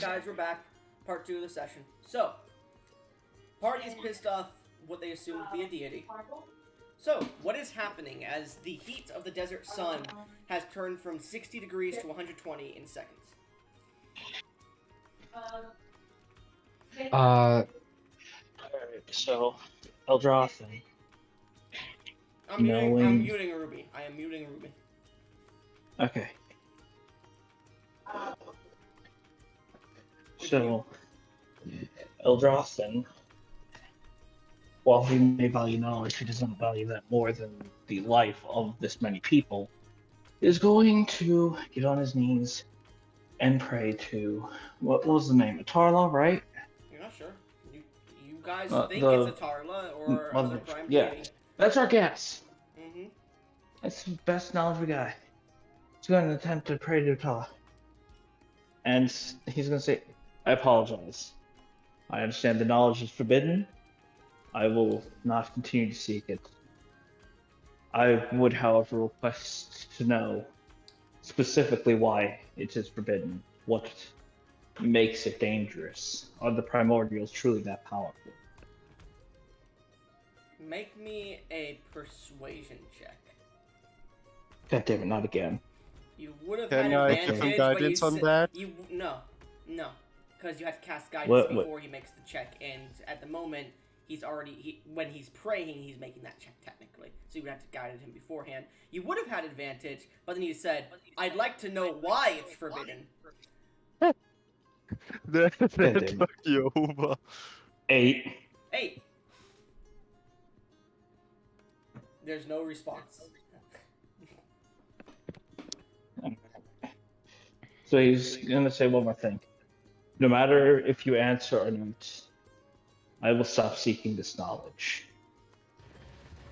Guys, we're back. Part 2 of the session. So, party's pissed off what they assume to be a deity. So, what is happening as the heat of the desert sun has turned from 60 degrees to 120 in seconds? Alright, so Eldroth and I'm muting Ruby. I am muting Ruby. okay. So Eldroth, and while he may value knowledge, he doesn't value that more than the life of this many people, is going to get on his knees and pray to what was the name? Atarla, right? You're not sure? You guys think The it's Atarla or mother, another prime yeah, deity? that's our guess. Mm-hmm. That's the best knowledge we got. He's going to attempt to pray to Atarla, and he's going to say, "I apologize. I understand the knowledge is forbidden. I will not continue to seek it. I would, however, request to know specifically why it is forbidden. What makes it dangerous? Are the primordials truly that powerful?" Make me a persuasion check. God damn it, not again. You would have Can had I advantage, give him but guidance on that? No, because you have to cast guidance What? before he makes the check, and at the moment when he's praying, he's making that check technically. So you would have to guide him beforehand. You would have had advantage, but then you said, "I'd like to know why it's forbidden." That damn took you over. 8. 8. There's no response. So he's gonna say one more thing. No matter if you answer or not, I will stop seeking this knowledge.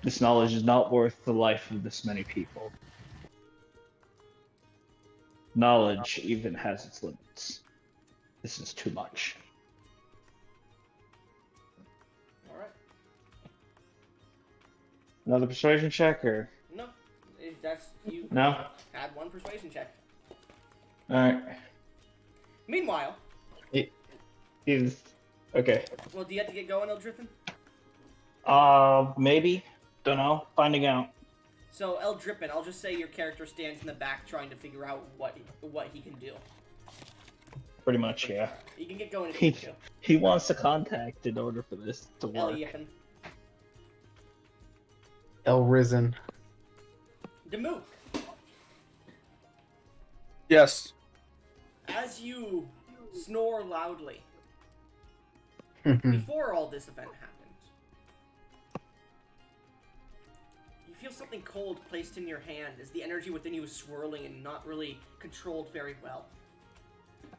This knowledge is not worth the life of this many people. Knowledge even has its limits. This is too much. Alright. Another persuasion check, or No. That's you no? had one persuasion check. Alright. Meanwhile, He's okay. well, do you have to get going, Eldrithin? Maybe. Don't know. Finding out. So, Eldrippin, I'll just say your character stands in the back trying to figure out what he can do. Pretty much, yeah. You can get going if you need to. He wants to contact in order for this to work. Elyippin. Risen. Demook, Yes. as you snore loudly, before all this event happened, you feel something cold placed in your hand as the energy within you is swirling and not really controlled very well.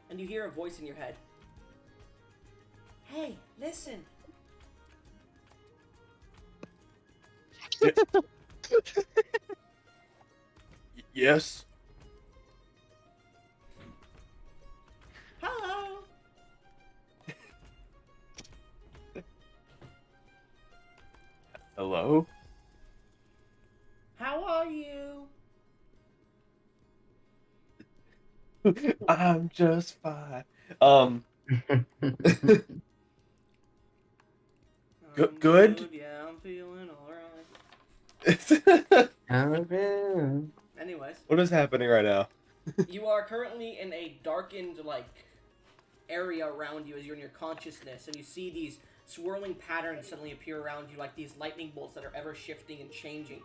And you hear a voice in your head. Hey, listen. Yes. Hello. Hello? How are you? I'm just fine. Good? Yeah, I'm feeling alright. Anyways, What is happening right now? you are currently in a darkened, area around you as you're in your consciousness, and you see these swirling patterns suddenly appear around you, like these lightning bolts that are ever shifting and changing.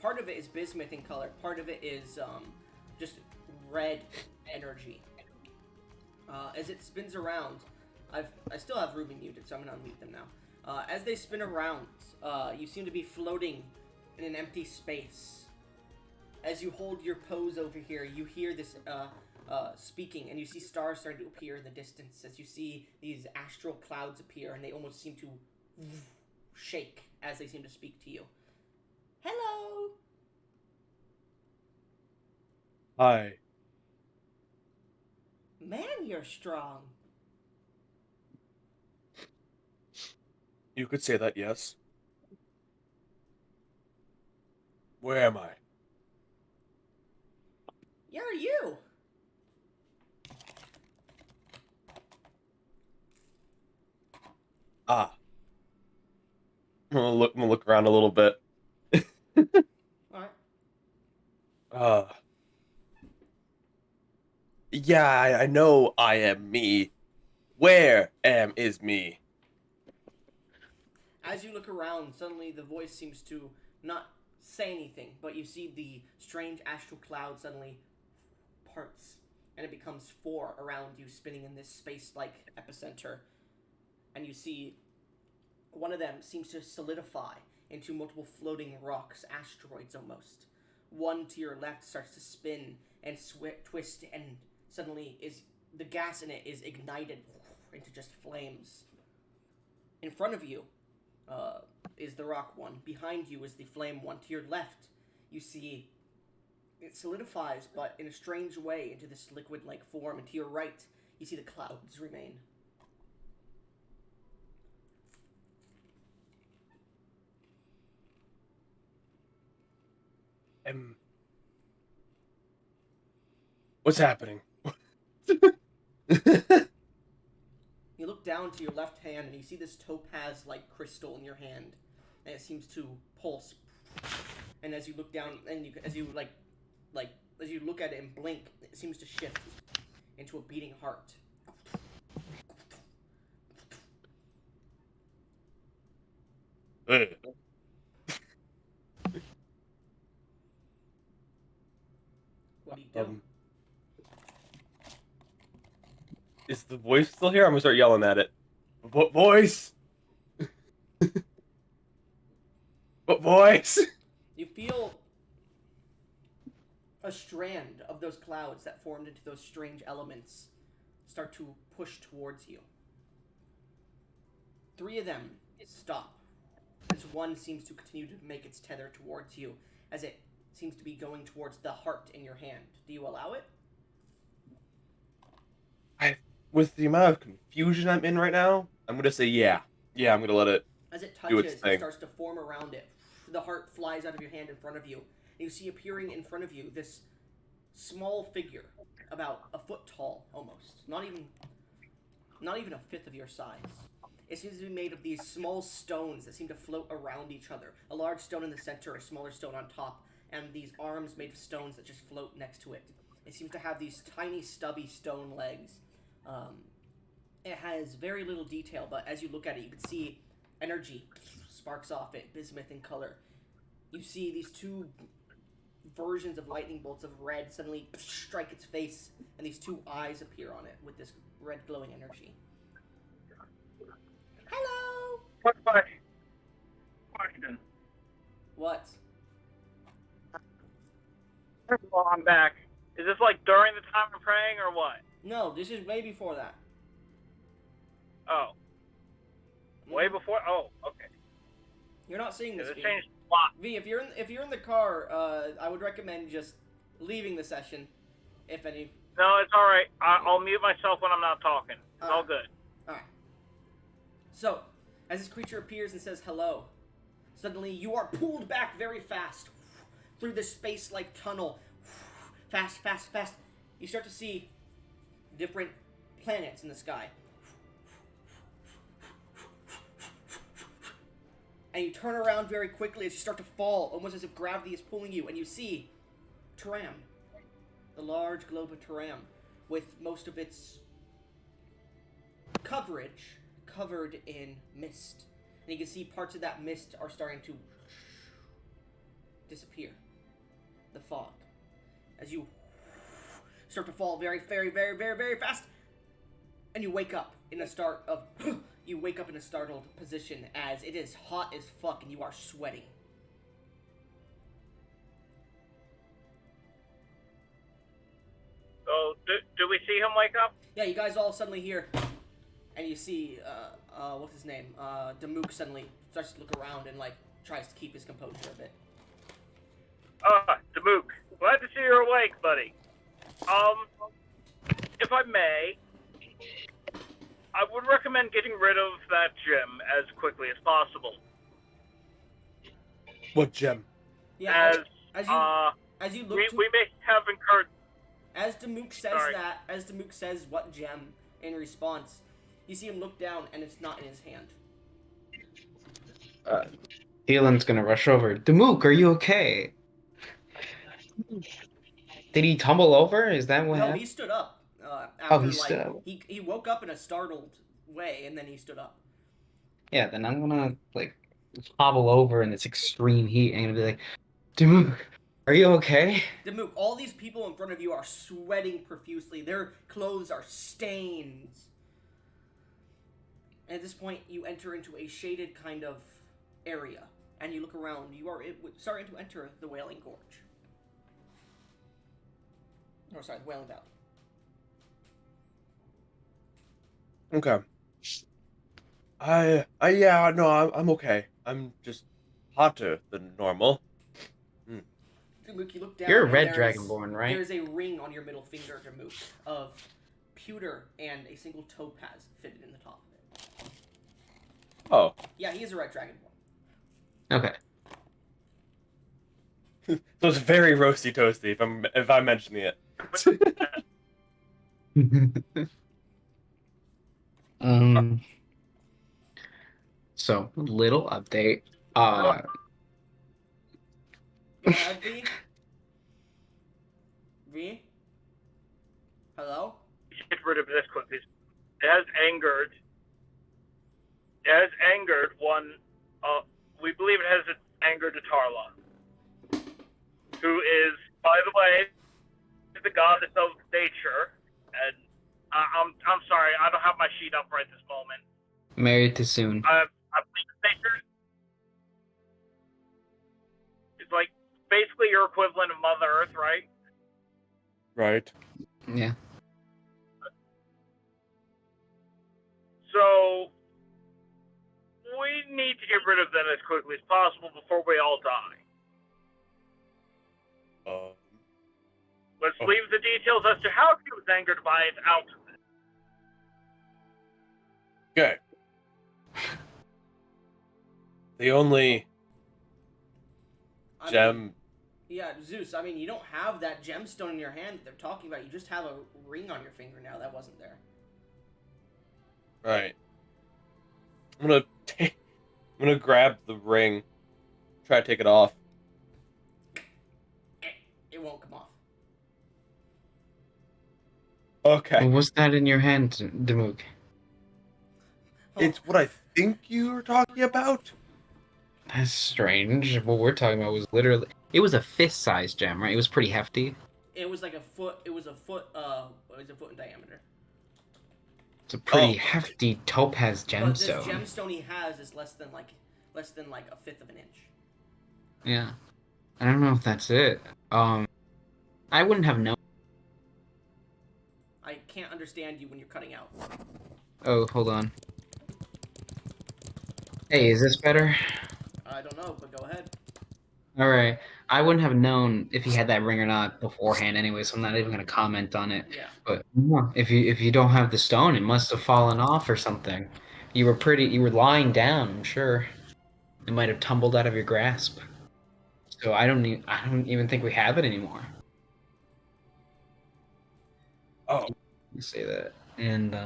Part of it is bismuth in color, part of it is just red energy. As it spins around, I still have Ruby muted, so I'm gonna unmute them now. As they spin around, you seem to be floating in an empty space. As you hold your pose over here, you hear this speaking, and you see stars starting to appear in the distance as you see these astral clouds appear, and they almost seem to shake as they seem to speak to you. Hello! Hi. Man, you're strong. You could say that, yes. Where am I? You're you. Ah, I'm gonna look around a little bit. Alright. Uh, yeah, I know I am me. Where am is me? As you look around, suddenly the voice seems to not say anything, but you see the strange astral cloud suddenly parts, and it becomes four around you, spinning in this space-like epicenter. And you see one of them seems to solidify into multiple floating rocks, asteroids almost. One to your left starts to spin and twist, and suddenly is the gas in it is ignited into just flames. In front of you is the rock one. Behind you is the flame one. To your left, you see it solidifies, but in a strange way, into this liquid-like form. And to your right, you see the clouds remain. Am what's happening? You look down to your left hand, and you see this topaz-like crystal in your hand, and it seems to pulse. And as you look down, and as you as you look at it and blink, it seems to shift into a beating heart. Hey, What do you do? is the voice still here? I'm gonna start yelling at it. What voice? What voice? You feel a strand of those clouds that formed into those strange elements start to push towards you. Three of them stop, as one seems to continue to make its tether towards you, as it seems to be going towards the heart in your hand. Do you allow it? With the amount of confusion I'm in right now, I'm gonna say yeah. Yeah, I'm gonna let it As it do its touches, it thing. starts to form around it. The heart flies out of your hand in front of you. And you see appearing in front of you this small figure, about a foot tall almost. Not even a fifth of your size. It seems to be made of these small stones that seem to float around each other. A large stone in the center, a smaller stone on top, and these arms made of stones that just float next to it. It seems to have these tiny, stubby stone legs. It has very little detail, but as you look at it, you can see energy sparks off it, bismuth in color. You see these two versions of lightning bolts of red suddenly strike its face, and these two eyes appear on it with this red glowing energy. Hello! What question? What? First of all, I'm back. Is this like during the time of praying or what? No, this is way before that. Oh. Way before? Oh, okay. You're not seeing this, This V. changed a lot. V, if you're in the car, I would recommend just leaving the session, if any. No, it's alright. I'll mute myself when I'm not talking. It's all good. Alright. So, as this creature appears and says hello, suddenly you are pulled back very fast through this space-like tunnel. Fast, fast, fast. You start to see different planets in the sky. And you turn around very quickly as you start to fall, almost as if gravity is pulling you, and you see Turam, the large globe of Turam, with most of its coverage covered in mist. And you can see parts of that mist are starting to disappear. The fog. As you start to fall very, very, very, very, very fast, and you wake up in a you wake up in a startled position as it is hot as fuck and you are sweating. So, do we see him wake up? Yeah, you guys all suddenly hear, and you see, what's his name? Damook suddenly starts to look around and, like, tries to keep his composure a bit. Damook. Glad to see you're awake, buddy. If I may, I would recommend getting rid of that gem as quickly as possible. What gem? Yeah, as you look we may have incurred... As Damook says Sorry. as Damook says what gem in response, you see him look down and it's not in his hand. Thielen's gonna rush over. Damook, are you okay? Did he tumble over? Is that what No, he happened? stood up. Oh, After he like stood up. he woke up in a startled way, and then he stood up. Yeah, then I'm gonna like hobble over in this extreme heat and be like, Damook, are you okay? Demook, all these people in front of you are sweating profusely. Their clothes are stained. And at this point, you enter into a shaded kind of area, and you look around. You are starting to enter the Wailing Gorge. Or sorry, the Wailing Valley. Okay. Yeah, no, I'm okay. I'm just hotter than normal. Demook, you look down, You're a and red dragonborn, right? there's a ring on your middle finger, Demook, of pewter and a single topaz fitted in the top of it. Oh. Yeah, he is a red dragonborn. Okay. So it's very roasty toasty if I'm mentioning it. um. So little update. Go ahead, V. V. Hello. Get rid of this quickly. It has angered one. We believe it has angered Tarla, who is, by the way, the goddess of nature. And I'm sorry, I don't have my sheet up right this moment. Married too soon. I believe it's nature. It's like basically your equivalent of Mother Earth, right? Right. Yeah. So we need to get rid of them as quickly as possible before we all die. Let's leave the details as to how he was angered by it out of it. Okay. The only gem. Yeah, Zeus, I mean, you don't have that gemstone in your hand that they're talking about. You just have a ring on your finger now that wasn't there. Right. I'm gonna grab the ring, try to take it off. It won't come off. Okay. What's that in your hand, Damook? It's what I think you were talking about. That's strange. What we're talking about was literally... It was a fist-sized gem, right? It was pretty hefty. It was like a foot. It was a foot in diameter. It's a pretty hefty topaz gemstone. But this gemstone he has is less than like a fifth of an inch. Yeah. I don't know if that's it. I wouldn't have known. I can't understand you when you're cutting out. Oh, hold on. Hey, is this better? I don't know, but go ahead. Alright. I wouldn't have known if he had that ring or not beforehand anyway, so I'm not even gonna comment on it. Yeah. But if you don't have the stone, it must have fallen off or something. You were lying down, I'm sure. It might have tumbled out of your grasp. So I don't even think we have it anymore. Oh. You say that. And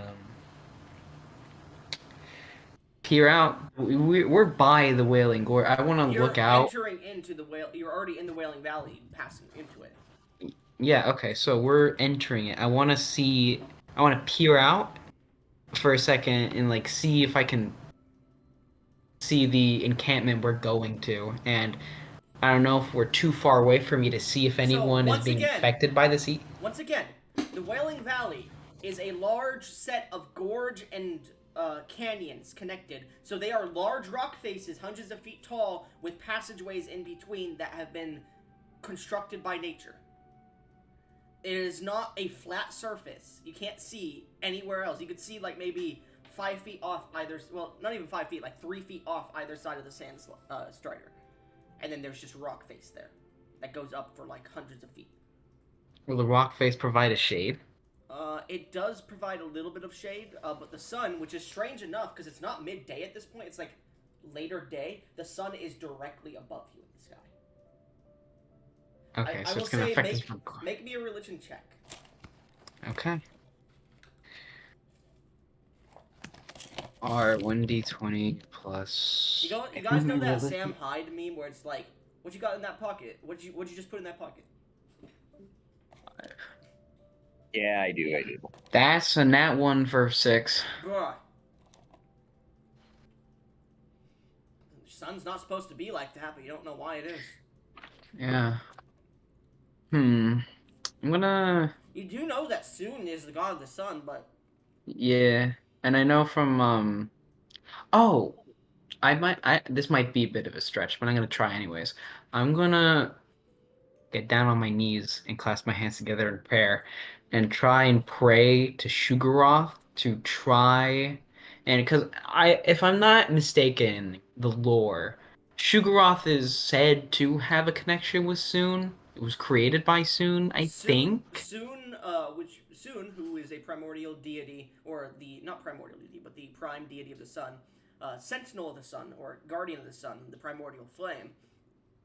peer out. We're by the Wailing Gorge. I want to look out. You're entering into the whale. You're already in the Wailing Valley, passing into it. Yeah. Okay. So we're entering it. I want to see. I want to peer out for a second and like see if I can see the encampment we're going to. And I don't know if we're too far away for me to see if anyone is being affected by this heat. Once again, the Wailing Valley is a large set of gorge and canyons connected. So they are large rock faces, hundreds of feet tall, with passageways in between that have been constructed by nature. It is not a flat surface. You can't see anywhere else. You could see like maybe 5 feet off either, well, not even 5 feet, like 3 feet off either side of the sand strider. And then there's just rock face there that goes up for like hundreds of feet. Will the rock face provide a shade? It does provide a little bit of shade, but the sun, which is strange enough because it's not midday at this point, it's like later day, the sun is directly above you in the sky. Okay, so it's going to affect us from... Make me a religion check. Okay. R 1d20 plus. You guys know that Sam Hyde meme where it's like, what you got in that pocket? What'd you just put in that pocket? Yeah, I do. That's a nat 1 for 6. Bruh. Sun's not supposed to be like that, but you don't know why it is. Yeah. I'm gonna. You do know that Soon is the god of the sun, but Yeah, and I know from. Oh, This might be a bit of a stretch, but I'm gonna try anyways. I'm gonna get down on my knees and clasp my hands together in prayer, and try and pray to Shugaroth to try, and because if I'm not mistaken, the lore, Shugaroth is said to have a connection with Soon. It was created by Soon, I think. Soon, who is a primordial deity, or the not primordial deity, but the prime deity of the sun, sentinel of the sun, or guardian of the sun, the primordial flame,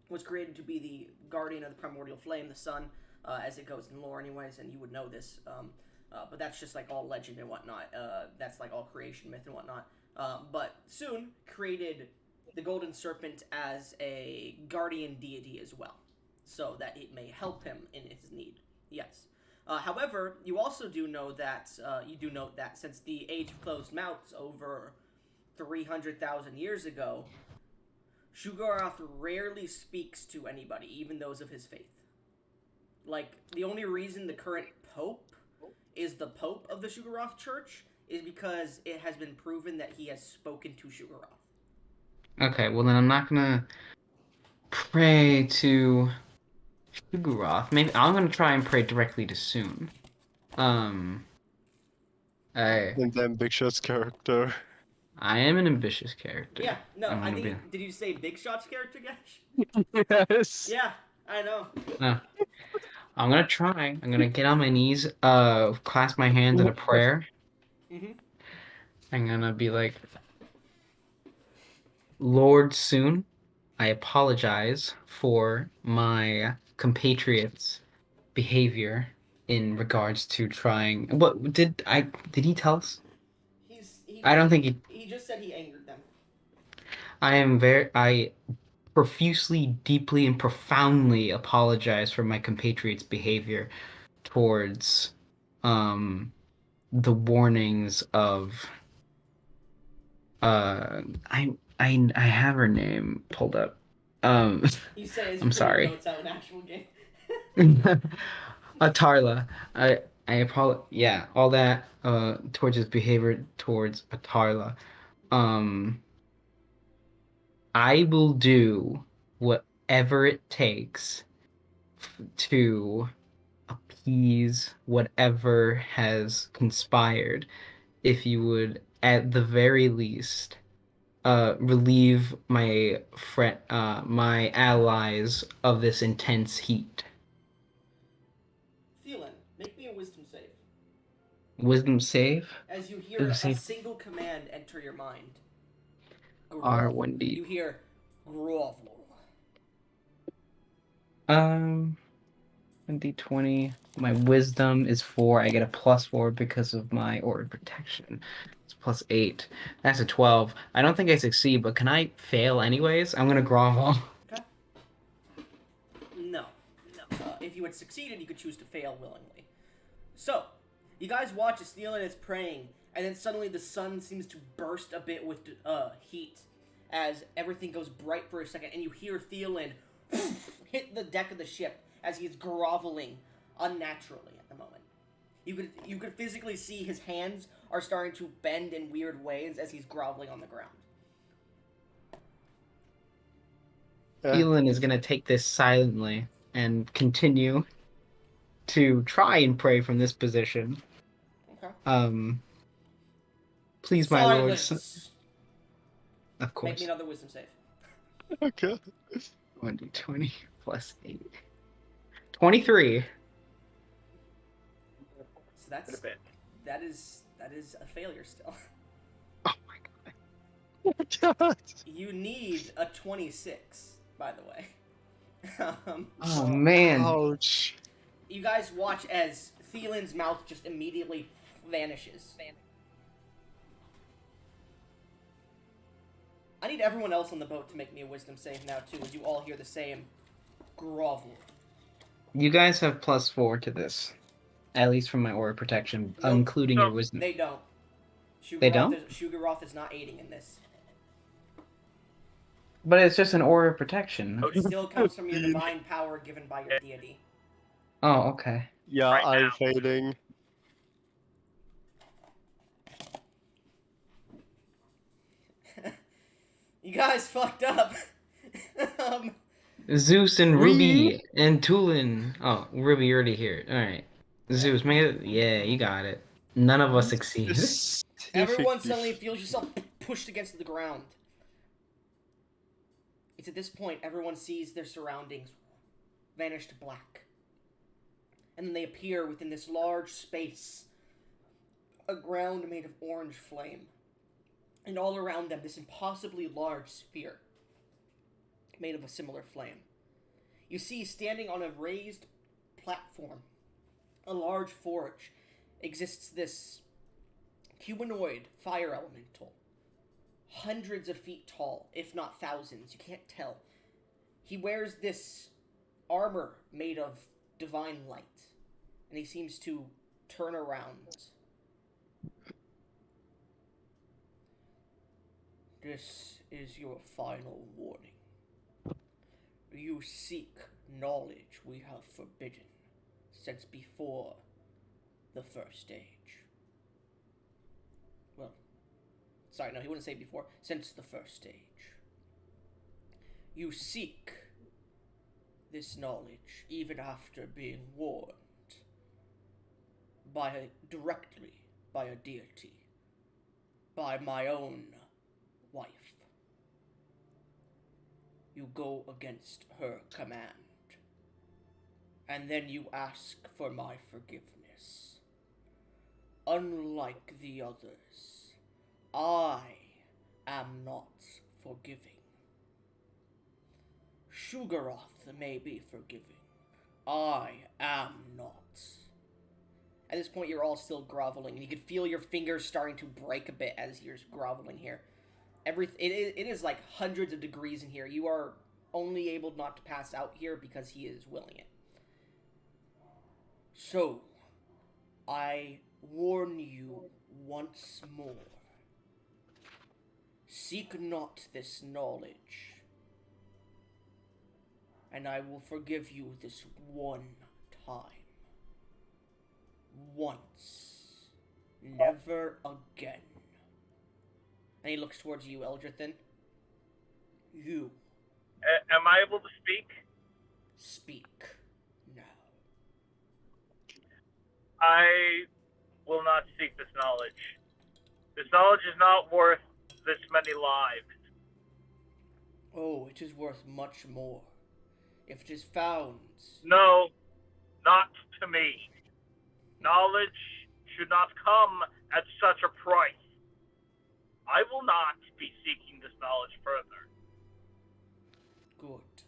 was created to be the guardian of the primordial flame, the sun, as it goes in lore, anyways, and you would know this. But that's just like all legend and whatnot. That's like all creation myth and whatnot. But Soon created the golden serpent as a guardian deity as well, so that it may help him in his need. Yes. However, you also do know that since the Age of Closed Mouths over 300,000 years ago, Shugaroth rarely speaks to anybody, even those of his faith. Like, the only reason the current pope is the pope of the Shugaroth Church is because it has been proven that he has spoken to Shugaroth. Okay, well then I'm not gonna pray to Shugaroth. Maybe I'm gonna try and pray directly to Soon. I And then Big Shot's character. I am an ambitious character. Yeah, no, I'm I gonna think. Did you say Big Shot's character, Gash? Yes. Yeah, I know. No. I'm gonna try. I'm gonna get on my knees, clasp my hands in a prayer. Mm-hmm. I'm gonna be like, Lord Soon, I apologize for my compatriots' behavior in regards to trying. What did he tell us? I don't think He just said he angered them. I profusely, deeply, and profoundly apologize for my compatriots' behavior towards the warnings of I have her name pulled up. You say as you I'm pull your sorry. notes out in actual game. Atarla. I apologize. Yeah, all that towards his behavior towards Atarla. I will do whatever it takes to appease whatever has conspired. If you would, at the very least, relieve my allies of this intense heat. Thielen, make me a wisdom save. Wisdom save. As you hear a single command enter your mind. R1D. You hear grovel. D20. My wisdom is 4. I get a +4 because of my order of protection. It's +8. That's a 12. I don't think I succeed, but can I fail anyways? I'm gonna grovel. Okay. No. If you had succeeded, you could choose to fail willingly. So, you guys watch as Thielen is praying, and then suddenly the sun seems to burst a bit with heat as everything goes bright for a second, and you hear Thielen hit the deck of the ship as he's groveling unnaturally at the moment. You could physically see his hands are starting to bend in weird ways as he's groveling on the ground. Thielen is gonna take this silently and continue to try and pray from this position. Okay. Please, my lord. Of course. Make me another wisdom save. Okay. 1d20 plus 8. 23. So that is a failure still. Oh my god. Oh my god. You need a 26, by the way. Oh man. Ouch. You guys watch as Thielen's mouth just immediately vanishes. I need everyone else on the boat to make me a wisdom save now, too, as you all hear the same grovel. You guys have +4 to this. At least from my aura protection, Nope. including No, your wisdom. They don't. They don't? Shugaroth is not aiding in this. But it's just an aura protection. It still comes from your divine power given by your deity. Oh, okay. Yeah, Right I'm now. fading. You guys fucked up. Zeus and We- Ruby and Tulin. Oh, Ruby, you're already here. Alright. Zeus, make it. Yeah, you got it. None of us succeeded. Everyone Specifically- suddenly feels yourself pushed against the ground. It's at this point everyone sees their surroundings vanish to black. And then they appear within this large space. A ground made of orange flame. And all around them, this impossibly large sphere made of a similar flame. You see, standing on a raised platform, a large forge, exists this humanoid fire elemental. Hundreds of feet tall, if not thousands, you can't tell. He wears this armor made of divine light, and he seems to turn around. This is your final warning. You seek knowledge we have forbidden since before the first age. Well, sorry, no, he wouldn't say before. Since the first stage. You seek this knowledge even after being warned directly by a deity, by my own wife. You go against her command, and then you ask for my forgiveness. Unlike the others, I am not forgiving. Shugaroth may be forgiving. I am not. At this point, you're all still groveling, and you can feel your fingers starting to break a bit as you're groveling here. It is like hundreds of degrees in here. You are only able not to pass out here because he is willing it. So, I warn you once more. Seek not this knowledge, and I will forgive you this one time. Once. Never again. And he looks towards you, Eldrithin. You Am I able to speak? speak now. I will not seek this knowledge. This knowledge is not worth this many lives. Oh, it is worth much more. If it is found. No, not to me. Knowledge should not come at such a price. I will not be seeking this knowledge further. Good.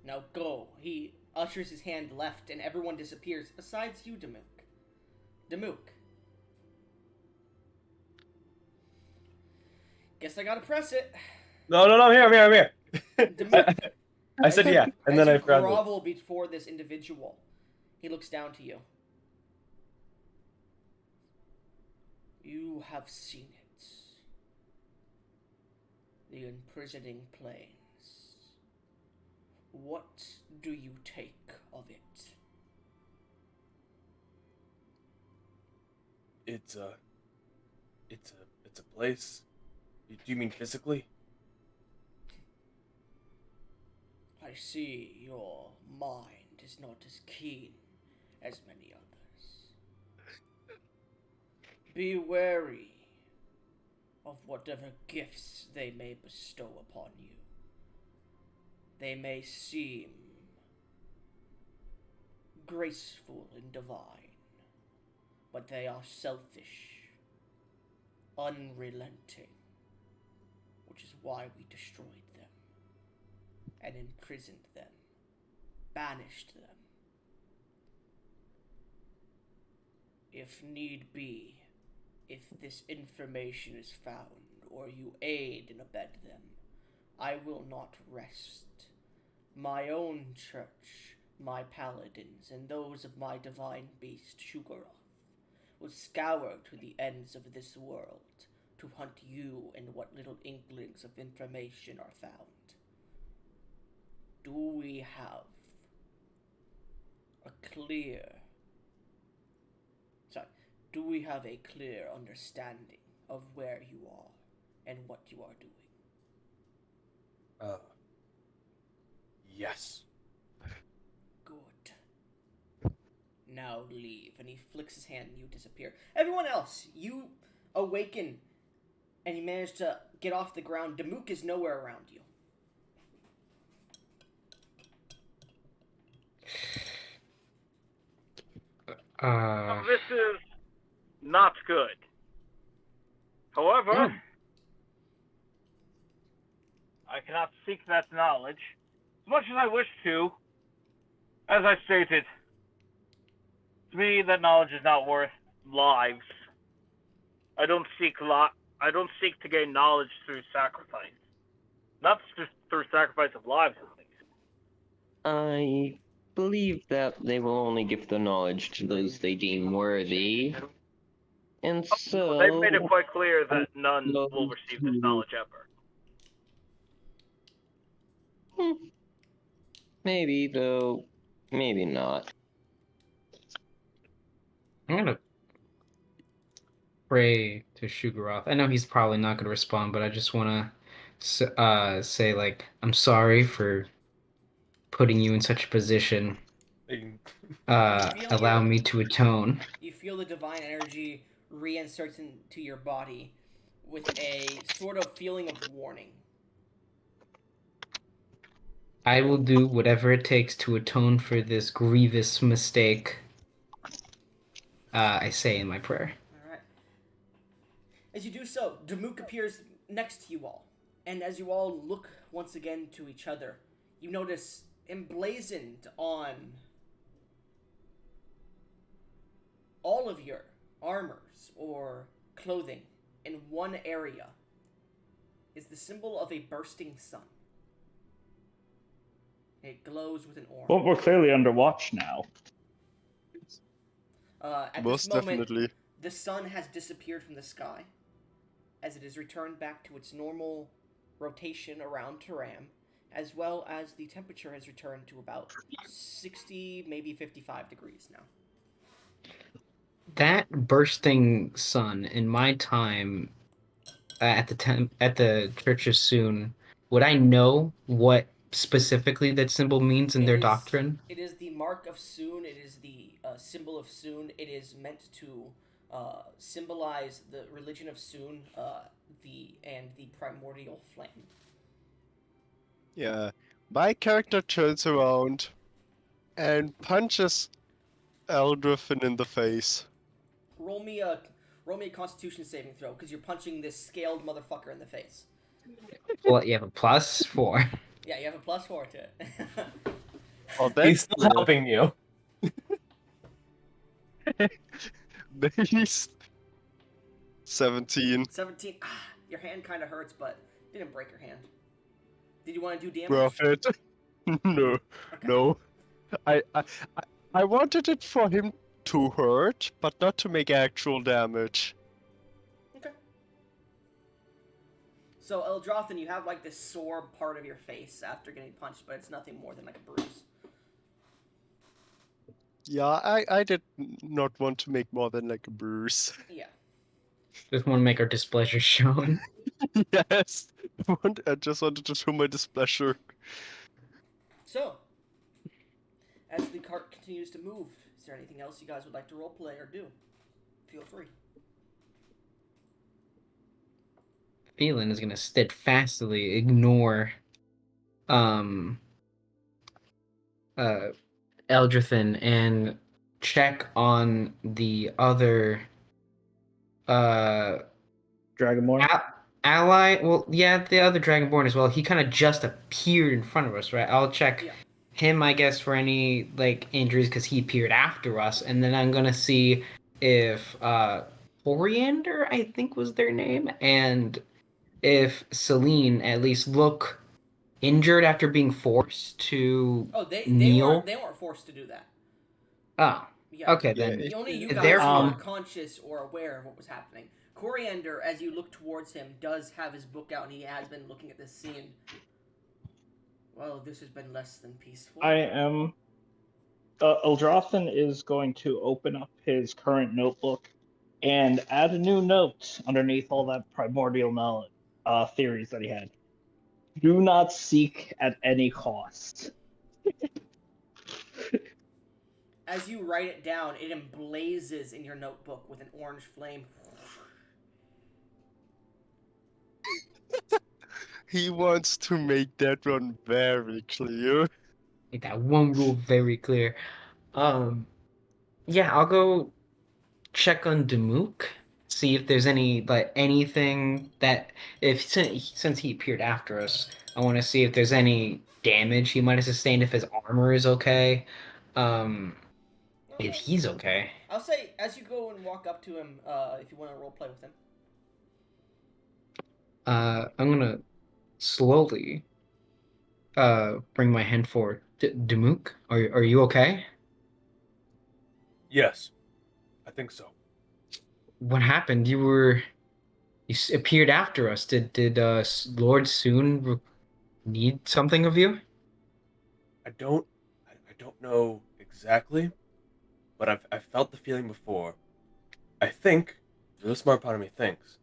Now go. He ushers his hand left, and everyone disappears, besides you, Damuk. Damuk. Guess I gotta press it. No, I'm here. Damuk. I said yeah, and then I forgot. grovel before this individual. He looks down to you. You have seen it. The imprisoning plains. What do you take of it? It's a place. Do you mean physically? I see your mind is not as keen as many others. Be wary of whatever gifts they may bestow upon you. They may seem graceful and divine, but they are selfish, unrelenting, which is why we destroyed them and imprisoned them, banished them. If need be, if this information is found or you aid and abet them, I will not rest. My own church, my paladins, and those of my divine beast, Shugaroth, will scour to the ends of this world to hunt you and what little inklings of information are found. Do we have a clear... Sorry, do we have a clear understanding of where you are and what you are doing? Yes. Good. Now leave. And he flicks his hand and you disappear. Everyone else, you awaken and you manage to get off the ground. Damuk is nowhere around you. This is not good. However, I cannot seek that knowledge as much as I wish to. As I stated, to me, that knowledge is not worth lives. I don't seek to gain knowledge through sacrifice. Not just through sacrifice of lives, at least. I believe that they will only give the knowledge to those they deem worthy. And so... They've made it quite clear that none those will receive this who- knowledge ever. Maybe, though, maybe not. I'm gonna pray to Shugaroth. I know he's probably not gonna respond, but I just wanna say, like, I'm sorry for putting you in such a position. Allow me to atone. You feel the divine energy reinserts into your body with a sort of feeling of warning. I will do whatever it takes to atone for this grievous mistake. I say in my prayer. Alright. As you do so, Damuk appears next to you all. And as you all look once again to each other, you notice emblazoned on all of your armors or clothing in one area is the symbol of a bursting sun. It glows with an orange. Well, we're clearly under watch now. At Most this moment, definitely. the sun has disappeared from the sky as it is returned back to its normal rotation around Turam, as well as the temperature has returned to about 60, maybe 55 degrees now. That bursting sun in my time at the Church of Soon, would I know what specifically that symbol means in their doctrine? It is the mark of Soon. It is the symbol of Soon. It is meant to symbolize the religion of Soon, the primordial flame. Yeah. My character turns around and punches Eldrithin in the face. Roll me a Constitution saving throw because you're punching this scaled motherfucker in the face. Well, you have a +4. Yeah, you have a +4 to it. Oh, He's that's still helping you. Nice. 17. 17. Your hand kind of hurts, but didn't break your hand. Did you want to do damage? Worth it. No. Okay. No. I wanted it for him to hurt, but not to make actual damage. Okay. So, Eldrothin, you have like this sore part of your face after getting punched, but it's nothing more than like a bruise. Yeah, I did not want to make more than like a bruise. Yeah. Just want to make our displeasure shown. Yes. I just wanted to show my displeasure. So, as the cart continues to move, is there anything else you guys would like to roleplay or do? Feel free. Phelan is gonna steadfastly ignore Eldrithin and check on the other Dragonborn? ally. Well, yeah, the other Dragonborn as well. He kind of just appeared in front of us, right? I'll check him, I guess, for any like injuries because he appeared after us, and then I'm gonna see if Coriander, I think was their name, and if Celine at least look injured after being forced to Oh, they kneel. weren't forced to do that. Oh, Yeah. okay Yeah, then. Only you it- guys Therefore- were conscious or aware of what was happening. Coriander, as you look towards him, does have his book out and he has been looking at this scene. Well, this has been less than peaceful. I am. Eldrothan is going to open up his current notebook and add a new note underneath all that primordial knowledge, theories that he had. Do not seek at any cost. As you write it down, it emblazes in your notebook with an orange flame. He wants to make that one very clear. Make that one rule very clear. Yeah, I'll go check on Demook, see if there's anything that since he appeared after us, I want to see if there's any damage he might have sustained, if his armor is okay, if he's okay. I'll say, as you go and walk up to him, if you want to roleplay with him. I'm gonna slowly bring my hand forward. Demook, are you okay? Yes, I think so. What happened? You appeared after us. Did Lord Soon need something of you? I don't know exactly, but I've felt the feeling before. I think the smart part of me thinks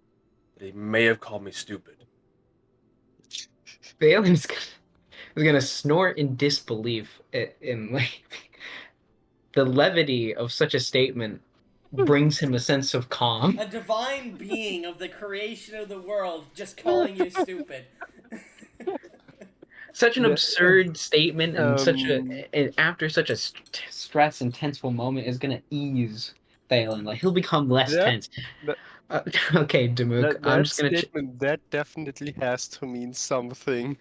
that he may have called me stupid. Balin's gonna snort in disbelief in like the levity of such a statement brings him a sense of calm. A divine being of the creation of the world just calling you stupid. Such an The- absurd statement and after such a stress intenseful moment is gonna ease Thalen. Like he'll become less That- tense. that- Okay, Demook, That, I'm that just gonna. statement, that definitely has to mean something.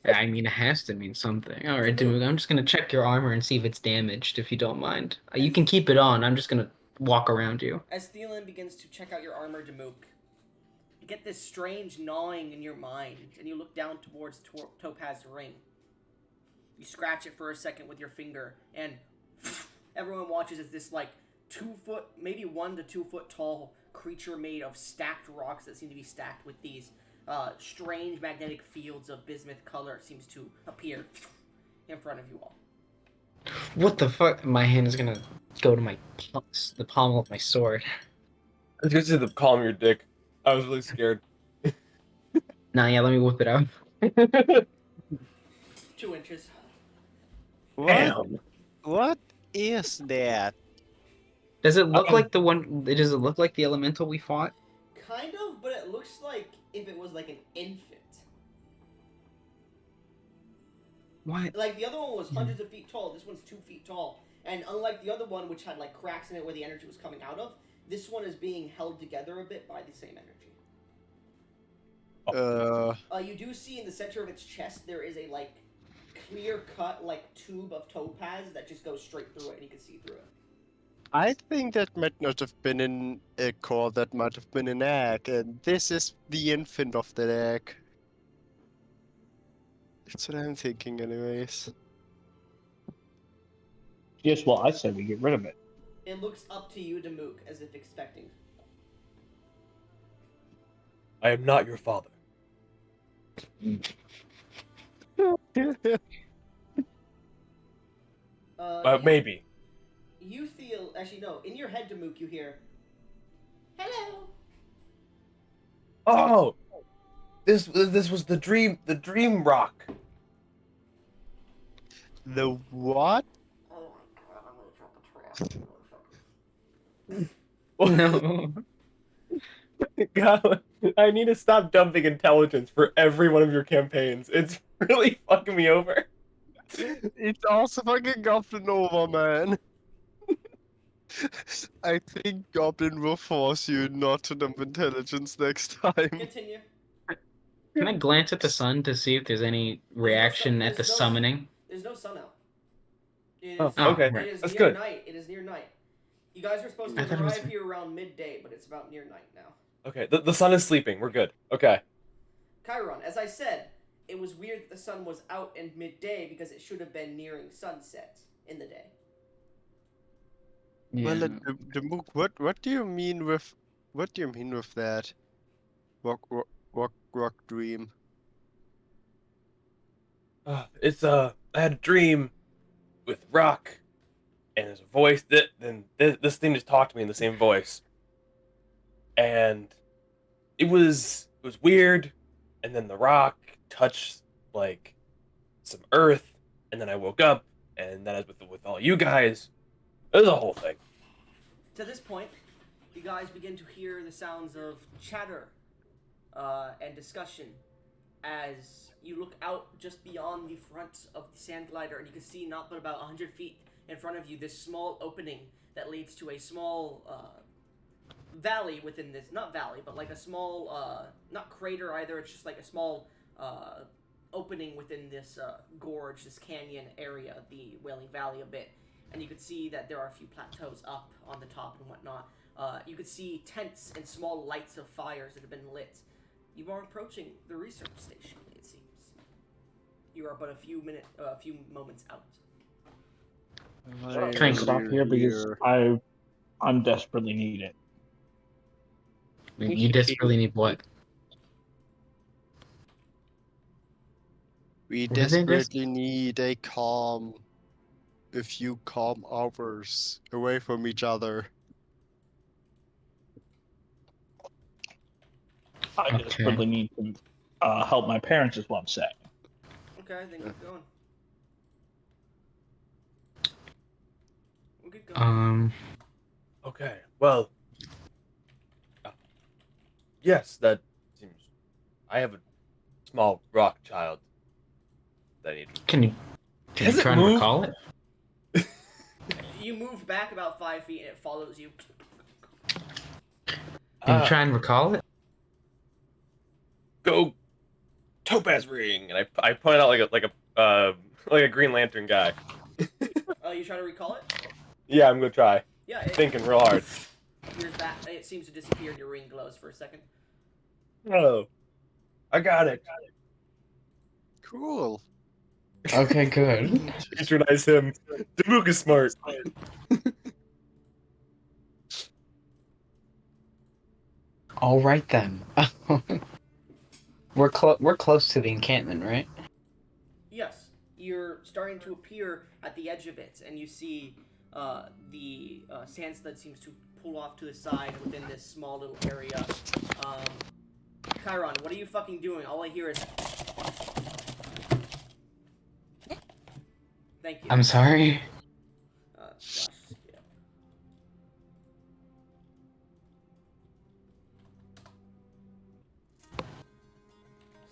I mean, it has to mean something. All right, Demook. Demook, I'm just gonna check your armor and see if it's damaged, if you don't mind. You can keep it on. I'm just gonna walk around you. As Thielen begins to check out your armor, Demook, you get this strange gnawing in your mind, and you look down towards Topaz's ring. You scratch it for a second with your finger, and everyone watches as this, 2 foot, maybe 1 to 2 foot tall creature made of stacked rocks that seem to be stacked with these strange magnetic fields of bismuth color seems to appear in front of you all. What the fuck? My hand is gonna go to the palm of my sword. I was gonna say the calm your dick. I was really scared. Nah, yeah, let me whip it out. 2 inches. What? Damn. What is that? Does it look like the one? Does it look like the elemental we fought? Kind of, but it looks like if it was like an infant. What? Like the other one was hundreds of feet tall, this one's 2 feet tall. And unlike the other one, which had cracks in it where the energy was coming out of, this one is being held together a bit by the same energy. You do see in the center of its chest there is a clear cut tube of topaz that just goes straight through it, and you can see through it. I think that might not have been an egg core, that might have been an egg, and this is the infant of that egg. That's what I'm thinking, anyways. Yes, well, I said we get rid of it. It looks up to you, Demook, as if expecting. I am not your father. Maybe. You feel, actually no, in your head, Demook, you hear, "Hello." Oh, this was the dream rock. The what? Oh my god, I'm gonna drop a trash. No. God, I need to stop dumping intelligence for every one of your campaigns. It's really fucking me over. It's also fucking Goblin over, man. I think Goblin will force you not to dump intelligence next time. Continue. Can I glance at the sun to see if there's any reaction at the summoning? There's no sun out. It Oh, is, okay. It is That's near good. night. It is near night. You guys are supposed to I thought it was- arrive here around midday, but it's about near night now. Okay, the sun is sleeping. We're good. Okay. Chiron, as I said, it was weird that the sun was out in midday because it should have been nearing sunset in the day. Yeah. Well, Mook, what do you mean with that? Rock dream. It's I had a dream with Rock, and there's a voice that then this thing just talked to me in the same voice, and it was weird, and then the Rock touched like some earth, and then I woke up, and then I was with all you guys. It was a whole thing. To this point, you guys begin to hear the sounds of chatter and discussion as you look out just beyond the front of the sand glider, and you can see not but about 100 feet in front of you this small opening that leads to a small valley within this, not valley, but like a small, not crater either, it's just like a small opening within this gorge, this canyon area, the Wailing Valley a bit. And you could see that there are a few plateaus up on the top and whatnot. You could see tents and small lights of fires that have been lit. You are approaching the research station, it seems. You are but a few moments out. Can I stop here because I'm desperately needed. You desperately need what? We What is it, desperately need a few calm hours away from each other. I desperately need to help my parents, is what I'm saying. Okay, then keep going. We'll keep going. Okay, well, yes, that seems. I have a small rock child that I need. Can you Does it try and move? recall it? You move back about 5 feet and it follows you. Can you try and recall it? Go, topaz ring, and I point out like a Green Lantern guy. You try to recall it? Yeah, I'm gonna try. Yeah, Thinking real hard. Appears back. It seems to disappear and your ring glows for a second. Oh, I got it. Cool. Okay, good. Patronize him. Damook is smart. All right then. We're close to the encampment, right? Yes, you're starting to appear at the edge of it, and you see the sand sled seems to pull off to the side within this small little area. Chiron, what are you fucking doing? All I hear is... Thank you. I'm sorry. Gosh, yeah.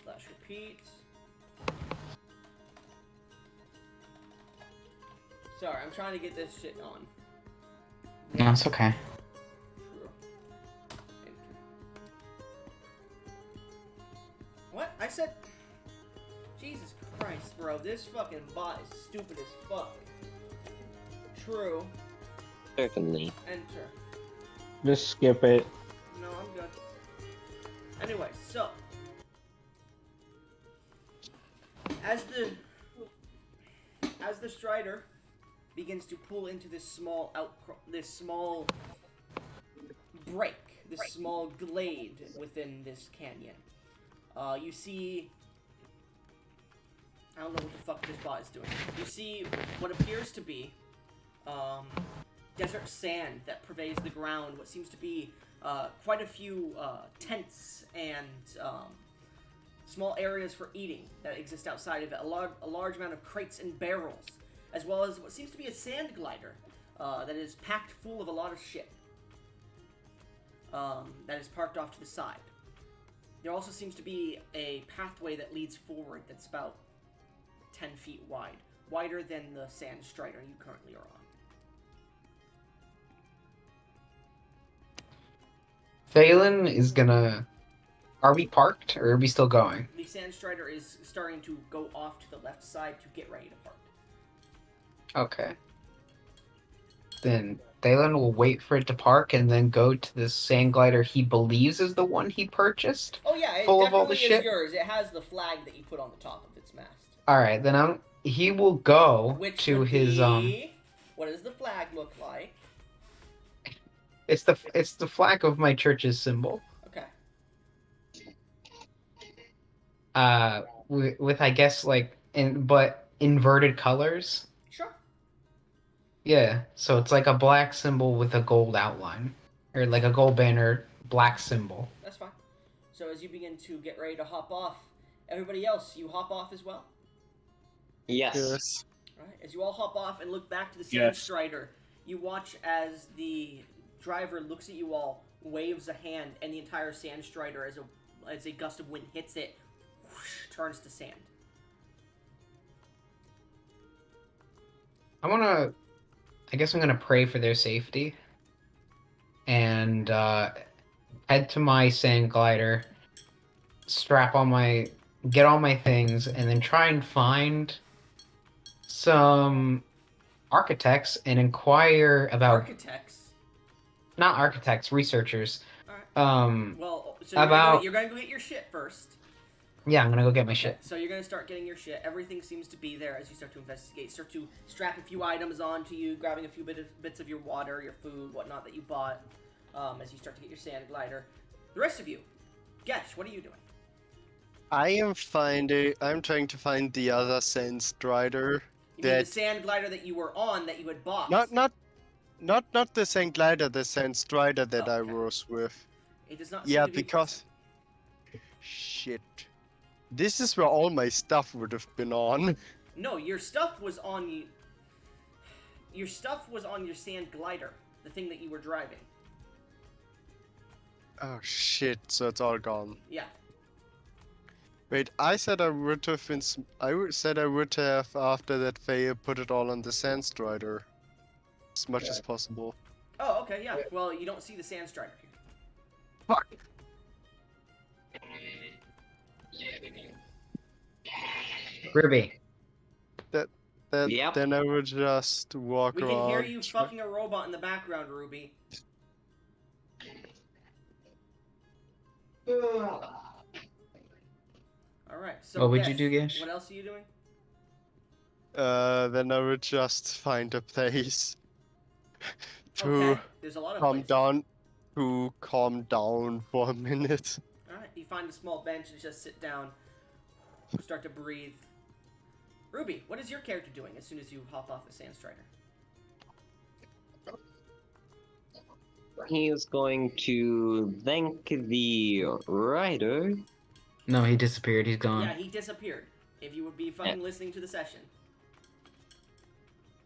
Slash repeat. Sorry, I'm trying to get this shit on. No, it's okay. True. Enter. What? I said... Jesus Christ, bro. This fucking bot is stupid as fuck. True. Certainly. Enter. Just skip it. No, I'm good. Anyway, so... As the Strider begins to pull into this small break, this small glade within this canyon, you see... I don't know what the fuck this bot is doing. You see what appears to be desert sand that pervades the ground, what seems to be quite a few tents and small areas for eating that exist outside of it, a large amount of crates and barrels, as well as what seems to be a sand glider that is packed full of a lot of shit that is parked off to the side. There also seems to be a pathway that leads forward that's about 10 feet wide, wider than the sand strider you currently are on. Phelan is gonna... Are we parked, or are we still going? The sand strider is starting to go off to the left side to get ready to park. Okay. Then Dalen will wait for it to park and then go to the sand glider he believes is the one he purchased. Oh yeah, it Full of all definitely the is shit? yours. It has the flag that you put on the top of its mast. All right, then he will go Which to would his be... What does the flag look like? It's the flag of my church's symbol. Okay. With I guess but inverted colors. Sure. Yeah, so it's like a black symbol with a gold outline, or like a gold banner, black symbol. That's fine. So as you begin to get ready to hop off, everybody else, you hop off as well? Yes. Yes. Alright, as you all hop off and look back to the Sand Yes. Strider, you watch as the driver looks at you all, waves a hand, and the entire Sand Strider, as a gust of wind hits it, whoosh, turns to sand. I guess I'm gonna pray for their safety, and head to my sand glider, get all my things, and then try and find some architects and inquire about Architects? not architects, researchers. Alright. Well, so you're gonna go get your shit first. Yeah, I'm gonna go get my Okay, shit. so you're gonna start getting your shit. Everything seems to be there as you start to investigate. Start to strap a few items onto you, grabbing a few bits of your water, your food, whatnot that you bought. As you start to get your sand glider. The rest of you, Gesh, what are you doing? I'm trying to find the other Sand Strider. You mean the sand glider that you were on that you had bought? Not the Sand Glider, the Sand Strider that I Okay. was with. It does not. Seem Yeah, to be because shit. This is where all my stuff would have been on. No, your stuff was on you. Your stuff was on your sand glider, the thing that you were driving. Oh shit, so it's all gone. Yeah. Wait, I said I would have said I would have after that fail put it all on the Sand Strider. As much as possible. Oh, okay, yeah. Well, you don't see the sand strider here. Fuck. Ruby. Yep. Then I would just walk We around. can hear you fucking a robot in the background, Ruby. Alright, so What would you Gesh, do, Gesh? What else are you doing? Then I would just find a place to Okay, there's a lot of places. calm down for a minute. Alright, you find a small bench and just sit down. Start to breathe. Ruby, what is your character doing as soon as you hop off the sand strider? He is going to thank the rider. No, he disappeared. He's gone. Yeah, he disappeared. If you would be fucking listening to the session.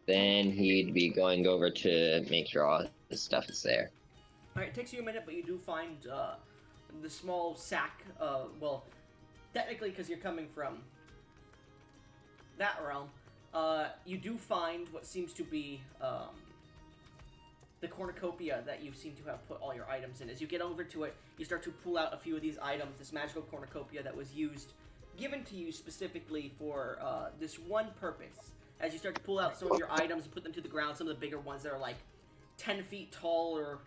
Then he'd be going over to make sure all his stuff is there. Alright, it takes you a minute, but you do find the small sack. Well, technically, because you're coming from that realm, you do find what seems to be the cornucopia that you seem to have put all your items in. As you get over to it, you start to pull out a few of these items, this magical cornucopia that was given to you specifically for this one purpose. As you start to pull out some of your items and put them to the ground, some of the bigger ones that are like 10 feet tall or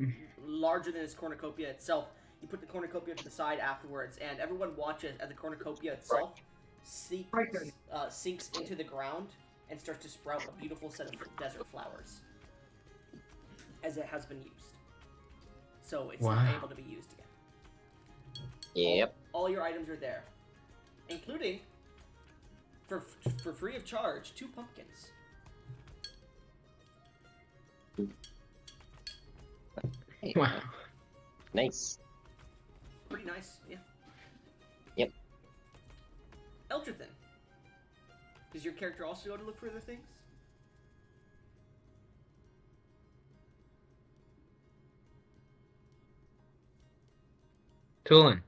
larger than this cornucopia itself, you put the cornucopia to the side afterwards, and everyone watches as the cornucopia itself sinks into the ground and starts to sprout a beautiful set of desert flowers, as it has been used. So it's not able to be used again. Yep. All your items are there, including, for free of charge, 2 pumpkins. Wow. Nice. Pretty nice, yeah. Yep. Eldrithan, does your character also go to look for other things? Tulin.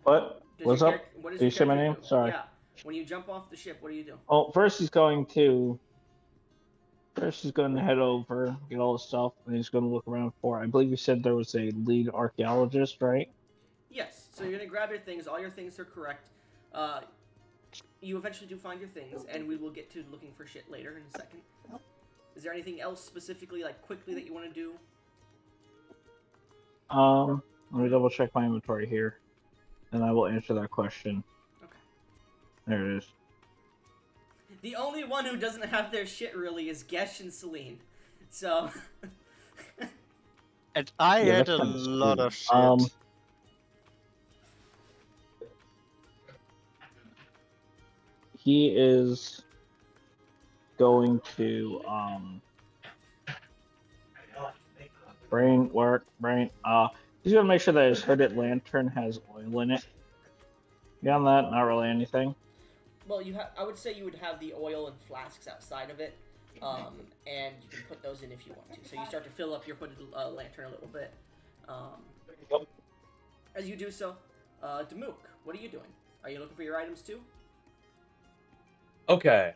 What? Does What's your up? What does Did you your say my character name? do? Sorry. Yeah. When you jump off the ship, what do you do? Oh, first he's going to head over, get all the stuff, and he's going to look around for. I believe you said there was a lead archaeologist, right? Yes. So you're gonna grab your things. All your things are correct. You eventually do find your things, and we will get to looking for shit later in a second. Is there anything else specifically, like quickly, that you want to do? Let me double check my inventory here, and I will answer that question. Okay. There it is. The only one who doesn't have their shit really is Gesh and Celine. So. And I Yeah, had that's a kinda lot of screwed. shit. He is going to brain work, brain. He's gonna make sure that his hooded lantern has oil in it. Beyond that, not really anything. Well, I would say you would have the oil and flasks outside of it, and you can put those in if you want to. So you start to fill up your hooded lantern a little bit. As you do so, Demook, what are you doing? Are you looking for your items too? Okay.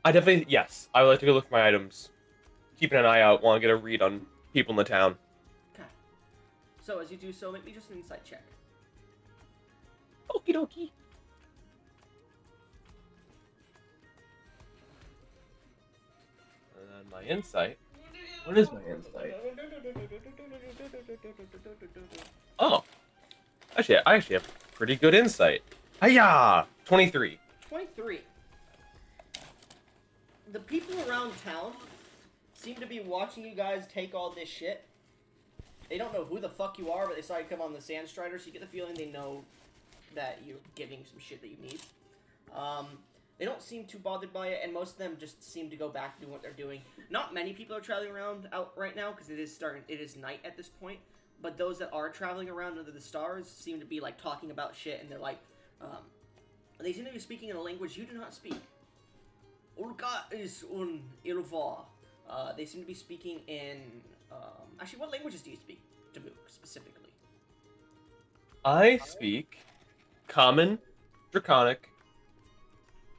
I definitely, yes. I would like to go look for my items. Keeping an eye out. Want to get a read on people in the town. Okay. So as you do so, make me just an insight check. Okie dokie. And then my insight. What is my insight? Oh. I actually have pretty good insight. Hiya! 23. 23. The people around town seem to be watching you guys take all this shit. They don't know who the fuck you are, but they saw you come on the Sandstrider, so you get the feeling they know that you're getting some shit that you need. They don't seem too bothered by it, and most of them just seem to go back to doing what they're doing. Not many people are traveling around out right now, because it is night at this point, but those that are traveling around under the stars seem to be, like, talking about shit, and they're like, they seem to be speaking in a language you do not speak. Urka is un ilva. They seem to be speaking in, actually, what languages do you speak, Demook, specifically? I speak Common, Draconic,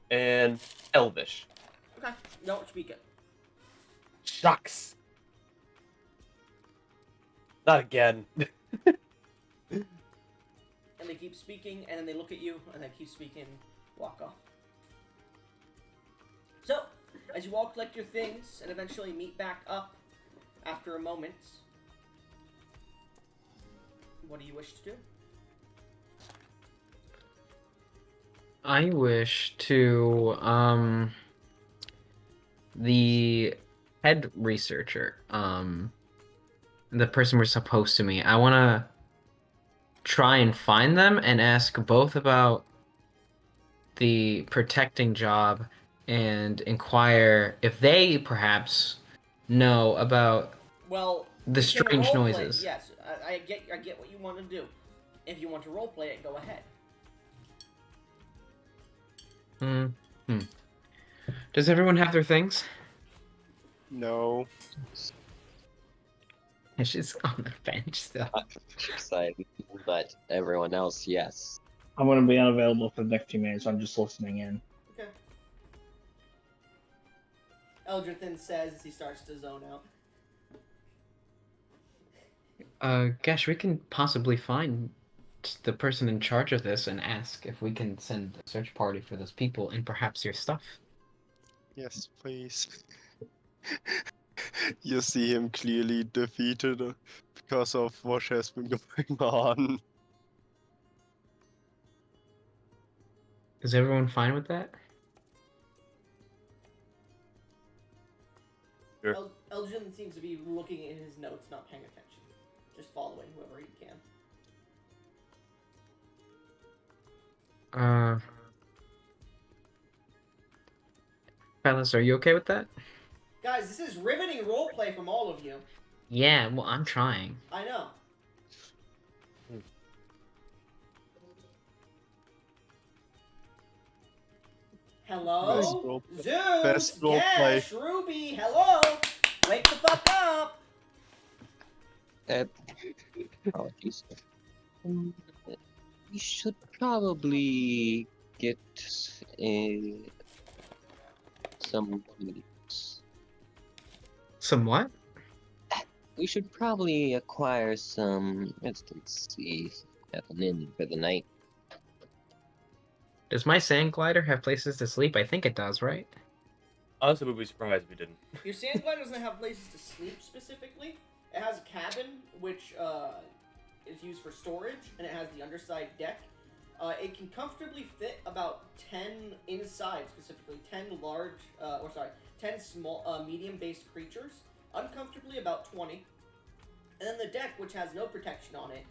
and Elvish. Okay, don't speak it. Shucks. Not again. And they keep speaking, and then they look at you, and they keep speaking, walk off. So, as you all collect your things, and eventually meet back up after a moment, what do you wish to do? I wish to the head researcher, the person we're supposed to meet. I want to try and find them and ask both about the protecting job and inquire if they perhaps know about Well, the you can strange roleplay. noises. Yes, I get what you want to do. If you want to roleplay it, go ahead. Does everyone have their things? No. She's on the bench still. Side, but everyone else, yes. I'm going to be unavailable for the next few minutes. I'm just listening in. Okay. Eldritch then says as he starts to zone out. Gosh, we can possibly find the person in charge of this and ask if we can send a search party for those people and perhaps your stuff. Yes, please. You see him clearly defeated because of what has been going on. Is everyone fine with that? Sure. Elgin seems to be looking at his notes, not paying attention. Just following whoever he can. Fellas, are you okay with that? Guys, this is riveting roleplay from all of you. Yeah, well, I'm trying. I know. Hello? Zeus, best roleplay. Gash, Ruby, hello? Wake the fuck up! Apologies. We should probably get some. Some what? We should probably acquire some. Let's see. At an inn for the night. Does my sand glider have places to sleep? I think it does, right? Honestly, we'd be surprised if we didn't. Your sand glider doesn't have places to sleep specifically. It has a cabin, which is used for storage, and it has the underside deck. It can comfortably fit about 10 inside, specifically 10 small, medium-based creatures. Uncomfortably about 20. And then the deck, which has no protection on it,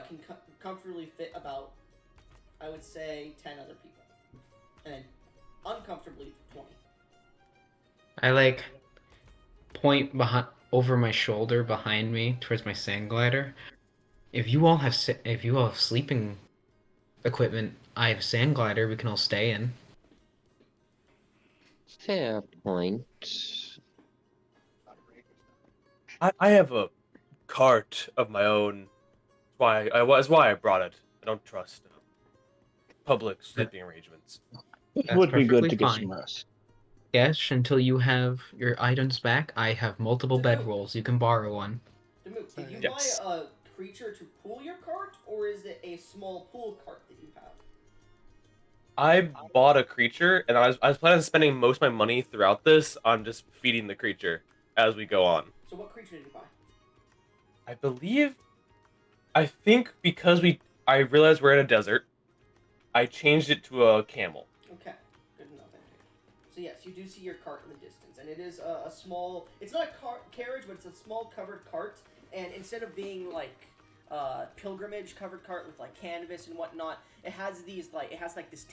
can comfortably fit about, I would say, 10 other people. And then uncomfortably 20. I like point behind over my shoulder behind me towards my sand glider. If you all have sleeping equipment, I have sand glider. We can all stay in. Fair point. I have a cart of my own. That's why I brought it. I don't trust public sleeping arrangements. It That's would be good perfectly to get fine. some rest. Yes, until you have your items back, I have multiple Demo. bedrolls. You can borrow one. Demook, did you Yes. buy a creature to pull your cart, or is it a small pull cart that you have? I bought a creature, and I was planning on spending most of my money throughout this on just feeding the creature as we go on. So what creature did you buy? I think because I realized we're in a desert, I changed it to a camel. Okay, good enough. So yes, you do see your cart in the distance, and it is a small. It's not a carriage, but it's a small covered cart. And instead of being like pilgrimage covered cart with like canvas and whatnot, it has this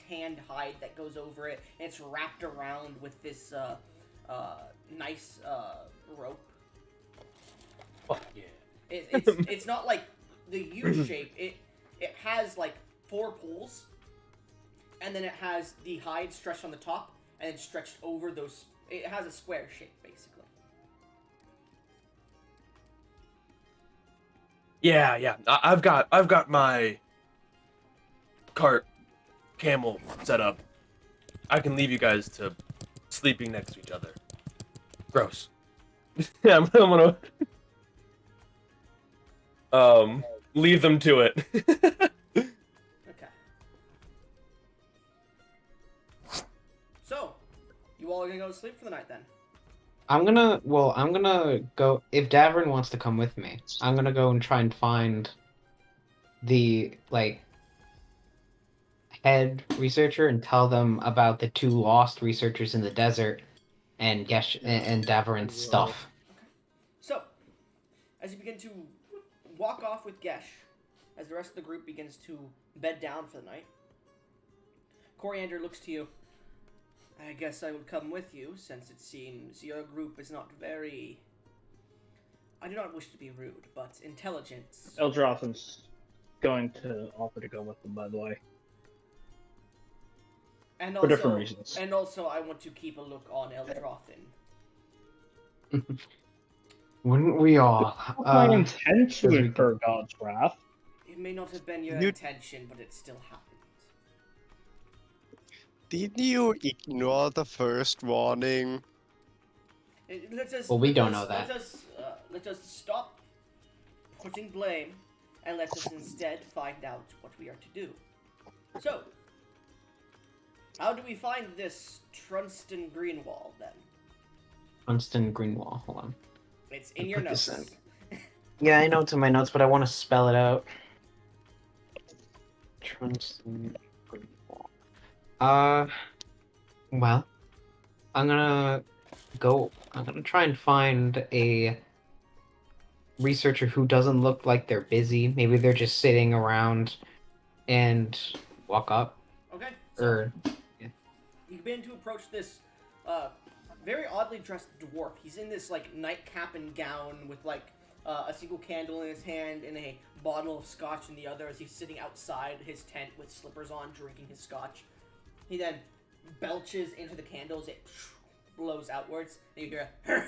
tanned hide that goes over it, and it's wrapped around with this nice rope. Fuck yeah. It's not like the U shape. It has like 4 poles, and then it has the hide stretched on the top, and then stretched over those. It has a square shape, basically. Yeah. I've got my cart camel set up. I can leave you guys to sleeping next to each other. Gross. Yeah, I'm gonna leave them to it. Okay. So, you all are gonna go to sleep for the night then? I'm gonna go, if Davern wants to come with me, I'm gonna go and try and find the, like, head researcher and tell them about the 2 lost researchers in the desert and Gesh and Davern's stuff. So, as you begin to walk off with Gesh, as the rest of the group begins to bed down for the night, Coriander looks to you. I guess I will come with you, since it seems your group is not very... I do not wish to be rude, but intelligent. Eldrothan's going to offer to go with them, by the way. And For also, different reasons. And also, I want to keep a look on Eldrothan. Wouldn't we all? My intent to we incur God's wrath. It may not have been your You- intention, but it still happened. Did you ignore the first warning? Well, we don't know that. Let us stop putting blame, and let us instead find out what we are to do. So, how do we find this Trunston Greenwall, then? Dunstan Greenwall, hold on. It's in your Put this notes. Yeah, I know it's in my notes, but I want to spell it out. Trunstan Greenwall. Well, I'm gonna try and find a researcher who doesn't look like they're busy. Maybe they're just sitting around and walk up. Okay, so you begin to approach this very oddly dressed dwarf. He's in this like nightcap and gown with like a single candle in his hand and a bottle of scotch in the other as he's sitting outside his tent with slippers on, drinking his scotch. He then belches into the candles. It blows outwards. And you hear a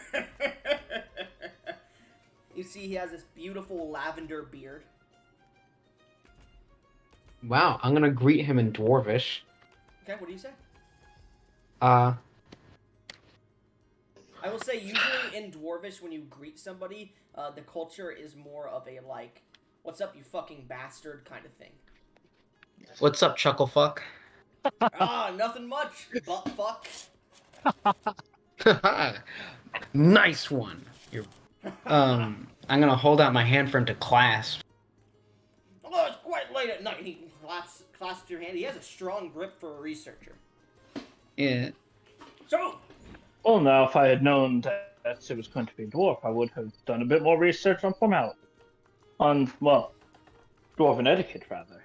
You see he has this beautiful lavender beard. Wow, I'm gonna greet him in Dwarvish. Okay, what do you say? Uh, I will say, usually in Dwarvish, when you greet somebody, the culture is more of a, like, what's up, you fucking bastard kind of thing. what's up, Chucklefuck? Nothing much, butt fuck. Nice one. I'm gonna hold out my hand for him to clasp. Although it's quite late at night, and he clasps your hand. He has a strong grip for a researcher. Yeah. So, Well, now, if I had known that it was going to be a dwarf, I would have done a bit more research on formality. Well, dwarven etiquette, rather.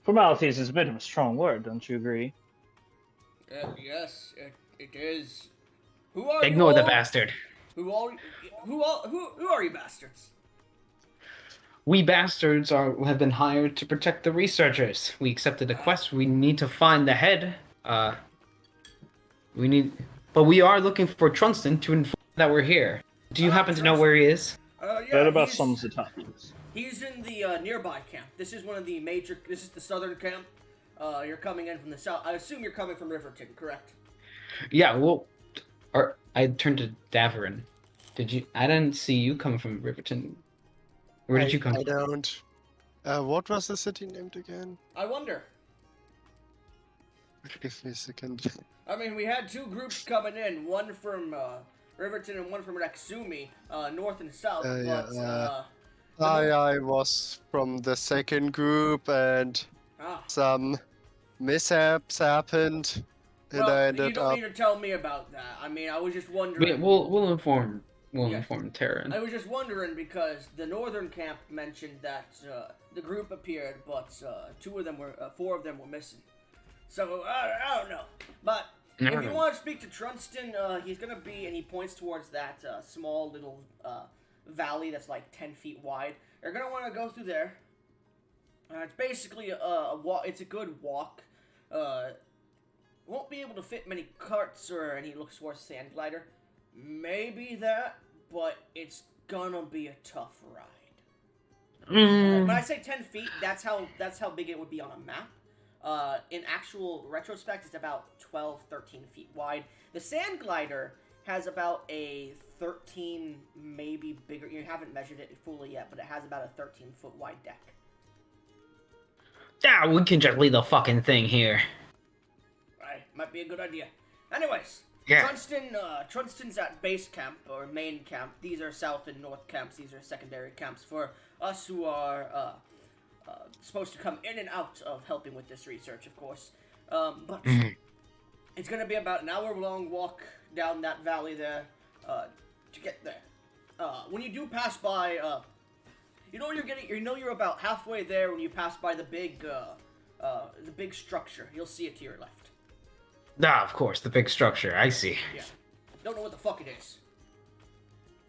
Formalities is a bit of a strong word, don't you agree? yes, it is. Who are Ignore you the all? bastard. Who are you bastards? We bastards have been hired to protect the researchers. We accepted a quest. We need to find the head. But we are looking for Trunston to inform that we're here. Do you happen to know where he is? Yeah, That about sums it up. He's in the nearby camp. This is one of the major. This is the southern camp. You're coming in from the south. I assume you're coming from Riverton, correct? Yeah. Well, I turned to Daverin. Did you? I didn't see you coming from Riverton. Where did you come I from? don't. What was the city named again? I wonder. Give me a second. I mean, we had two groups coming in, one from Riverton and one from Rexumi, north and south. I was from the second group, and some mishaps happened, and well, I you ended don't up. need to tell me about that. I mean, I was just wondering. We'll inform Terran. I was just wondering because the northern camp mentioned that the group appeared, but four of them were missing. So I don't know. But if you want to speak to Trunston, he's gonna be, and he points towards that small little valley that's like 10 feet wide. You're gonna want to go through there. It's basically a walk. It's a good walk. Won't be able to fit many carts or. And he looks towards sand glider. Maybe that, but it's gonna be a tough ride. When I say 10 feet, that's how big it would be on a map. In actual retrospect, it's about 12, 13 feet wide. The sand glider has about a 13, maybe bigger. You haven't measured it fully yet, but it has about a 13-foot wide deck. Yeah, we can just leave the fucking thing here. Right, might be a good idea. Anyways, Yeah. Trunston's at base camp or main camp. These are south and north camps. These are secondary camps for us who are supposed to come in and out of helping with this research, of course. But it's gonna be about an hour-long walk down that valley there to get there. When you do pass by, you're about halfway there when you pass by the big structure. You'll see it to your left. Ah, of course, the big structure. I see. Yeah. Don't know what the fuck it is.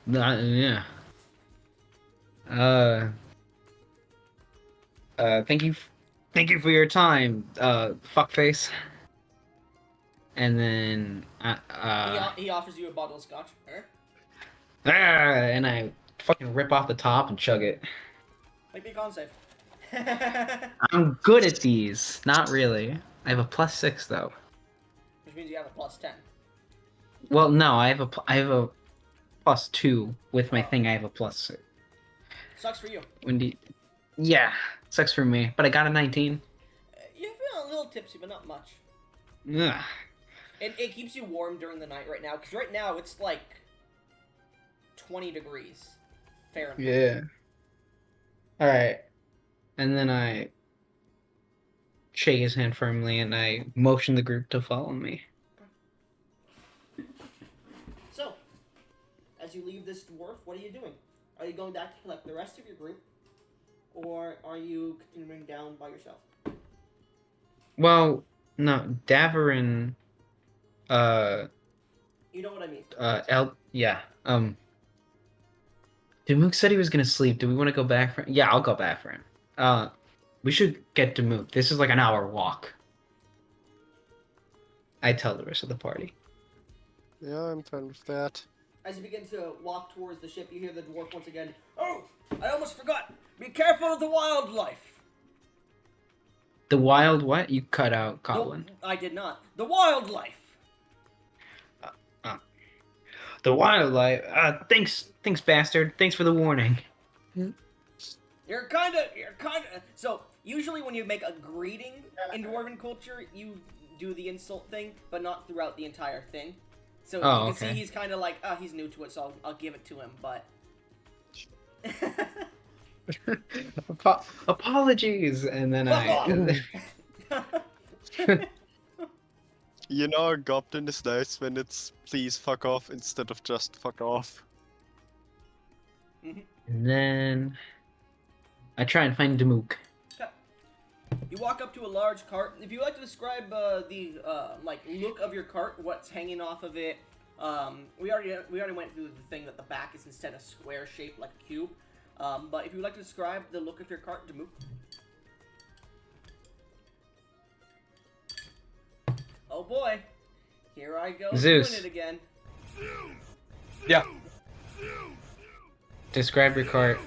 Yeah. Thank you for your time, fuckface. And then, He offers you a bottle of scotch. and I fucking rip off the top and chug it. Make me a con save. I'm good at these. Not really. I have a +6 though. Which means you have a +10. Well, no, I have a +2 with my thing. I have a +6. Sucks for you. Yeah, sucks for me. But I got a 19. You feel a little tipsy, but not much. Ugh. It keeps you warm during the night right now, because right now it's like 20 degrees Fahrenheit. Yeah. All right, and then I shake his hand firmly, and I motion the group to follow me. So, as you leave this dwarf, what are you doing? Are you going back to collect the rest of your group, or are you continuing down by yourself? Well, no, Daverin. You know what I mean. Yeah. Demuk said he was gonna sleep. Do we want to go back for him? Yeah, I'll go back for him. We should get Demuk. This is like an hour walk. I tell the rest of the party. Yeah, I'm fine with that. As you begin to walk towards the ship, you hear the dwarf once again. Oh, I almost forgot. Be careful of the wildlife. The wild what? You cut out, Colin. No, I did not. The wildlife. The wildlife. Thanks, bastard. Thanks for the warning. You're kind of. So usually when you make a greeting in dwarven culture, you do the insult thing, but not throughout the entire thing. So Oh, you can see okay. he's kind of like, he's new to it, so I'll give it to him. But Apologies, and then Fuck off! You know, a goblin is nice when it's please fuck off instead of just fuck off. and then I try and find Damook. You walk up to a large cart. If you like to describe the like look of your cart, what's hanging off of it, we already went through the thing that the back is instead a square shape like a cube. But if you would like to describe the look of your cart, Damook. Oh boy, here I go Zeus. doing it again. Yeah. Describe your cart.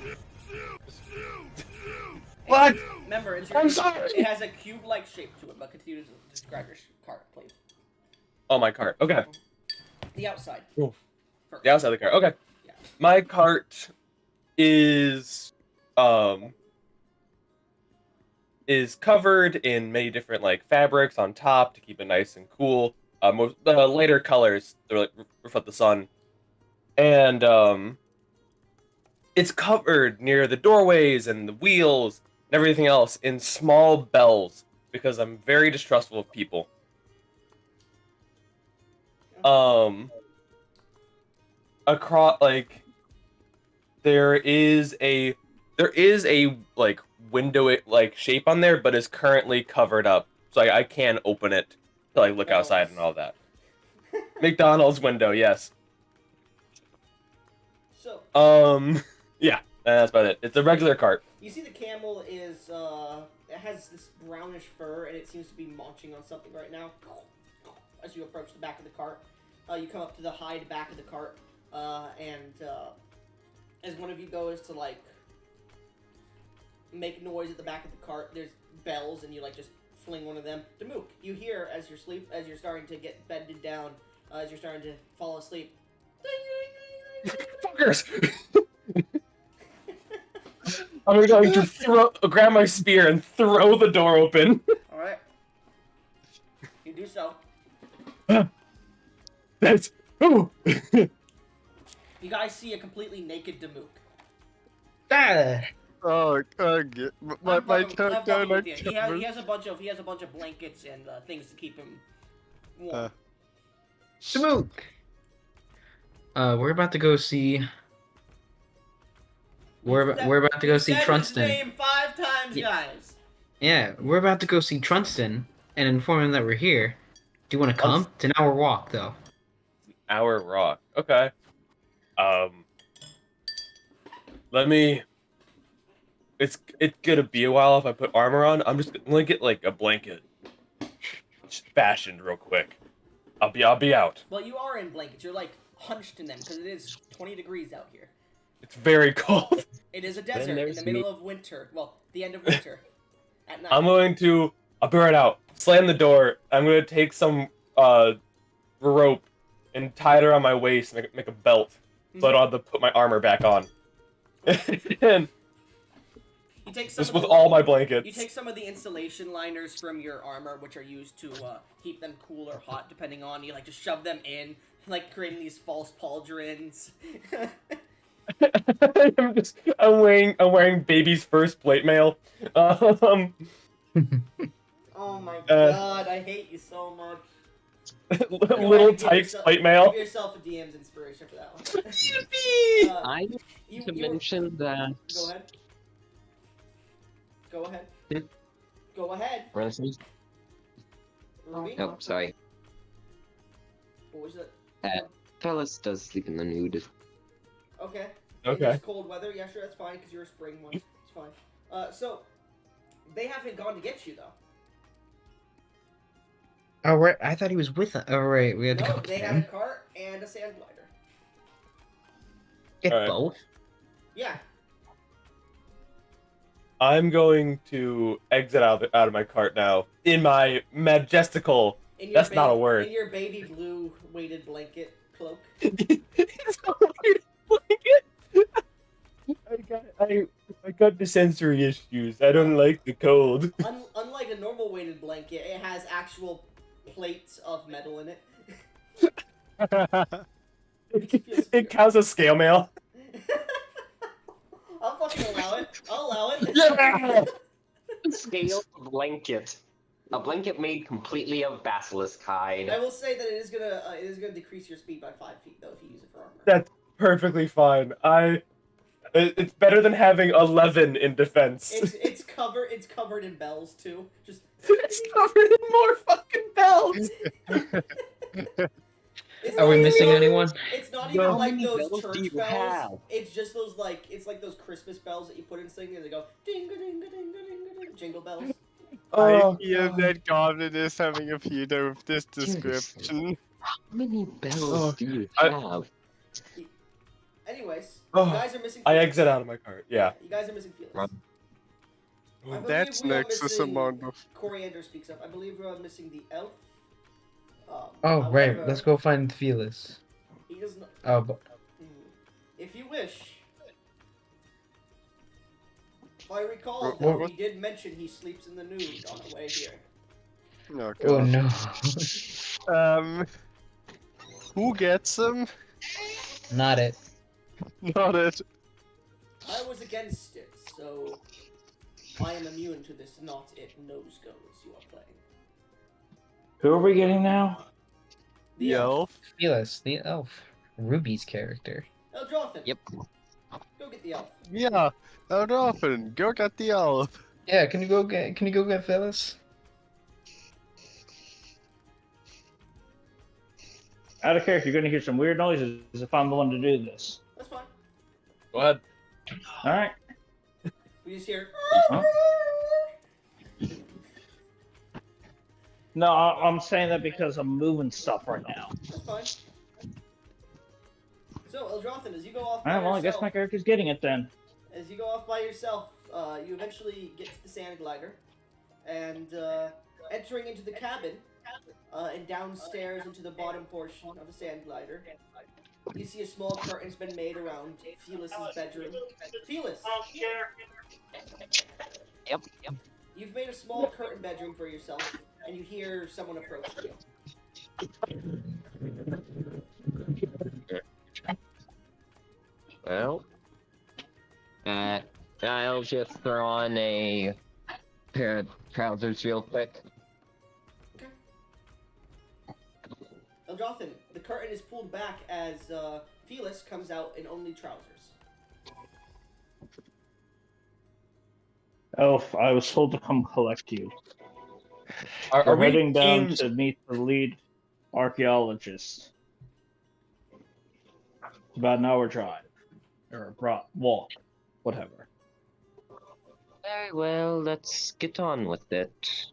What? Remember, I'm sorry. It has a cube-like shape to it, but continue to describe your cart, please. Oh, my cart. Okay. The outside. Ooh. First. The outside of the cart. Okay. Yeah. My cart is covered in many different like fabrics on top to keep it nice and cool. Most the lighter colors like, reflect the sun, and it's covered near the doorways and the wheels and everything else in small bells because I'm very distrustful of people. Across like there is a like window like shape on there, but is currently covered up, so I can't open it to like look outside and all that. McDonald's window, yes. So Yeah, that's about it. It's a regular cart. you see the camel is it has this brownish fur and it seems to be munching on something right now. As you approach the back of the cart, you come up to the hide back of the cart, and as one of you goes to like make noise at the back of the cart, there's bells and you like just fling one of them. Damook, you hear as you're starting to get bedded down, as you're starting to fall asleep. Fuckers! I'm going to grab my spear and throw the door open. All right, you do so. That's ooh. You guys see a completely naked Damook. Ah! Oh, okay. My I'm fucking character with you. like He has a bunch of blankets and things to keep him warm. Damook! We're about to go see. We're about to go see Said his Trunston. name 5 times, Yeah. guys. Yeah, we're about to go see Trunston and inform him that we're here. Do you want to come? It's an hour walk, though. Hour rock. Okay. Let me. It's gonna be a while if I put armor on. I'm just gonna get like a blanket fashioned real quick. I'll be out. Well, you are in blankets. You're like hunched in them because it is 20 degrees out here. It's very cold. It is a desert in there's the middle of winter. Well, the end of winter. At night. I'll be right out. Slam the door. I'm gonna take some rope and tie it around my waist and make a belt so I don't have to put my armor back on. And You take some just of with the, all my blankets. You take some of the insulation liners from your armor, which are used to keep them cool or hot, depending on you. Like just shove them in, like creating these false pauldrons. I'm wearing baby's first plate mail. Oh my god, I hate you so much. Little tights plate mail. Give yourself a DM's inspiration for that one. I need to mention that. Go ahead. Go ahead. Hmm? Go ahead. Ruby? Ruby? Oh, sorry. What was it? Fellas does sleep in the nude. Okay. Okay. In this cold weather, yeah, sure, that's fine, because you're a spring one. It's fine. So, they haven't gone to get you, though. Oh, right. I thought he was with us. Oh, right. We had to No, go they get have a him. cart and a sand glider. Get Alright. both? Yeah. I'm going to exit out of my cart now in my majestical. In your That's not a word. In your baby blue weighted blanket cloak. It's a weird blanket. I got the sensory issues. I don't like the cold. Unlike a normal weighted blanket, it has actual plates of metal in it. It counts as scale mail. I'll fucking allow it. I'll allow it. Yeah! Scale blanket. A blanket made completely of basilisk hide. I will say that it is gonna decrease your speed by 5 feet though if you use it for armor. That's perfectly fine. It's better than having 11 in defense. It's covered in bells too. Just It's covered in more fucking bells. it's Are not we even missing like- anyone? It's not even How like many those bells do church you bells. have? It's just those it's like those Christmas bells that you put in things and they go ding a ding a ding a ding a ding jingle bells. Oh, I feel God. that Goblin is having a Peter with this Seriously. description. How many bells Oh, do you I- have? Anyways, Oh, you guys are missing. I Felix. exit out of my cart. Yeah. You guys are missing Felix. Run. I believe That's we are Nexus missing- amount of. Coriander speaks up. I believe we're missing the elf. Oh, however, right. Let's go find Felis. He does not. Oh, but If you wish. If I recall, What- though, what- he did mention he sleeps in the nude on the way here. Oh, oh God. no. Who gets him? Not it. Not it. I was against it, so I am immune to this not it nose goes you are playing. Who are we getting now? The elf. Elf. Felis, the elf. Ruby's character. Eldrafin. Yep. Go get the elf. Yeah. Out often. Go get the elf. Yeah, can you go get Felis? Out of character, you're gonna hear some weird noises if I'm the one to do this. That's fine. Go ahead. All right. We just hear. Huh? No, I'm saying that because I'm moving stuff right now. That's fine. So, Eldrafin, as you go off All by right. Well, I guess yourself, my character's getting it then. as you go off by yourself, you eventually get to the sand glider, and entering into the cabin, and downstairs into the bottom portion of the sand glider, you see a small curtain's been made around Felis's bedroom. Felis, Yep. you've made a small curtain bedroom for yourself, and you hear someone approaching you. Well, I'll just throw on a pair of trousers real quick. Eldrafin, the curtain is pulled back as Felis comes out in only trousers. Elf, I was told to come collect you. Are We're we heading down teams? to meet the lead archaeologist. It's about an hour drive. Or a walk. Whatever. Very well, let's get on with it.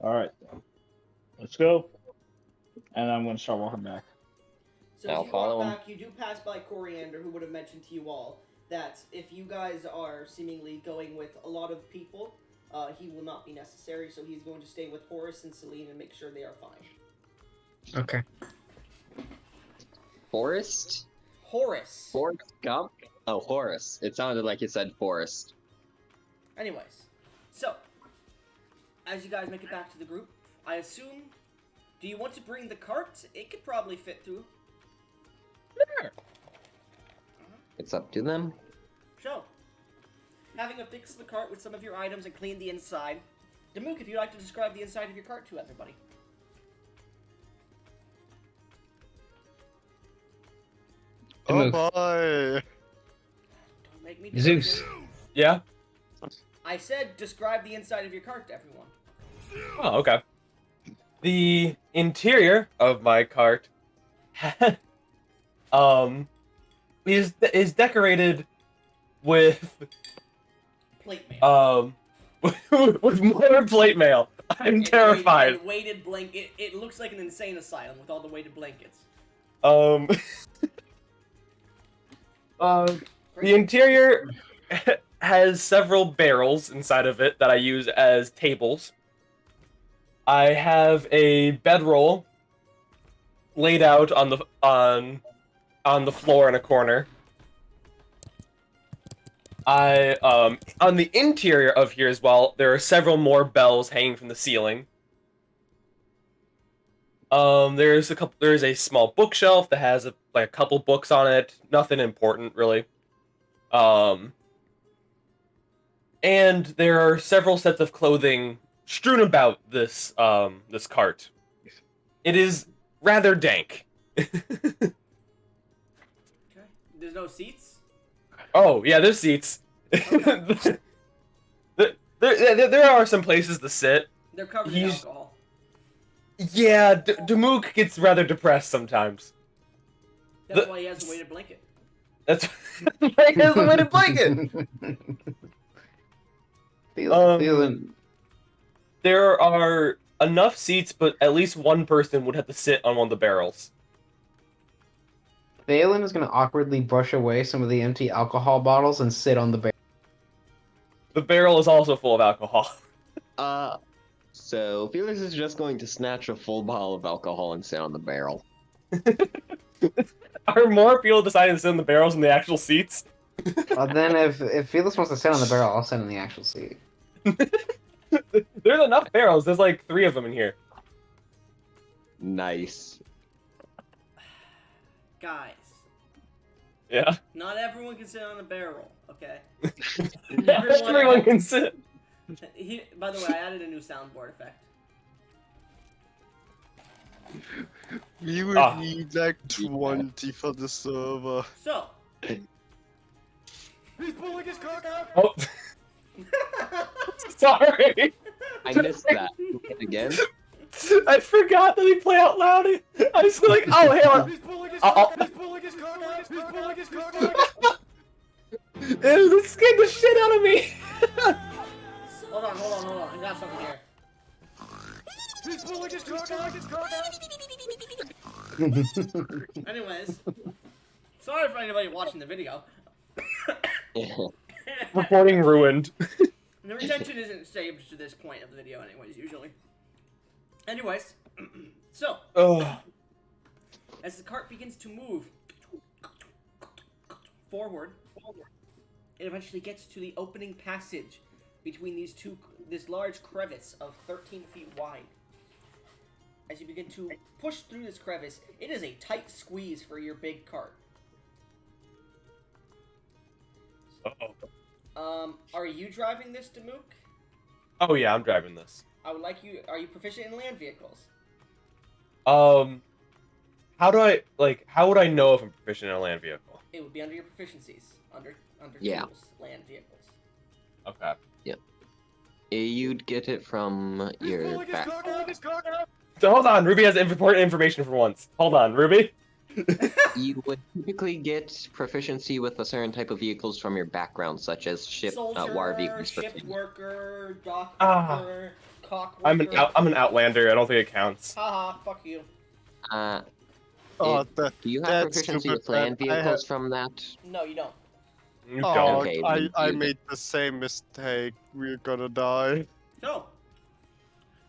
Alright. Let's go. And I'm going to start walking back. So I'll as you follow walk him. back, you do pass by Coriander, who would have mentioned to you all that if you guys are seemingly going with a lot of people, he will not be necessary, so he's going to stay with Horace and Celine and make sure they are fine. Okay. Forest? Horace! Forrest Gump? Oh, Horace. It sounded like you said forest. Anyways, so, as you guys make it back to the group, I assume, do you want to bring the cart? It could probably fit through. It's up to them. So, having affixed the cart with some of your items and cleaned the inside, Damook, if you'd like to describe the inside of your cart to everybody. Oh Move. boy. Don't make me do it Zeus. again. Yeah. I said describe the inside of your cart to everyone. Oh, okay. The interior of my cart, is decorated with Plate mail. with more plate mail. I'm And terrified. weighted blanket. It looks like an insane asylum with all the weighted blankets. The interior has several barrels inside of it that I use as tables. I have a bedroll laid out on the floor in a corner. On the interior of here as well, there are several more bells hanging from the ceiling. There's a small bookshelf that has a couple books on it. Nothing important, really. And there are several sets of clothing strewn about this cart. It is rather dank. Okay. There's no seats? Oh, yeah, there's seats. Okay. there are some places to sit. They're covered in alcohol. Yeah, Damook gets rather depressed sometimes. That's why he has a weighted blanket. That's why he has a weighted blanket! Feeling There are enough seats, but at least one person would have to sit on one of the barrels. Phelan is gonna awkwardly brush away some of the empty alcohol bottles and sit on the barrel. The barrel is also full of alcohol. So Felix is just going to snatch a full bottle of alcohol and sit on the barrel. Are more people deciding to sit on the barrels than the actual seats? Then if Felix wants to sit on the barrel, I'll sit in the actual seat. There's enough barrels. There's like 3 of them in here. Nice. Guys, Yeah. not everyone can sit on a barrel, okay? Everyone can sit. By the way, I added a new soundboard effect. We would need like 20 for the server. So, He's pulling his cock out. Oh. Sorry. I missed that. Again? I forgot that he play out loud. I was like, oh, hey, He's pulling his cock out. He's pulling his cock out. He's pulling his cock out. It scared the shit out of me. hold on. I got something here. He's pulling his cock out. His cock out. Anyways, sorry for anybody watching the video. Recording ruined. The retention isn't saved to this point of the video anyways, usually. Anyways, so, as the cart begins to move forward, it eventually gets to the opening passage between this large crevice of 13 feet wide. As you begin to push through this crevice, it is a tight squeeze for your big cart. Are you driving this, Damook? Oh yeah, I'm driving this. I would like you. Are you proficient in land vehicles? How would I know if I'm proficient in a land vehicle? It would be under your proficiencies, under Yeah. tools, land vehicles. Okay. You'd get it from your back. So hold on, Ruby has important information for once. Hold on, Ruby. You would typically get proficiency with a certain type of vehicles from your background, such as ship, Soldier, war vehicles. ship worker, dock Ah. worker, cock worker. I'm an outlander. I don't think it counts. Haha, fuck you. Oh, Do you have that's proficiency stupid, with land man. I have- vehicles from that? No, you don't. You Oh, don't. Okay, I then you made the same mistake. We're gonna die. So,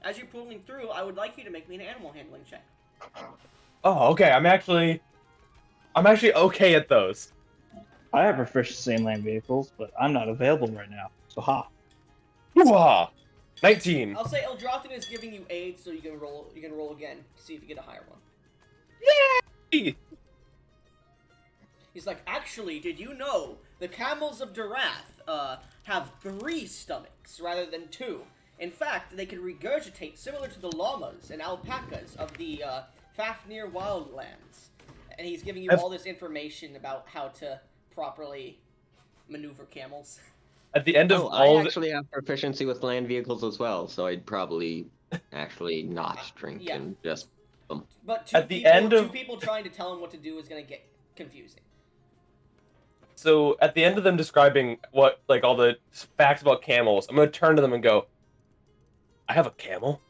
as you're pulling through, I would like you to make me an animal handling check. Oh, okay. I'm actually okay at those. I have proficiency in land vehicles, but I'm not available right now. So ha. Hoo-ha! 19. I'll say Eldrathon is giving you aid, so you can roll. You can roll again to see if you get a higher one. Yay! He's like, actually, did you know the camels of Durath have 3 stomachs rather than 2? In fact, they can regurgitate similar to the llamas and alpacas of the Fafnir wildlands. And he's giving you all this information about how to properly maneuver camels. At the end of Oh, all I of actually have proficiency with land vehicles as well, so I'd probably actually not drink Yeah. and just. But At the end two of- people trying to tell him what to do is going to get confusing. So at the end of them describing what, like, all the facts about camels, I'm gonna turn to them and go, I have a camel?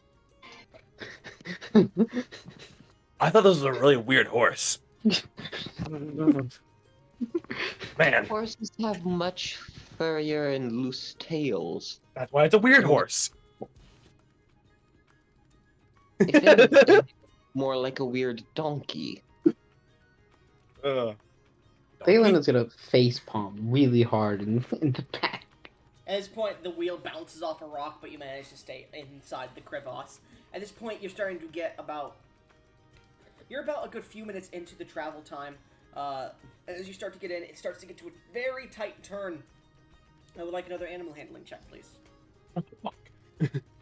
I thought this was a really weird horse. Man, Horses have much furrier and loose tails. that's why it's a weird horse. If anything, more like a weird donkey. Phelan is gonna face palm really hard in the back. At this point, the wheel bounces off a rock, but you manage to stay inside the crevasse. At this point, you're starting to get about... You're about a good few minutes into the travel time. As you start to get in, it starts to get to a very tight turn. I would like another animal handling check, please.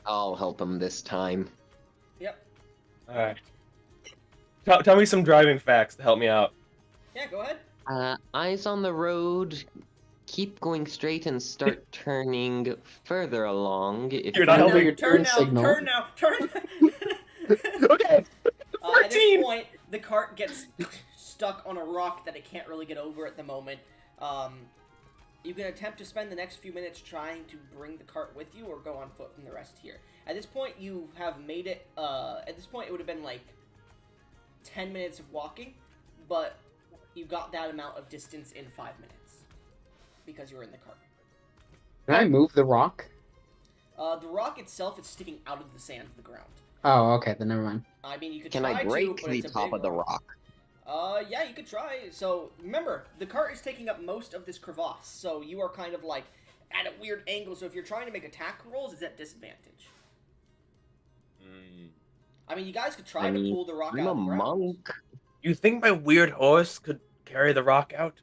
I'll help him this time. Yep. Alright. Tell me some driving facts to help me out. Yeah, go ahead. Eyes on the road. Keep going straight and start turning further along. If You're not Turn helping now, your turn turn now, signal. turn now, turn Okay. At this point, the cart gets stuck on a rock that it can't really get over at the moment. You can attempt to spend the next few minutes trying to bring the cart with you or go on foot from the rest here. At this point, you have made it, at this point, it would have been like 10 minutes of walking, but you got that amount of distance in 5 minutes because you were in the cart. Can I move the rock? The rock itself is sticking out of the sand of the ground. Oh, okay, then never mind. I mean, you could Can try I break to, but the it's a top big of the rock? Yeah, you could try. So, remember, the cart is taking up most of this crevasse, so you are kind of, like, at a weird angle, so if you're trying to make attack rolls, it's at disadvantage. I mean, you guys could try to pull the rock I'm out a of the ground. monk. You think my weird horse could carry the rock out?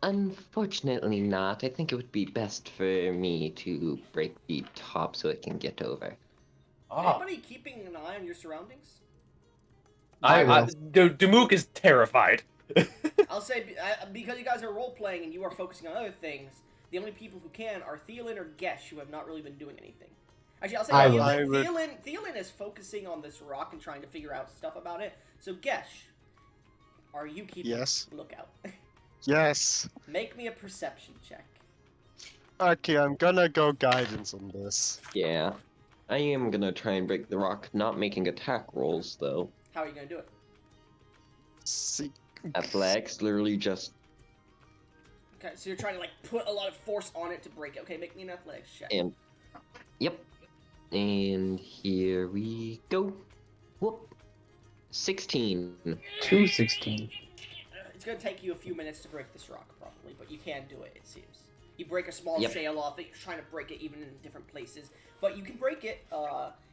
Unfortunately not. I think it would be best for me to break the top so it can get over. Ah. Anybody keeping an eye on your surroundings? Demook is terrified. I'll say, because you guys are role-playing and you are focusing on other things, the only people who can are Thielen or Gesh, who have not really been doing anything. Actually, I'll say Thielen is focusing on this rock and trying to figure out stuff about it. So, Gesh, are you keeping lookout? Yes. Make me a perception check. Okay, I'm gonna go guidance on this. Yeah. I am gonna try and break the rock, not making attack rolls though. How are you gonna do it? See. Athletics, literally just. Okay, so you're trying to, like, put a lot of force on it to break it. Okay, make me an athletics check. And. Yep. And here we go. Whoop. 16. 216. It's gonna take you a few minutes to break this rock, probably, but you can do it, it seems. You break a small shale off it, you're trying to break it even in different places. But you can break it,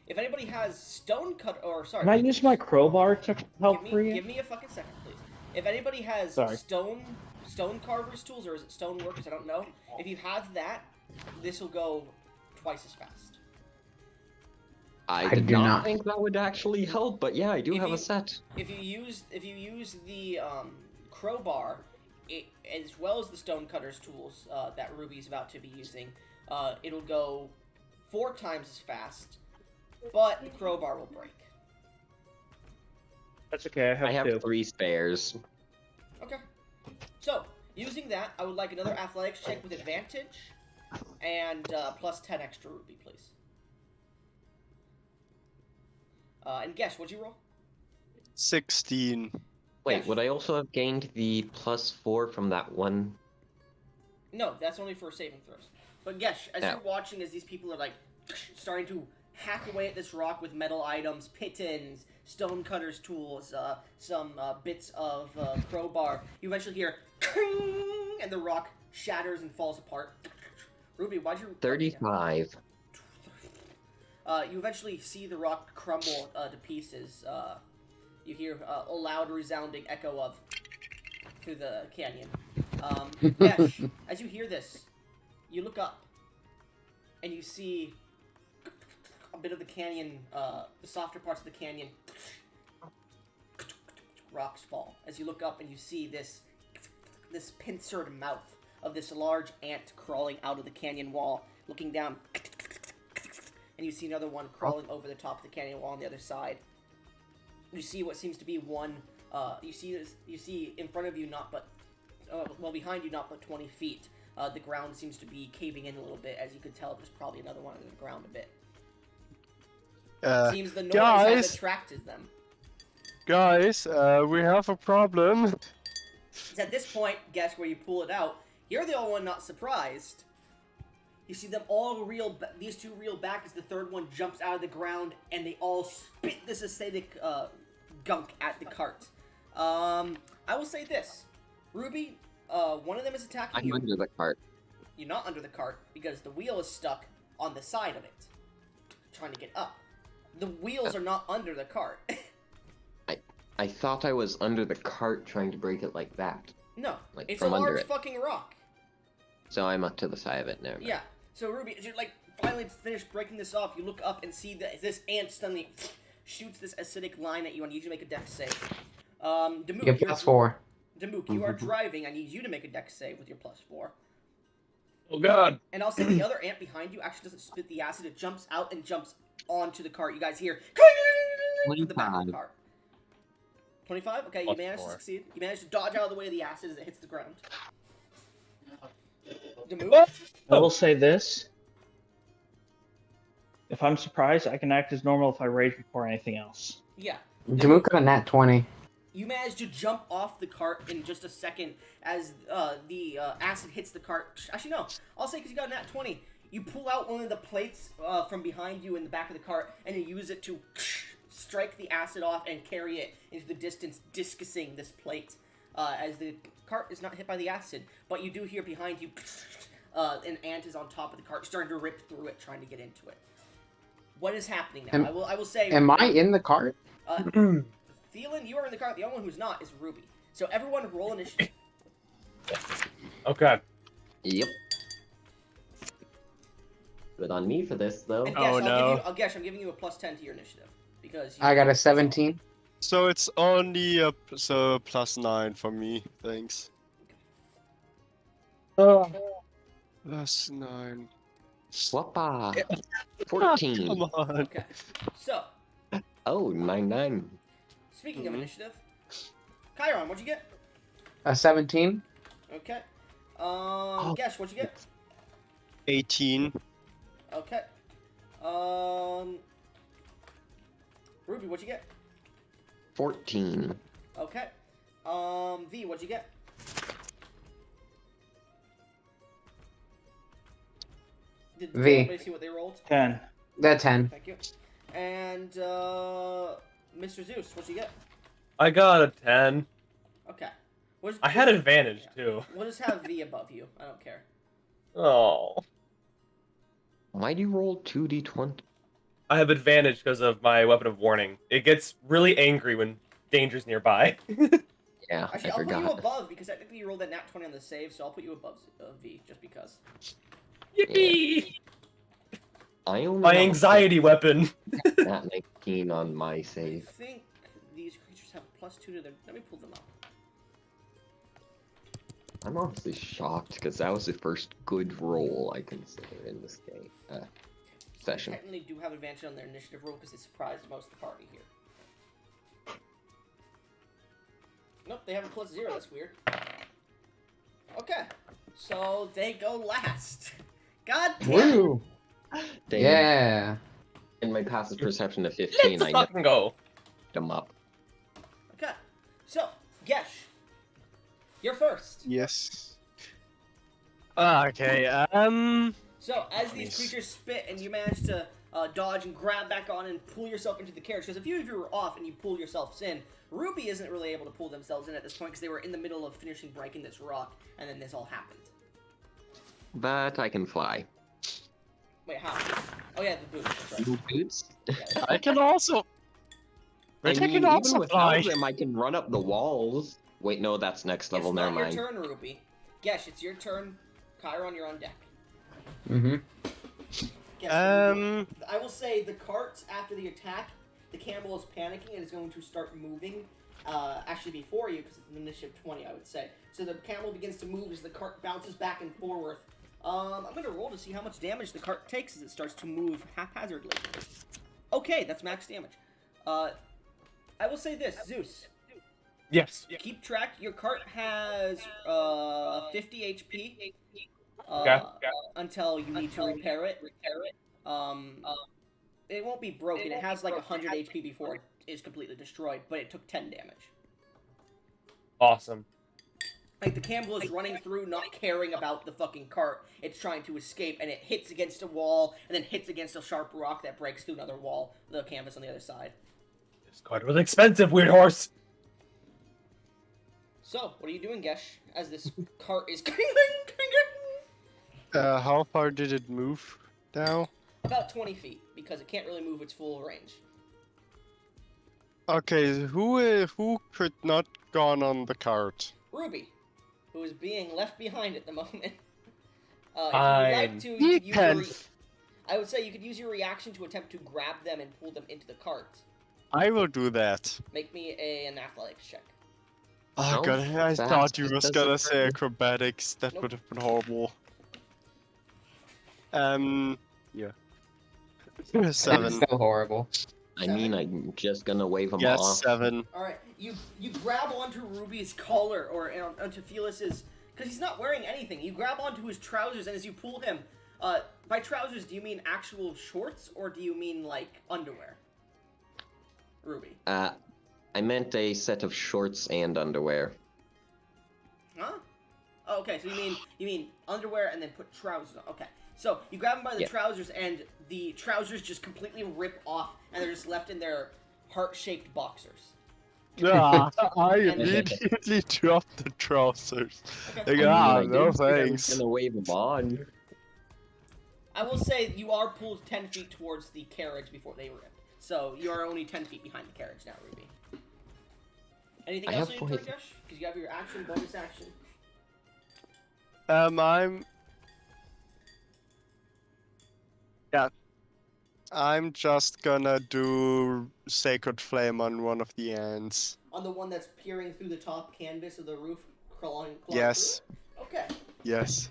if anybody has stone cut, or sorry. Can I use my crowbar to help free it? Give me a fucking second, please. If anybody has stone carver's tools, or is it stone workers, I don't know. If you have that, this will go twice as fast. I did not think that would actually help, but yeah, I do have a set. If you use the crowbar, as well as the stonecutter's tools that Ruby's about to be using, it'll go 4 times as fast, but the crowbar will break. That's okay, I have 2. 3 spares. Okay. So, using that, I would like another athletics check with advantage, and plus 10 extra Ruby, please. And guess, what'd you roll? 16. Wait, would I also have gained the +4 from that one? No, that's only for saving throws. But Gesh, as you're watching as these people are like starting to hack away at this rock with metal items, pitons, stonecutter's tools, some bits of crowbar, you eventually hear and the rock shatters and falls apart. Ruby, why'd you... 35. You eventually see the rock crumble to pieces. You hear a loud, resounding echo of through the canyon. Gesh, as you hear this, you look up and you see a bit of the canyon, the softer parts of the canyon. Rocks fall. As you look up and you see this pincered mouth of this large ant crawling out of the canyon wall, looking down. And you see another one crawling over the top of the canyon wall on the other side. You see what seems to be one. You see in front of you, behind you, not but 20 feet. The ground seems to be caving in a little bit, as you could tell. There's probably another one under the ground a bit. Seems the noise has attracted them. Guys, we have a problem. It's at this point, guess where you pull it out. You're the only one not surprised. You see them all these two reel back as the third one jumps out of the ground, and they all spit this acidic gunk at the cart. I will say this. Ruby, one of them is attacking I'm you. under the cart. You're not under the cart because the wheel is stuck on the side of it, trying to get up. The wheels are not under the cart. I thought I was under the cart trying to break it like that. No, Like it's a from under large it. fucking rock. So I'm up to the side of it now. Yeah. So Ruby, as you're like finally finished breaking this off, you look up and see that this ant suddenly shoots this acidic line at you. I need you to make a dex save. Demook, You get +4. Demook, you are driving. I need you to make a dex save with your +4. Oh God. And I'll say the other ant behind you actually doesn't spit the acid. It jumps out and jumps onto the cart. You guys hear from the back of the 25. cart. 25? Okay, you Plus managed to 4. succeed. You managed to dodge out of the way of the acid as it hits the ground. Demook? I will say this. If I'm surprised, I can act as normal if I rage before anything else. Yeah. Demook got a nat 20. You manage to jump off the cart in just a second as the acid hits the cart. Actually, no. I'll say because you got a nat 20. You pull out one of the plates from behind you in the back of the cart, and you use it to strike the acid off and carry it into the distance, discusing this plate as the cart is not hit by the acid. But you do hear behind you an ant is on top of the cart, starting to rip through it, trying to get into it. What is happening now? I will say. Am I in the cart? Thielen, you are in the cart. The only one who's not is Ruby. So everyone roll initiative. Okay. Yep. Good on me for this, though. And Oh, no. I'm giving you a +10 to your initiative because I got a 17. So it's only a +9 for me. Thanks. +9. Swappa. 14. Come on. Okay. So Oh, 9-9. speaking of initiative, Chiron, what'd you get? A 17. Okay. Guess what'd you get? 18. Okay. Ruby, what'd you get? 14. Okay. V, what'd you get? Did V. anybody see what they rolled? 10. That 10. Thank you. And Mr. Zeus, what'd you get? I got a 10. Okay. I had advantage too. We'll just have V above you. I don't care. Oh. Why do you roll 2d20? I have advantage because of my weapon of warning. It gets really angry when danger's nearby. Yeah, Actually, I I'll put you forgot. above because technically you rolled that nat 20 on the save, so I'll put you above V just because. Yippee! I only My have a anxiety weapon. Nat 19 on my I save. think these creatures have +2 to their. Let me pull them up. I'm honestly shocked because that was the first good roll I consider in this game. Session. They technically do have advantage on their initiative roll because they surprised most of the party here. Nope, they have a +0. That's weird. Okay, so they go last. God damn it. Woo! Damn. Yeah. In my passive perception of 15, Let's I fucking go. knocked them up. Okay, so Gesh, you're first. Yes. Okay. So, as these Nice. creatures spit and you manage to dodge and grab back on and pull yourself into the carriage, because if you were off and you pull yourselves in, Ruby isn't really able to pull themselves in at this point because they were in the middle of finishing breaking this rock, and then this all happened. But I can fly. Wait, how? Oh yeah, the boots, that's right. Blue boots? Yeah. I can also. I I mean, can also even fly. without them, I can run up the walls. Wait, no, that's next level. It's Never not mind. your turn, Ruby. Gesh, it's your turn. Chiron, you're on deck. Mm-hmm. Gesh, I will say the carts after the attack, the camel is panicking and is going to start moving. Actually before you, because it's an initiative 20, I would say. So the camel begins to move as the cart bounces back and forward. I'm going to roll to see how much damage the cart takes as it starts to move haphazardly. Okay, that's max damage. I will say this, Zeus. Yes. Keep track. Your cart has 50 HP Okay. until you need to repair it. It won't be broken. It has like 100 HP before it is completely destroyed, but it took 10 damage. Awesome. Like, the camel is running through, not caring about the fucking cart. It's trying to escape, and it hits against a wall, and then hits against a sharp rock that breaks through another wall, the canvas on the other side. This card was expensive, weird horse. So, what are you doing, Gesh, as this cart is How far did it move now? about 20 feet, because it can't really move its full range. Okay, who could not gone on the cart? Ruby, who is being left behind at the moment. If you would Fine. like to, you He could use your... can. I would say you could use your reaction to attempt to grab them and pull them into the cart. I will do that. Make me an athletics check. Oh No, god, I that thought you was doesn't gonna hurt say me. acrobatics. That Nope. would have been horrible. Yeah. That's 7. so horrible. I mean, I'm just gonna wave them Yes, off. 7. All right, you grab onto Ruby's collar or onto Felis's, because he's not wearing anything. You grab onto his trousers, and as you pull him, by trousers, do you mean actual shorts or do you mean like underwear? Ruby. I meant a set of shorts and underwear. Huh? Oh, okay. So you mean underwear and then put trousers on. Okay. So you grab him by the Yeah. trousers, and the trousers just completely rip off, and they're just left in their heart-shaped boxers. Ah, I And- immediately dropped the trousers. Okay. Like, I no didn't say I was thanks. gonna wave them on. I will say you are pulled 10 feet towards the carriage before they rip. So you are only 10 feet behind the carriage now, Ruby. Anything I else have on your turn, 40. Gush? Because you have your action, bonus action. I'm just gonna do Sacred Flame on one of the ants. On the one that's peering through the top canvas of the roof, clawing Yes. through? Okay. Yes.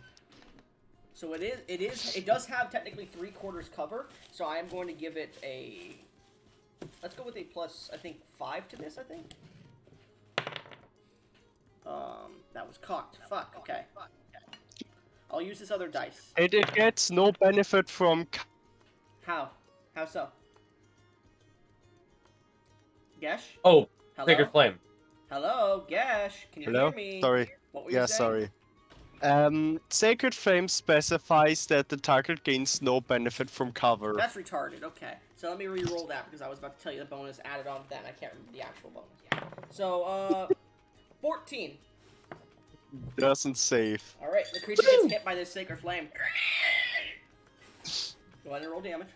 So it does have technically 3/4 cover, so I am going to give it a, let's go with a plus, I think, 5 to this, I think. That was cocked. Fuck, okay. I'll use this other dice. It gets no benefit from. How? How so? Gesh? Oh, Hello? Sacred Flame. Hello, Gesh? Can you Hello? hear me? Sorry. What were you Yeah, saying? sorry. Sacred Flame specifies that the target gains no benefit from cover. That's retarded, okay. So let me re-roll that because I was about to tell you the bonus added on to that and I can't remember the actual bonus. So, 14. Doesn't save. Alright, the creature gets hit by this sacred flame. Go ahead and roll damage.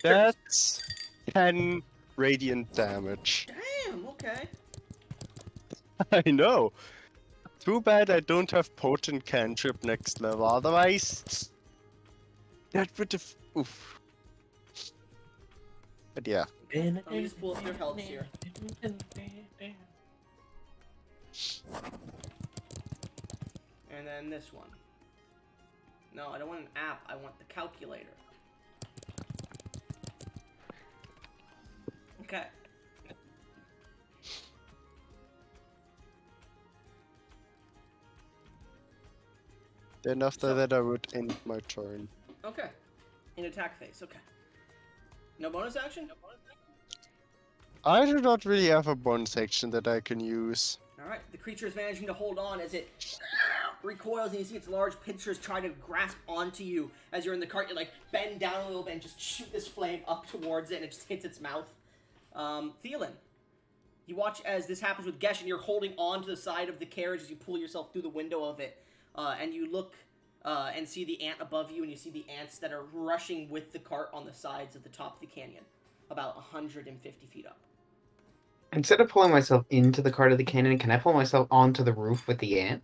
That's 10 radiant damage. Damn, okay. I know. Too bad I don't have potent cantrip next level. Otherwise, that would have. Oof. But yeah. Let me just pull up your health here. And then this one. No, I don't want an app. I want the calculator. Okay. Then after So- that, I would end my turn. Okay. In attack phase. Okay. No bonus action? I do not really have a bonus action that I can use. Alright, the creature is managing to hold on as it recoils, and you see its large pincers try to grasp onto you as you're in the cart. You like bend down a little bit and just shoot this flame up towards it, and it just hits its mouth. Thielen, you watch as this happens with Gesh, and you're holding on to the side of the carriage as you pull yourself through the window of it, and you look and see the ant above you, and you see the ants that are rushing with the cart on the sides of the top of the canyon, about 150 feet up. Instead of pulling myself into the cart of the cannon, can I pull myself onto the roof with the ant?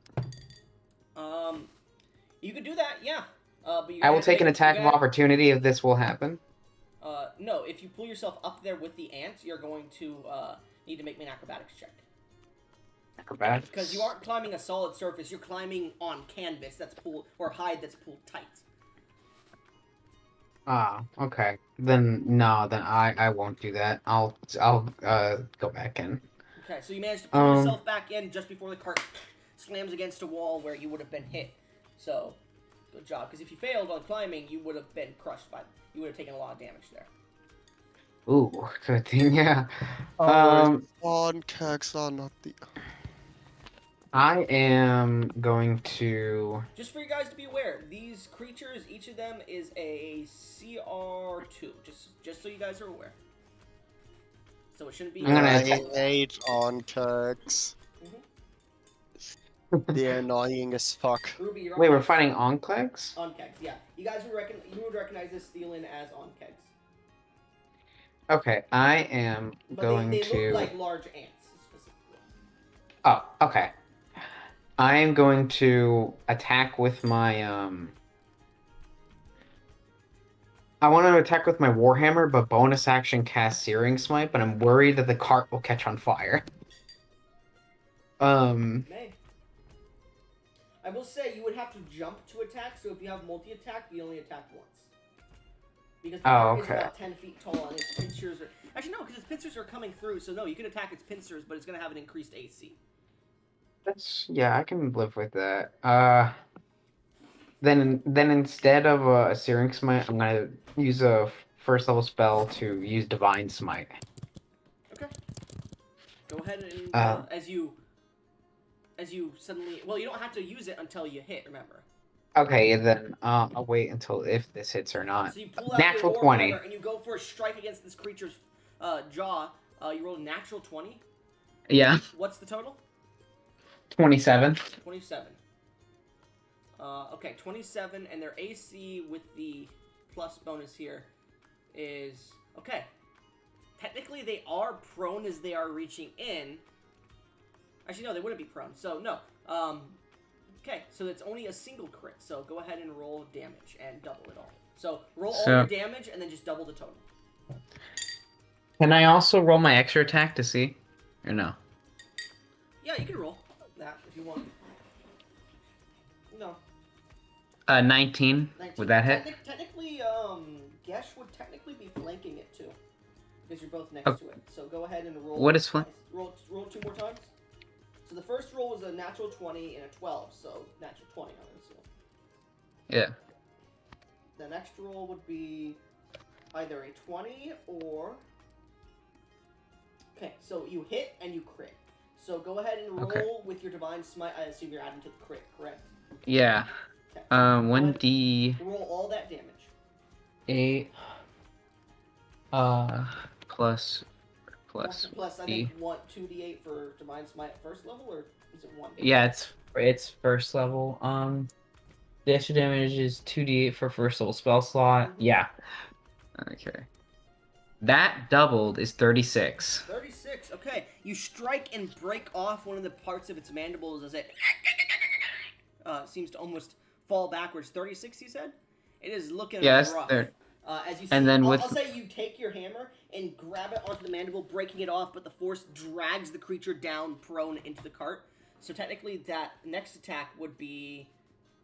You could do that, yeah. But I will take an attack of opportunity if this will happen. No, if you pull yourself up there with the ant, you're going to need to make me an acrobatics check. Acrobatics. Because you aren't climbing a solid surface, you're climbing on canvas that's pulled, or hide that's pulled tight. Ah, okay. Then no, then I won't do that. I'll go back in. Okay, so you managed to pull yourself back in just before the cart slams against a wall where you would have been hit. So, good job. Because if you failed on climbing, you would have been crushed by. You would have taken a lot of damage there. Ooh, good thing, yeah. On cags are not the. I am going to. Just for you guys to be aware, these creatures, each of them is a CR2. Just so you guys are aware. So it shouldn't be. I'm gonna I attack- hate on cags. They're annoying as fuck. Ruby, you're up Wait, we're next. fighting Onkegs? Onkegs, yeah. You guys you would recognize this Thielen as Onkegs. Okay, I am But going they to. look like large ants, specifically. Oh, okay. I am going to attack with my I want to attack with my Warhammer, but bonus action cast Searing Smite, but I'm worried that the cart will catch on fire. May. I will say you would have to jump to attack, so if you have multi-attack, you only attack once. Because the cart is about 10 feet tall, and its pincers are... Actually, no, because its pincers are coming through, so no, you can attack its pincers, but it's going to have an increased AC. Yeah, I can live with that. Then instead of a Searing Smite, I'm gonna use a first level spell to use Divine Smite. Okay. Go ahead and as you suddenly, well, you don't have to use it until you hit. Remember. Okay, then I'll wait until if this hits or not. So you pull out Natural your 20. Warhammer and you go for a strike against this creature's jaw. You roll a natural 20. Yeah, What's the total? 27. 27. Okay, 27, and their AC with the plus bonus here is... Okay. Technically, they are prone as they are reaching in. Actually, no, they wouldn't be prone, so no. Okay, so it's only a single crit, so go ahead and roll damage and double it all. So roll all your damage and then just double the total. Can I also roll my extra attack to see? Or no? Yeah, you can roll that if you want. No. 19. Would that hit? Technically, Gesh would technically be flanking it too, because you're both next to it. So go ahead and roll. What is flank? Roll 2 more times. So the first roll was a natural 20 and a 12, so natural 20 on this one. Yeah. The next roll would be either a 20 or... Okay, so you hit and you crit. So go ahead and roll with your Divine Smite. I assume you're adding to the crit, correct? Yeah. Okay, so 1d... roll all that damage. 8... Plus... Plus, I think 2d8 for Divine Smite at first level, or is it 1? Yeah, it's first level. The extra damage is 2d8 for first level spell slot. Yeah. Okay. That doubled is 36. 36. Okay, you strike and break off one of the parts of its mandibles as it seems to almost fall backwards. 36, you said? It is looking rough. As you see, and then I'll say you take your hammer and grab it onto the mandible, breaking it off, but the force drags the creature down prone into the cart. So technically that next attack would be...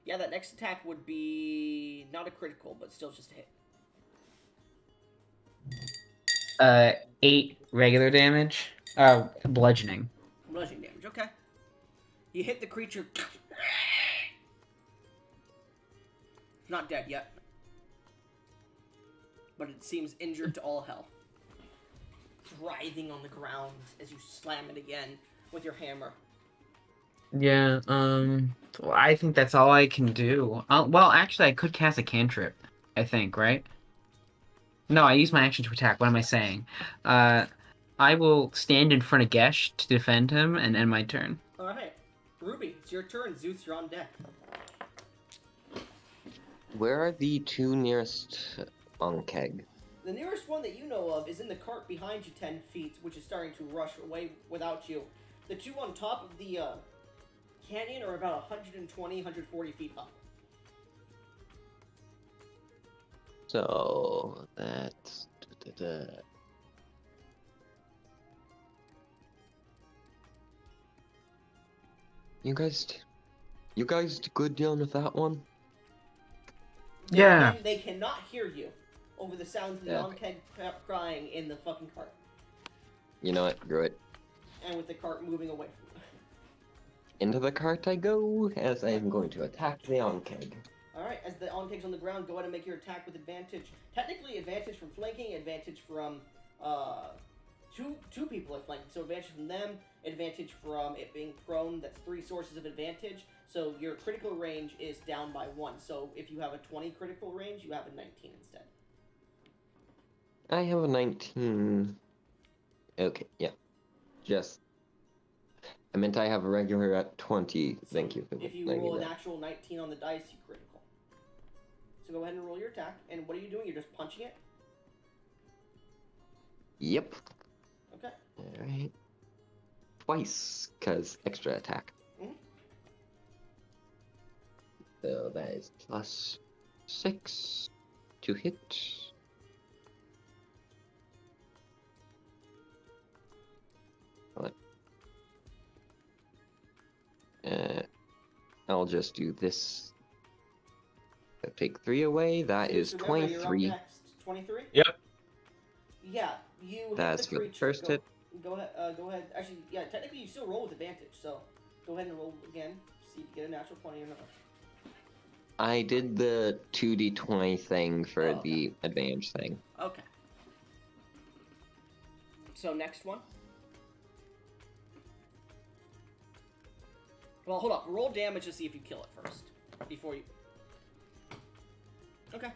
Yeah, that next attack would be not a critical, but still just a hit. 8 regular damage. Bludgeoning. Bludgeoning damage, okay. You hit the creature. It's not dead yet. But it seems injured to all hell. It's writhing on the ground as you slam it again with your hammer. Yeah, well, I think that's all I can do. Well, actually, I could cast a cantrip, I think, right? No, I use my action to attack. What am I saying? I will stand in front of Gesh to defend him and end my turn. Alright. Ruby, it's your turn. Zeus, you're on deck. Where are the 2 nearest Onkeg? The nearest one that you know of is in the cart behind you 10 feet, which is starting to rush away without you. The 2 on top of the canyon are about 120, 140 feet up. So that's You guys good dealing with that one? Yeah. And they cannot hear you over the sounds of the Onkeg crying in the fucking cart. You know what? Screw it. And with the cart moving away from you. Into the cart I go, as I am going to attack the Onkeg. Alright, as the Onkeg's on the ground, go ahead and make your attack with advantage. Technically, advantage from flanking, advantage from, two people are flanking. So advantage from them, advantage from it being prone, that's 3 sources of advantage. So your critical range is down by 1. So if you have a 20 critical range, you have a 19 instead. I have a 19. Okay, yeah. Just I meant I have a regular at 20. So Thank you for if you letting me roll a know. natural 19 on the dice, you critical. So go ahead and roll your attack. And what are you doing? You're just punching it? Yep. Okay. Alright. Twice, because extra attack. Mhm. So that is +6 to hit. What? I'll just do this. I'll take 3 away. That So is remember, you're up 23. next. 23? Yep. Yeah, you That's hit the for the creature. first hit. Go ahead. Go ahead. Actually, yeah, technically you still roll with advantage. So go ahead and roll again. See if you get a natural 20 or not. I did the 2d20 thing for Oh, okay. the advantage thing. Okay. So next one. Well, hold up. Roll damage to see if you kill it first before you. Okay.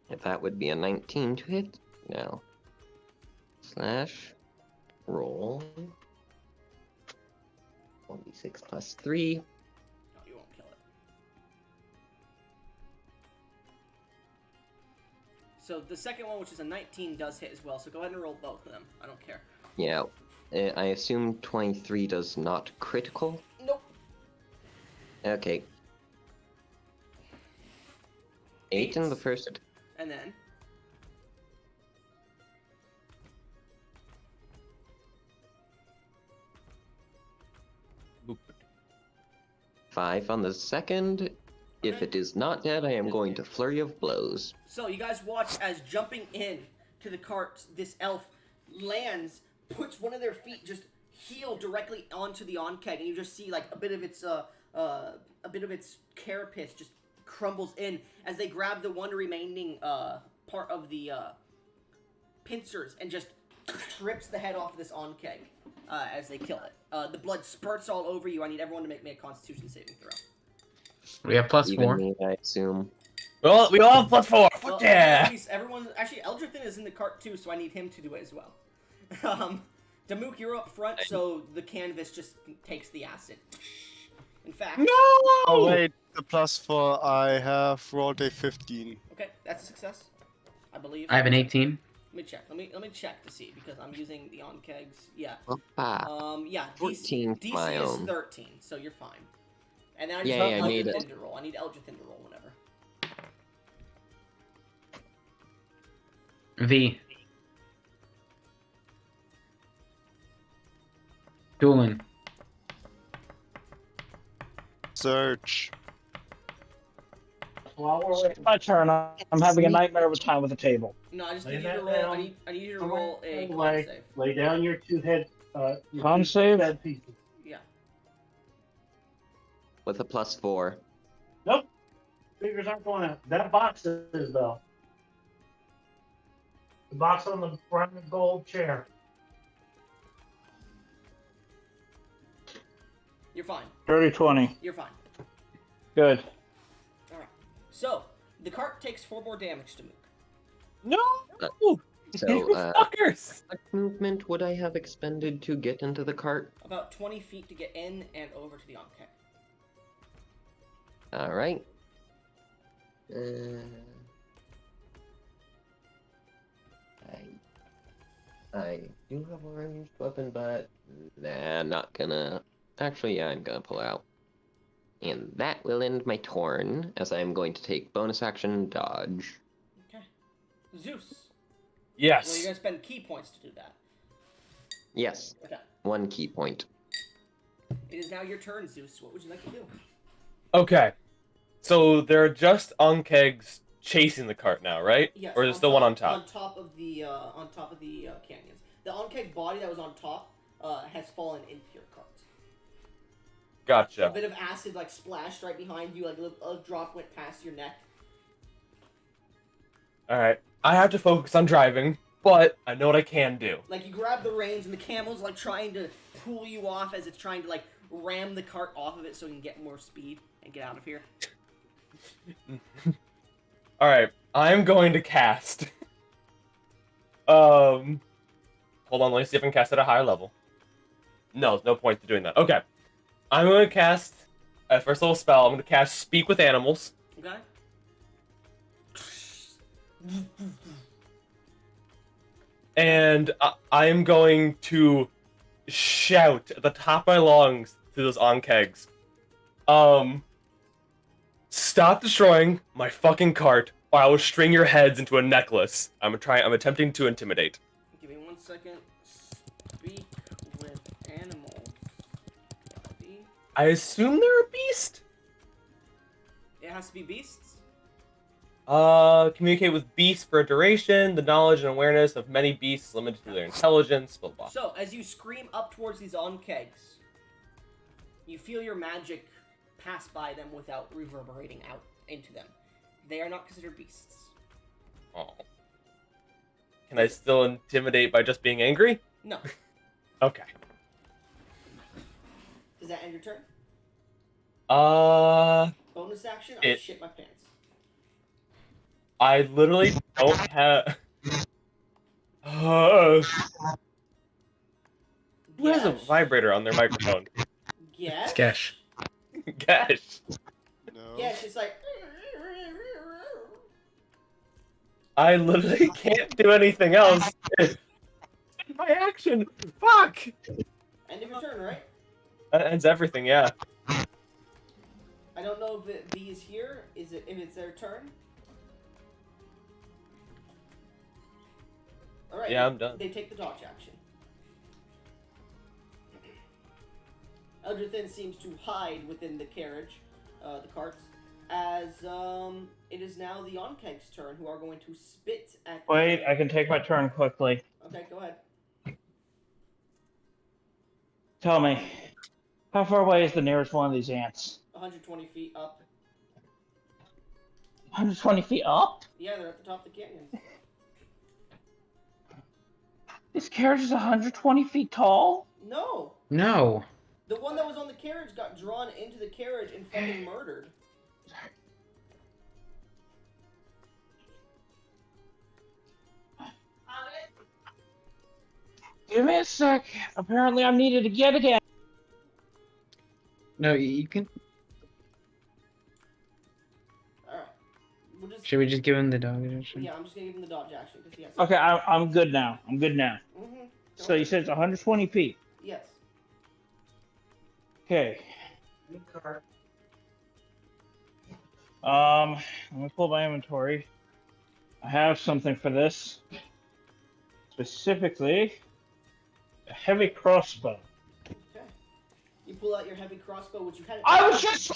If that would be a 19 to hit. Now. Slash. Roll. 1d6 plus 3. No, you won't kill it. So the second one, which is a 19, does hit as well. So go ahead and roll both of them. I don't care. Yeah. I assume 23 does not critical. Nope. Okay. 8 in the first. And then. Boop. 5 on the second. If Okay. it is not dead, I am going to flurry of blows. So you guys watch as jumping in to the cart, this elf lands, puts one of their feet just heel directly onto the on-keg, and you just see like a bit of its carapace just crumbles in as they grab the one remaining part of the pincers and just strips the head off of this on-keg as they kill it. The blood spurts all over you. I need everyone to make me a Constitution saving throw. We have +4. Even me, I assume. Well, we all have +4. Well, Fuck yeah! Everyone, actually, Eldrithin is in the cart too, so I need him to do it as well. Damook, you're up front, so the canvas just takes the acid. In fact, No! Oh wait, the +4. I have rolled a 15. okay, that's a success, I believe. I have an 18. Let me check. Let me check to see because I'm using the on kegs. Yeah. Opa. Yeah. 14 DC my is own. 13, so you're fine. And then I just Yeah, need I made Eldrithin it. to roll. I need Eldrithin to roll whenever. V. Dueling. Search. While we're waiting my turn, I'm having a nightmare of a time with the table. No, I just Lay need you to that roll. down. I need you to roll a con Lay, save. lay down your two head. Your Con two save? bed pieces. Yeah. With a +4. Nope. Fingers aren't going out. That box is though. The box on the brown and gold chair. You're fine. Dirty 20. You're fine. Good. All right. So the cart takes 4 more damage to Mook. No! So, You fuckers! what movement would I have expended to get into the cart? About 20 feet to get in and over to the on-keg. Alright. I do have a ranged weapon, but nah, I'm not gonna. Actually, yeah, I'm gonna pull out. And that will end my turn, as I am going to take bonus action dodge. Okay. Zeus. Well, Yes. you're gonna spend key points to do that. Yes, Okay. 1 key point. It is now your turn, Zeus. What would you like to do? Okay. So there are just on-kegs chasing the cart now, right? Yes. Or is it still one on top? On top of the canyons. The on-keg body that was on top has fallen into your cart. A Gotcha. bit of acid like splashed right behind you, like a drop went past your neck. Alright. I have to focus on driving, but I know what I can do. Like you grab the reins and the camel's like trying to pull you off as it's trying to like ram the cart off of it so you can get more speed and get out of here. Alright. I'm going to cast. Hold on, let me see if I can cast at a higher level. No, there's no point to doing that. Okay. I'm going to cast a first level spell. I'm going to cast Speak with Animals. Okay. And I am going to shout at the top of my lungs to those onkegs. Stop destroying my fucking cart, or I will string your heads into a necklace. I'm attempting to intimidate. Give me 1 second. Speak with animals. I assume they're a beast? It has to be beasts? Communicate with beasts for a duration. The knowledge and awareness of many beasts limited to their intelligence. Blah, blah. So, as you scream up towards these onkegs, you feel your magic pass by them without reverberating out into them. They are not considered beasts. Oh. Can I still intimidate by just being angry? No. Okay. Does that end your turn? Bonus action? I shit my pants. I literally don't have... Who has a vibrator on their microphone? Yes? Skesh. Gosh. No. Yes, it's like... I literally can't do anything else. My action. Fuck. End of your turn, right? That ends everything, yeah. I don't know if V is here. If it's their turn? Alright. Yeah, I'm done. They take the dodge action. Eldrithin seems to hide within the carriage, the carts, as it is now the Onkegs' turn, who are going to spit at... Wait, I can take my turn quickly. Okay, go ahead. Tell me, how far away is the nearest one of these ants? 120 feet up. 120 feet up? Yeah, they're at the top of the canyon. This carriage is 120 feet tall? No! No. The one that was on the carriage got drawn into the carriage and fucking murdered. Give me a sec. Apparently I'm needed yet again. No, you can. Alright. We'll just... Should we just give him the dog action? Yeah, I'm just gonna give him the dodge action, because he has... Okay, I'm good now. I'm good now. Mm-hmm. So you said it's 120 feet. Yes. Okay. Let me pull my inventory. I have something for this. Specifically, a heavy crossbow. Okay. You pull out your heavy crossbow, which you had... I was just...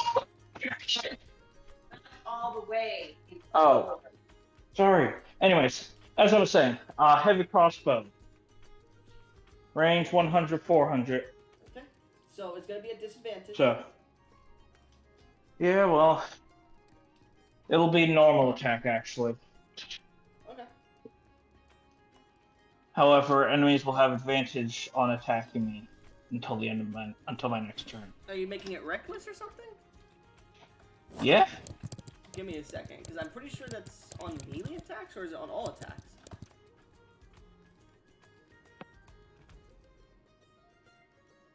All the way. Oh. Sorry. Anyways, as I was saying, heavy crossbow. Range 100, 400. Okay. So it's gonna be a disadvantage. So. Yeah, well. It'll be normal attack, actually. Okay. However, enemies will have advantage on attacking me until the end of until my next turn. Are you making it reckless or something? Yeah. Give me a second, because I'm pretty sure that's on melee attacks, or is it on all attacks?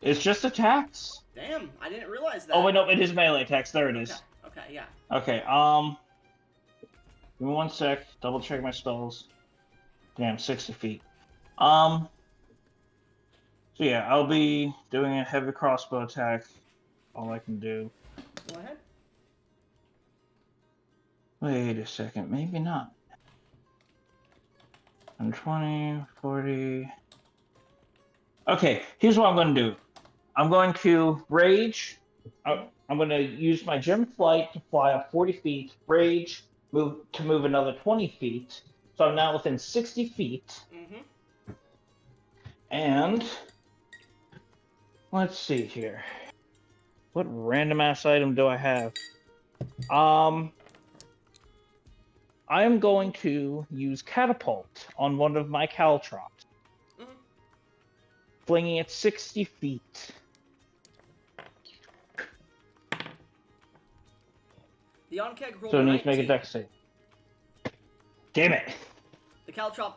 It's just attacks. Damn, I didn't realize that. Oh wait, no, it is melee attacks. There it is. Okay, yeah. Okay. Give me 1 sec. Double check my spells. Damn, 60 feet. So yeah, I'll be doing a heavy crossbow attack. All I can do. Go ahead. Wait a second, maybe not. 120, 40. Okay, here's what I'm going to do. I'm going to rage. I'm going to use my gem flight to fly up 40 feet. Rage to move another 20 feet. So I'm now within 60 feet. Mm-hmm. And let's see here. What random ass item do I have? I am going to use catapult on one of my caltrops. Mm-hmm. Flinging it 60 feet. The Onkeg rolled So it a needs to make a 19. dex save. Damn it! The Caltrop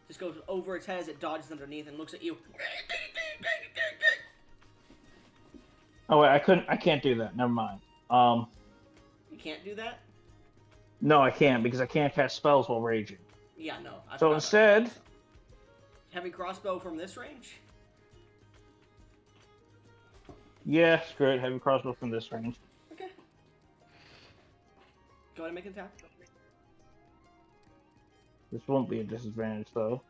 just goes over its head as it dodges underneath and looks at you. Oh wait, I can't do that. Never mind. You can't do that? No, I can't because I can't cast spells while raging. Yeah, no. I So forgot instead, about that, so. Heavy crossbow from this range? yeah, screw it. Heavy crossbow from this range. Okay. Go ahead and make an attack. This won't be a disadvantage though.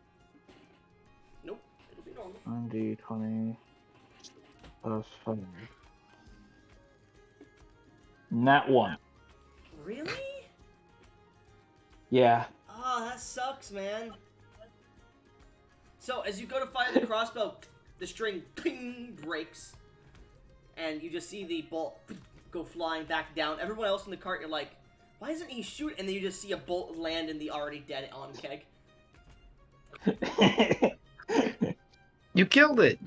Nope. It'll be normal. 1d 20 plus 5. Nat 1. Really? Yeah. Oh, that sucks, man. So, as you go to fire the crossbow, the string ping breaks, and you just see the bolt go flying back down. Everyone else in the cart, you're like, why isn't he shooting? And then you just see a bolt land in the already dead on Keg. You killed it.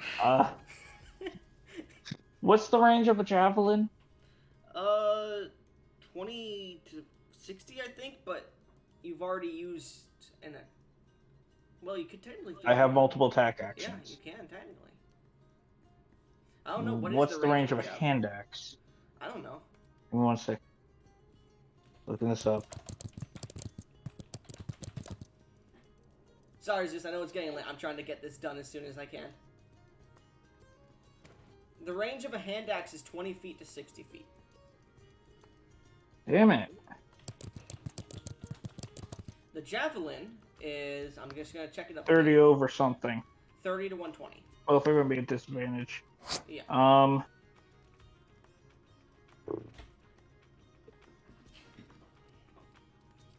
What's the range of a javelin? 20 to 60, I think, but you've already used an. Well, you could technically. I have multiple attack Yeah, actions. you can technically. I don't know What's the range of a javelin? hand axe? I don't know. Give me 1 sec. Looking this up. Sorry, Zeus, I know it's getting late. I'm trying to get this done as soon as I can. The range of a hand axe is 20 feet to 60 feet. Damn it. The javelin is, I'm just going to check it up. 30 over something. 30 to 120. Well, if we're going to be at disadvantage. Yeah.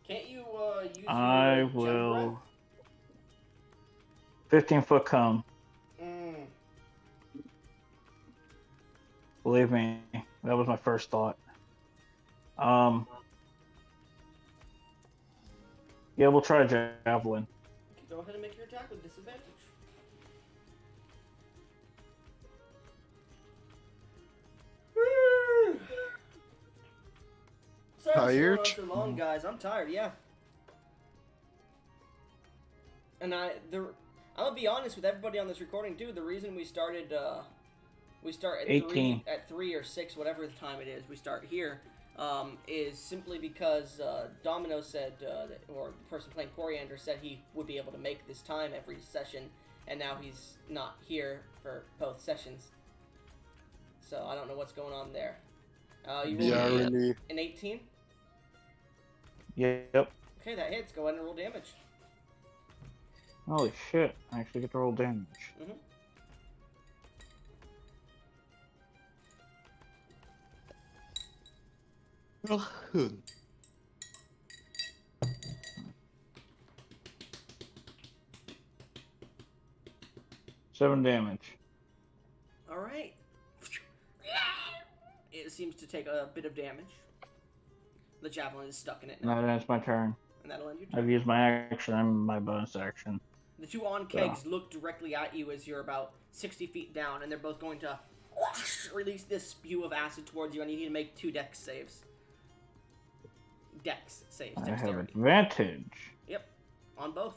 Can't you use your I gem will. 15-foot cone. breath? Believe me, that was my first thought. Yeah, we'll try javelin. Go ahead and make your attack with disadvantage. Woo! Sorry Tired? for so long, guys. I'm tired. Yeah. And I'm gonna be honest with everybody on this recording too. The reason we started, we start at 18. three or 6, whatever the time it is. We start here. Is simply because Domino said, or the person playing Coriander said he would be able to make this time every session, and now he's not here for both sessions. So I don't know what's going on there. You The rolled irony. an 18? Yep. Okay, that hits. Go ahead and roll damage. Holy shit, I actually get to roll damage. Mm-hmm. Seven damage. All right. It seems to take a bit of damage. The javelin is stuck in it now, Now that's my turn. and that'll end your turn. I've used my action and my bonus action. The two on kegs look directly at you as you're about 60 feet down, and they're both going to release this spew of acid towards you, and you need to make 2 dex saves. Dex saves, I have dexterity. advantage. Yep, on both.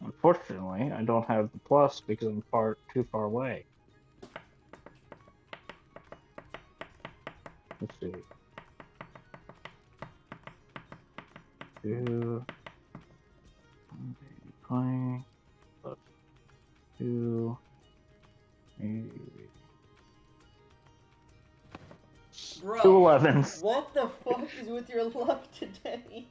Unfortunately, I don't have the plus because I'm too far away. Let's see. 2 20 plus 2 Bro, 2 11s. what the fuck is with your luck today?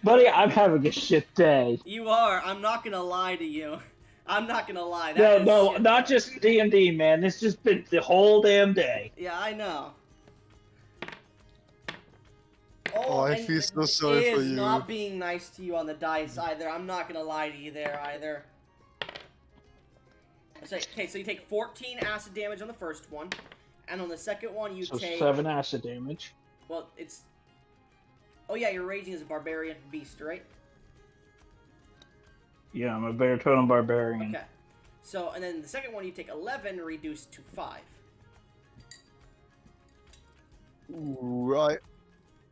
Buddy, I'm having a shit day. You are. I'm not gonna lie to you. I'm not gonna lie. No, That is no, shit, not bro. just D&D, man. It's just been the whole damn day. Yeah, I know. Oh, I and feel so sorry he for is you. not being nice to you on the dice either. I'm not gonna lie to you there either. Okay, so you take 14 acid damage on the first one, and on the second one you So take 7 acid damage. well, it's oh yeah, you're raging as a barbarian beast, right? Yeah, I'm a baritone barbarian. Okay. So and then the second one you take 11 reduced to 5. Right.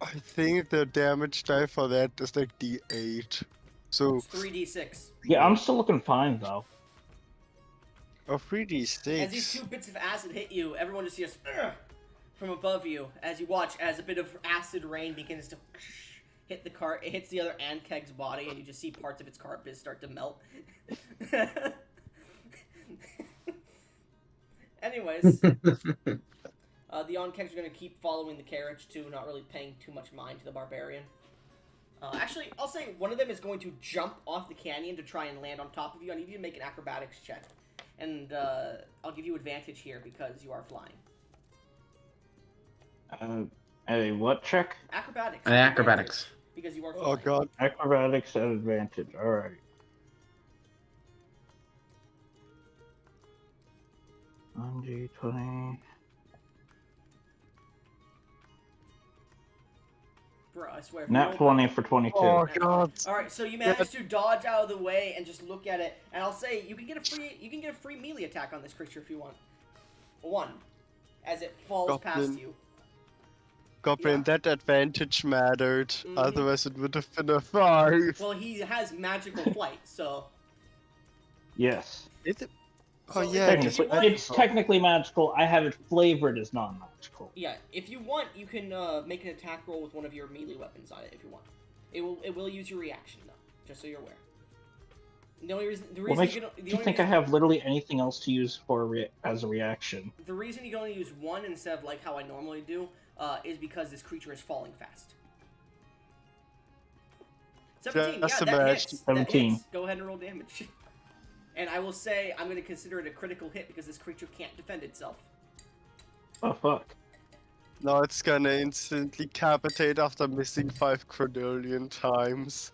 I think the damage die for that is like D8. So It's 3d6. Yeah, I'm still looking fine though. Oh, 3d6. As these 2 bits of acid hit you, everyone just hears from above you as you watch as a bit of acid rain begins to hit the cart. It hits the other Ankeg's body, and you just see parts of its carapace start to melt. Anyways, the Ankegs are going to keep following the carriage too, not really paying too much mind to the barbarian. Actually, I'll say one of them is going to jump off the canyon to try and land on top of you. I need you to make an acrobatics check. And I'll give you advantage here because you are flying. A what check? Acrobatics. Acrobatics. Because you are flying. Oh god. Acrobatics at advantage. Alright. G20. Bro, I swear. Nat 20 for 22. Oh god. Alright, so you managed to dodge out of the way and just look at it, and I'll say you can get a free melee attack on this creature if you want. 1. As it falls past you. Goblin, Yeah. that advantage mattered. Mhm. Otherwise it would have been a 5. Well, he has magical flight, so Yes. Is it? So Oh if yeah, you just want- It's technically magical. I have it flavored as non-magical. yeah, if you want, you can make an attack roll with one of your melee weapons on it if you want. It will use your reaction though, just so you're aware. The reason What makes you do you think I have literally anything else to use for as a reaction? The reason you can only use 1 instead of like how I normally do is because this creature is falling fast. 17. Just Yeah, that imagine. hits. 17. That hits. Go ahead and roll damage. And I will say I'm going to consider it a critical hit because this creature can't defend itself. Oh fuck. now it's gonna instantly capitate after missing 5 quadrillion times.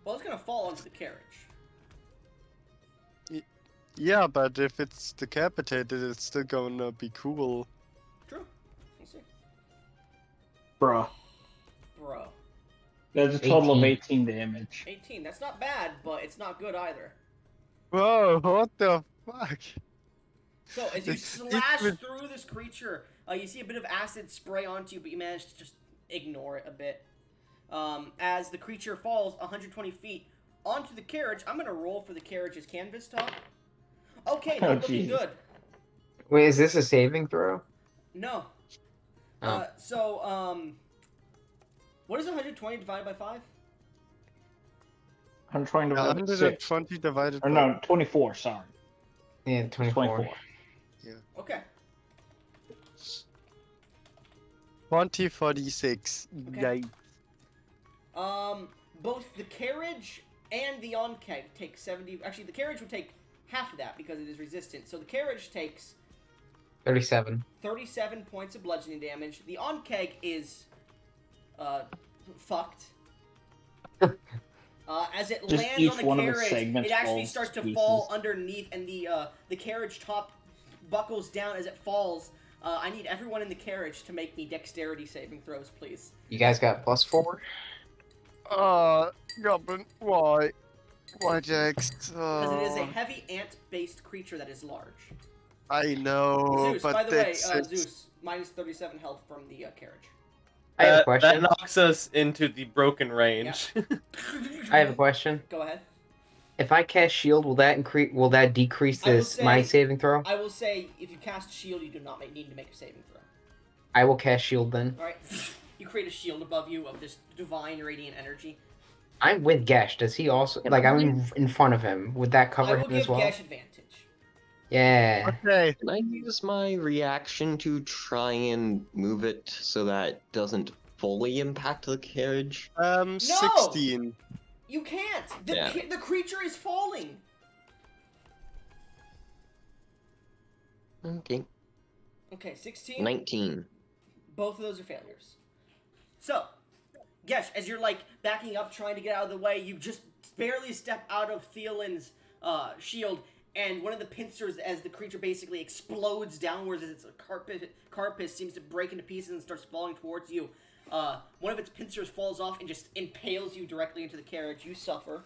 Well, it's going to fall onto the carriage. Yeah, but if it's decapitated, it's still gonna be cool. True. We'll see. Bruh. Bro. That's a total of 18. 18 damage. 18. That's not bad, but it's not good either. Whoa, what the fuck? So, as you It's slash with- through this creature, you see a bit of acid spray onto you, but you manage to just ignore it a bit. As the creature falls 120 feet onto the carriage, I'm going to roll for the carriage's canvas top. Okay, Oh, not looking Jesus. good. Wait, is this a saving throw? No. Oh. What is 120 divided by 5? I'm trying to 120 divided Or by... no, 24, sorry. Yeah, 24. Okay. 2046. Okay. Yikes. Both the carriage and the on-keg take 70... Actually, the carriage would take half of that because it is resistant. So the carriage takes 37. 37 points of bludgeoning damage. The on-keg is... fucked. As it Just lands each on the one of its carriage, segments it actually falls starts to to fall pieces. underneath, and the carriage top buckles down as it falls. I need everyone in the carriage to make me dexterity saving throws, please. You guys got +4? Goblin, why? Why, Jax? Because it is a heavy ant-based creature that is large. I know, Zeus, but by the way, that's... Zeus, minus 37 health from the carriage. I have a That question. knocks us into the broken range. I have a question. Go ahead. If I cast shield, will that decrease I will this say- my saving throw? I will say, if you cast shield, you do not need to make a saving throw. I will cast shield then. Alright? You create a shield above you of this divine radiant energy. I'm with Gesh. Does he also I'm in front of him? Would that I cover will him as give well? Gash advantage. Yeah. Okay. Can I use my reaction to try and move it so that it doesn't fully impact the carriage? 16. You can't! Yeah. The creature is falling! Okay. Okay, 16. 19. Both of those are failures. So, Gesh, as you're like backing up, trying to get out of the way, you just barely step out of Thielen's shield, and one of the pincers, as the creature basically explodes downwards as its carapace seems to break into pieces and starts falling towards you. One of its pincers falls off and just impales you directly into the carriage. You suffer.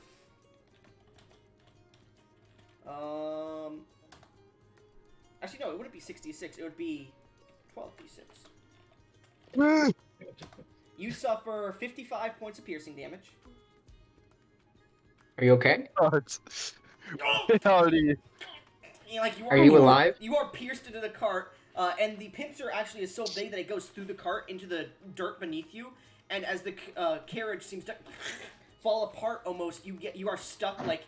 Actually, no, it wouldn't be 66. It would be 12d6. You suffer 55 points of piercing damage. Are you okay? God. Howdy. like Are you alive? You are pierced into the cart, and the pincer actually is so big that it goes through the cart into the dirt beneath you. And as the carriage seems to fall apart, almost you are stuck. Like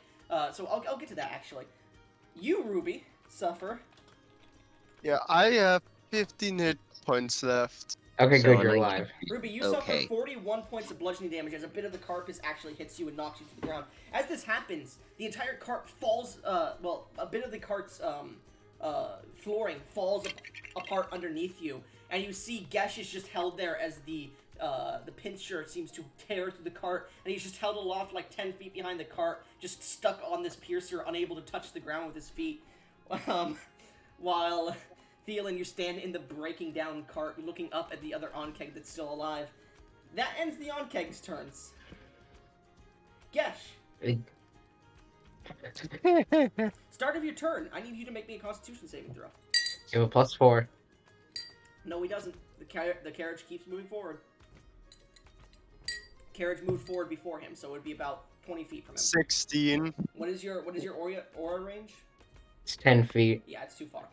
so, I'll get to that actually. You, Ruby, suffer. Yeah, I have 15 hit points left. Okay, So good, you're 19. alive. Ruby, you Okay. suffer 41 points of bludgeoning damage as a bit of the carcass actually hits you and knocks you to the ground. As this happens, the entire cart falls, well, a bit of the cart's flooring falls apart underneath you, and you see Gesh is just held there as the pincer seems to tear through the cart, and he's just held aloft like 10 feet behind the cart, just stuck on this piercer, unable to touch the ground with his feet. While Thielen, you stand in the breaking down cart, looking up at the other Onkeg that's still alive. That ends the Onkeg's turns. Gesh, start of your turn. I need you to make me a Constitution saving throw. You have a +4. No, he doesn't. The carriage keeps moving forward. Carriage moved forward before him, so it would be about 20 feet from him. 16. What is your aura range? It's 10 feet. Yeah, it's too far.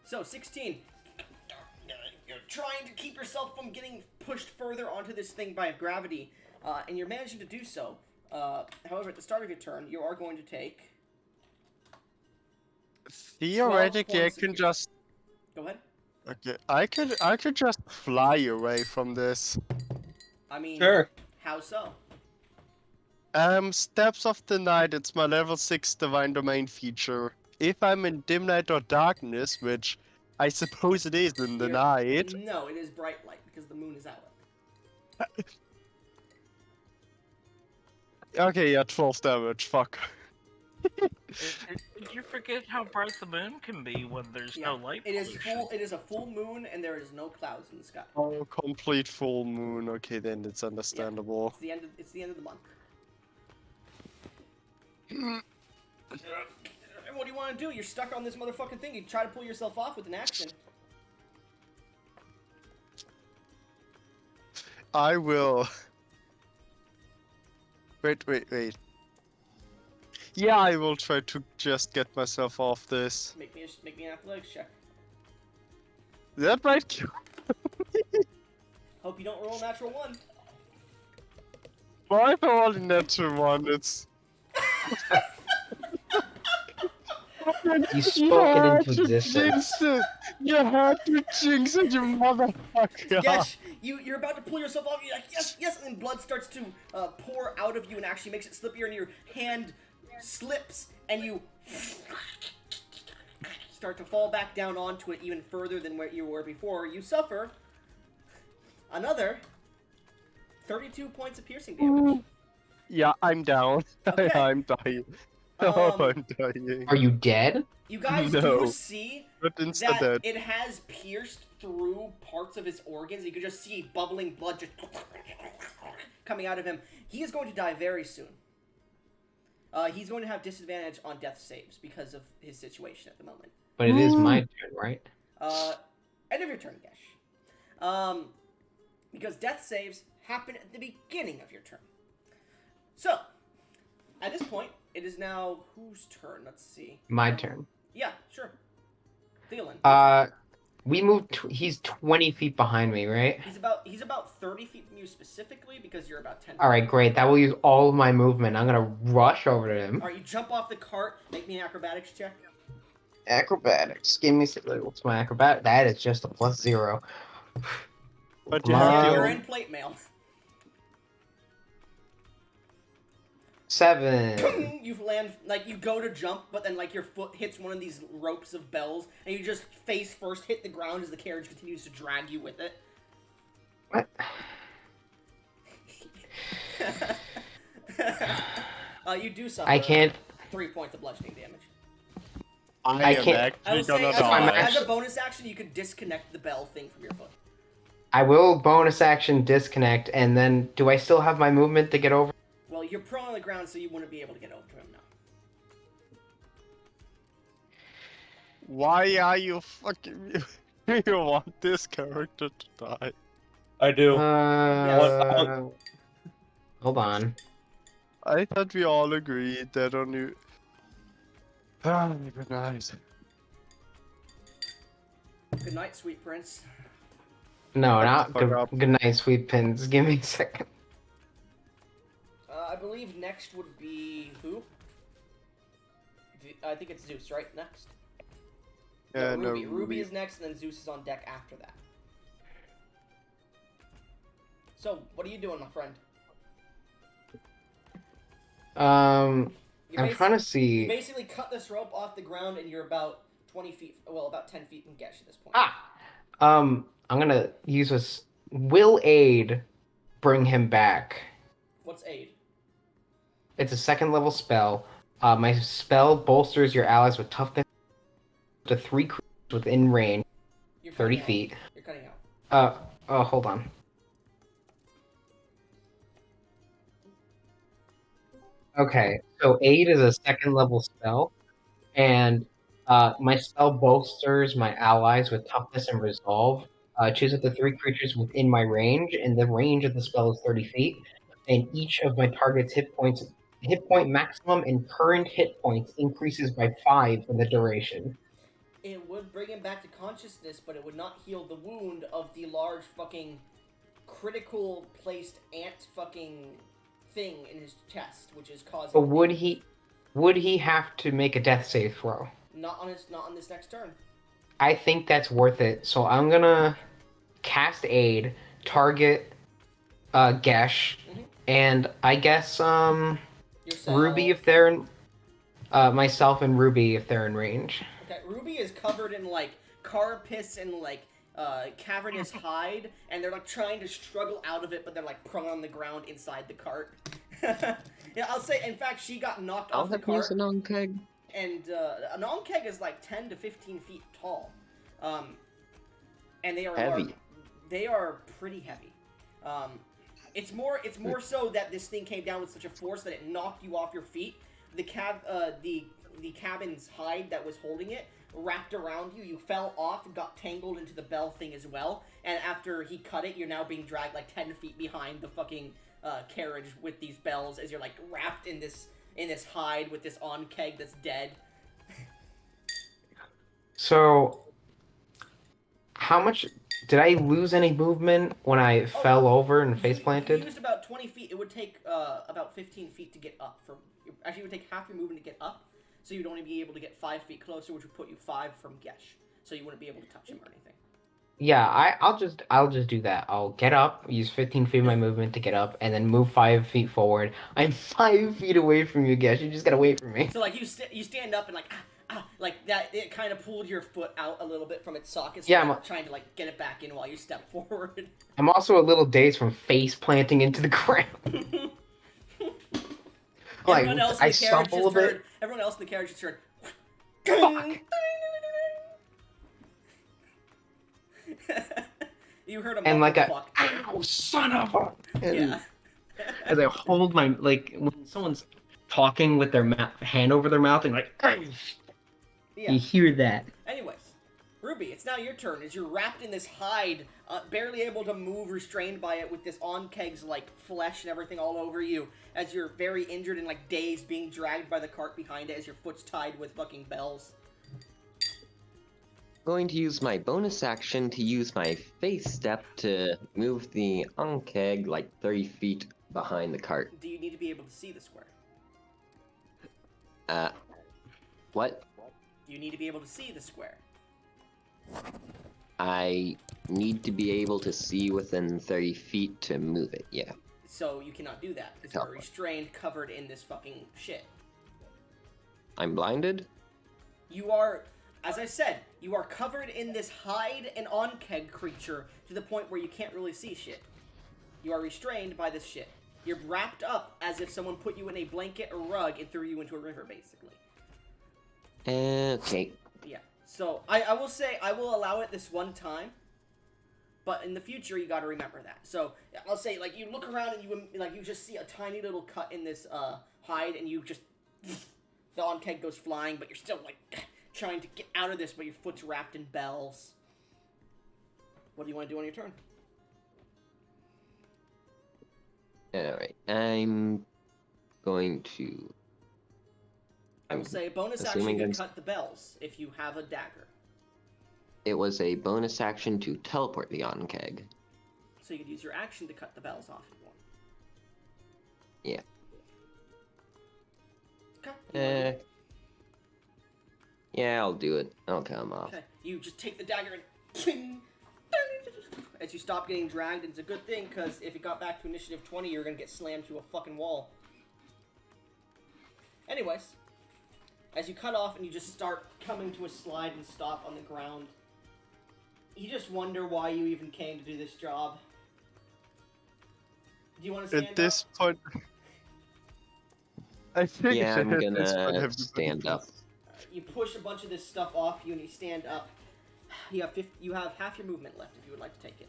So, 16. You're trying to keep yourself from getting pushed further onto this thing by gravity, and you're managing to do so. However, at the start of your turn, you are going to take... Theoretically, I points of can piercing. just. Go ahead. Okay, I could just fly away from this. I mean, Sure. how so? Steps of the Night, it's my level 6 Divine Domain feature. If I'm in dim light or darkness, which I suppose it is in the You're- night. No, it is bright light, because the moon is out. Okay, yeah, 12 damage, fuck. Did you forget how bright the moon can be when there's no light It is pollution? It is a full moon, and there is no clouds in the sky. Oh, complete full moon. Okay, then it's understandable. It's the end of the month. What do you want to do? You're stuck on this motherfucking thing. You try to pull yourself off with an action. I will. Wait. Yeah, I will try to just get myself off this. Make me an athletics check. That might kill. Hope you don't roll a natural 1. Why only natural one? It's. You spoke it into existence. Jinx it! You had to jinx it, you motherfucker! Yes, you're about to pull yourself off. You're like, yes, and blood starts to pour out of you and actually makes it slippier, and your hand slips, and you start to fall back down onto it even further than where you were before. You suffer another 32 points of piercing damage. Yeah, I'm down. Okay. I'm dying. I'm dying. Are you dead? You guys No. do see But instead that that. it has pierced through parts of his organs. You can just see bubbling blood just coming out of him. He is going to die very soon. He's going to have disadvantage on death saves because of his situation at the moment. But it is my turn, right? End of your turn, Gesh. Because death saves happen at the beginning of your turn. So, at this point, it is now whose turn? Let's see. My turn. Yeah, sure. Thielen. We moved. He's 20 feet behind me, right? He's about 30 feet from you specifically because you're about 10. All right, great. That will use all of my movement. I'm gonna rush over to him. All right, you jump off the cart. Make me an acrobatics check. Acrobatics. Give me. What's my acrobat? That is just a +0. But you Come have on. to. You're in plate mail. 7. You land, like, you go to jump, but then, like, your foot hits one of these ropes of bells, and you just face first hit the ground as the carriage continues to drag you with it. What? You do suffer I can't. 3 points of bludgeoning damage. I am can't- I will actually say, gonna as die. a bonus action, you could disconnect the bell thing from your foot. I will bonus action disconnect, and then do I still have my movement to get over? Well, you're prone on the ground, so you wouldn't be able to get over to him now. Why are you fucking. You want this character to die? I do. Hold on. I thought we all agreed that only. Ah, good night. Good night, sweet prince. No, Shut the not fuck good. up. Good night, sweet pins. Give me a second. I believe next would be who? I think it's Zeus, right? Next. Yeah, No, no, Ruby. Ruby is next, and then Zeus is on deck after that. So, what are you doing, my friend? I'm trying to You see. basically cut this rope off the ground, and you're about 20 feet, well, about 10 feet from Gesh at this point. I'm gonna use this. Will aid bring him back? What's aid? It's a second level spell. My spell bolsters your allies with toughness to 3 creatures within range, You're 30 cutting out. feet. You're cutting out. Oh, hold on. Okay, so aid is a second level spell, and my spell bolsters my allies with toughness and resolve. Choose up to 3 creatures within my range, and the range of the spell is 30 feet. And each of my target's hit point maximum and current hit points increases by 5 for the duration. It would bring him back to consciousness, but it would not heal the wound of the large fucking critical placed ant fucking thing in his chest, which is causing. But would he have to make a death save throw? Not on this next turn. I think that's worth it. So I'm gonna cast aid, target Gesh, and I guess Yourself. Ruby if they're in myself and Ruby if they're in range. Okay, Ruby is covered in like car piss and like cavernous hide, and they're like trying to struggle out of it, but they're like prone on the ground inside the cart. Yeah, I'll say. In fact, she got knocked I'll off the have to use cart. an on keg. And an on-keg is like 10 to 15 feet tall. And they are Heavy. They are pretty heavy. It's more so that this thing came down with such a force that it knocked you off your feet. The cabin's hide that was holding it wrapped around you. You fell off and got tangled into the bell thing as well. And after he cut it, you're now being dragged like 10 feet behind the fucking carriage with these bells as you're like wrapped in this hide with this on-keg that's dead. So, how much did I lose any movement when I fell over and face planted? You used about 20 feet. It would take about 15 feet to get up from. Actually, it would take half your movement to get up, so you'd only be able to get 5 feet closer, which would put you 5 from Gesh. So you wouldn't be able to touch him or anything. Yeah, I'll just do that. I'll get up, use 15 feet of my movement to get up, and then move 5 feet forward. I'm 5 feet away from you, Gesh. You just gotta wait for me. So like you stand up and like that. It kind of pulled your foot out a little bit from its socket. So Yeah, you're trying to like get it back in while you step forward. I'm also a little dazed from face planting into the ground. Like Everyone else in I the carriage stumble a just bit. heard. Everyone else in the carriage just heard. Fuck. You heard a And like a fuck. ow, son of a. Yeah. As I hold my when someone's talking with their hand over their mouth and like, Yeah. you hear that. Anyways, Ruby, it's now your turn. As you're wrapped in this hide, barely able to move, restrained by it, with this on-keg's like flesh and everything all over you. As you're very injured and like dazed, being dragged by the cart behind it, as your foot's tied with fucking bells. Going to use my bonus action to use my face step to move the on-keg like 30 feet behind the cart. Do you need to be able to see the square? What? Do you need to be able to see the square? I need to be able to see within 30 feet to move it, yeah. So you cannot do that because you're restrained, covered in this fucking shit. I'm blinded? You are, as I said, you are covered in this hide and on-keg creature to the point where you can't really see shit. You are restrained by this shit. You're wrapped up as if someone put you in a blanket or rug and threw you into a river, basically. Okay. Yeah. So, I will say, I will allow it this one time. But in the future, you gotta remember that. So, I'll say, like, you look around and you just see a tiny little cut in this, hide, and you just... The on-keg goes flying, but you're still, like, trying to get out of this, but your foot's wrapped in bells. What do you want to do on your turn? Alright, I'm going to... I will say bonus action to cut the bells if you have a dagger. it was a bonus action to teleport the on-keg. So you could use your action to cut the bells off if you want. Yeah. Okay. Yeah, I'll do it. I'll cut him off. Okay. You just take the dagger and cling, as you stop getting dragged. And it's a good thing, because if you got back to initiative 20, you're gonna get slammed to a fucking wall. Anyways, as you cut off and you just start coming to a slide and stop on the ground, you just wonder why you even came to do this job. Do you want to stand At this up? point, I think Yeah, I'm at this point, gonna everybody stand up. You push a bunch of this stuff off you and you stand up. You have half your movement left if you would like to take it.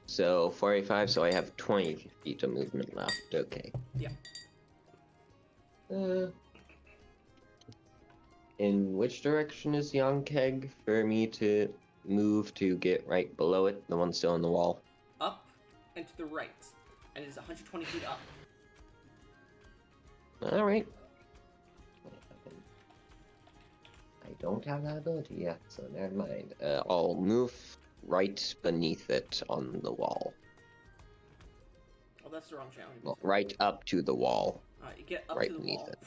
So 45, so I have 20 feet of movement left. Okay. Yeah. In which direction is the on-keg for me to move to get right below it? The one still on the wall? Up and to the right. And it is 120 feet up. Alright. I don't have that ability yet, so never mind. I'll move right beneath it on the wall. Oh, that's the wrong channel. Well, right up to the wall. Alright, you get up Right to the beneath wall. it.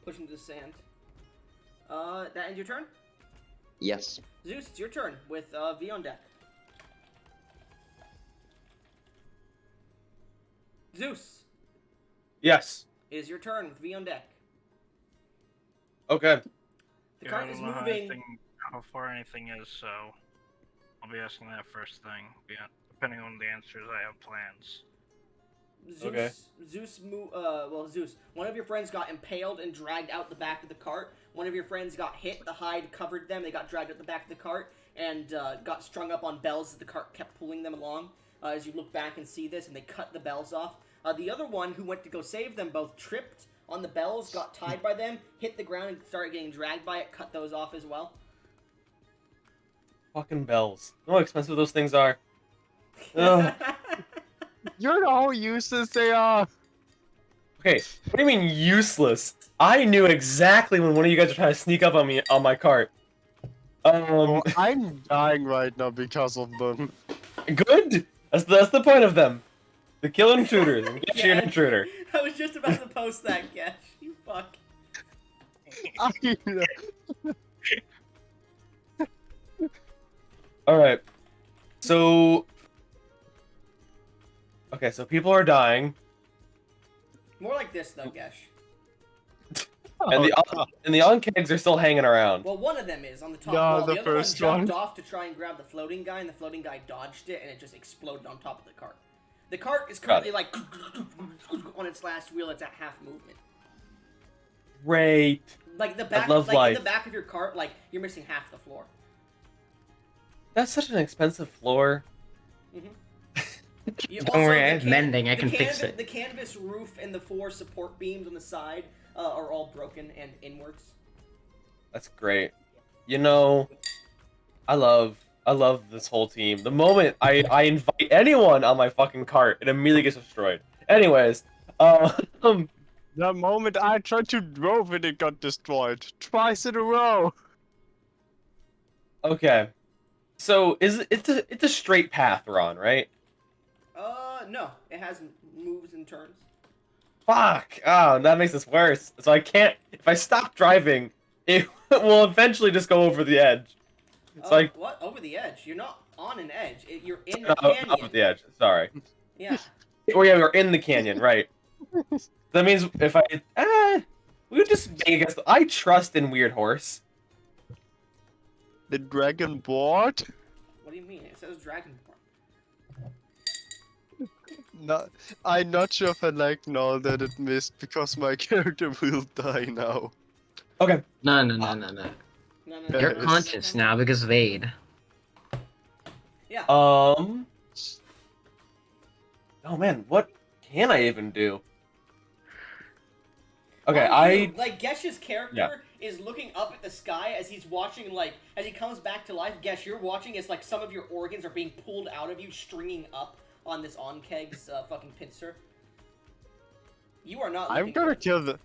Push into the sand. That ends your turn? Yes. Zeus, it's your turn with V on deck. Zeus, Yes. it is your turn with V on deck. Okay. The Yeah, cart I is don't know moving. how far anything is, so I'll be asking that first thing. Yeah, depending on the answers, I have plans. Zeus, Okay. Zeus, one of your friends got impaled and dragged out the back of the cart. One of your friends got hit, the hide covered them, they got dragged out the back of the cart, and got strung up on bells as the cart kept pulling them along. As you look back and see this, and they cut the bells off. The other one, who went to go save them, both tripped on the bells, got tied by them, hit the ground, and started getting dragged by it, cut those off as well. Fucking bells. You know how expensive those things are? Ugh. You know how useless they are. Okay, what do you mean useless? I knew exactly when one of you guys were trying to sneak up on me on my cart. Oh, I'm dying right now because of them. Good. That's the point of them. To kill intruders and get you an intruder. I was just about to post that, Gesh. You fuck. All right. So. Okay, so people are dying, More like this, though, Gesh. and the on-kegs are still hanging around. Well, one of them is on the top No, wall. the The other one first jumped one. off to try and grab the floating guy, and the floating guy dodged it, and it just exploded on top of the cart. The cart is currently like on its last wheel. It's at half movement. Great. Like the back, love like life. in the back of your cart, like you're missing half the floor. That's such an expensive floor. Don't worry, I have mending. I can fix it. The canvas roof and the 4 support beams on the side are all broken and inwards. That's great. You know, I love this whole team. The moment I invite anyone on my fucking cart, it immediately gets destroyed. Anyways, The moment I tried to drove it, it got destroyed. Twice in a row. okay. So it's a straight path we're on, right? No, it has moves and turns. Fuck! Oh, that makes this worse. So I can't. If I stop driving, it will eventually just go over the edge. So What? Over the edge? You're not on an edge. You're in the canyon. Over the edge. Sorry. Yeah. Oh yeah, we're in the canyon, right? That means if we would just make against. I trust in Weird Horse. The dragon board? What do you mean? It says Dragonborn. No, I'm not sure if I like now that it missed because my character will die now. Okay. No. No. You're Yes. conscious now because of Aid. Yeah. Oh man, what can I even do? Okay, Like Gesh's character is looking up at the sky as he's watching, like as he comes back to life. Gesh, you're watching as like some of your organs are being pulled out of you, stringing up on this on-keg's fucking pincer. You are not. I'm looking gonna good. kill the.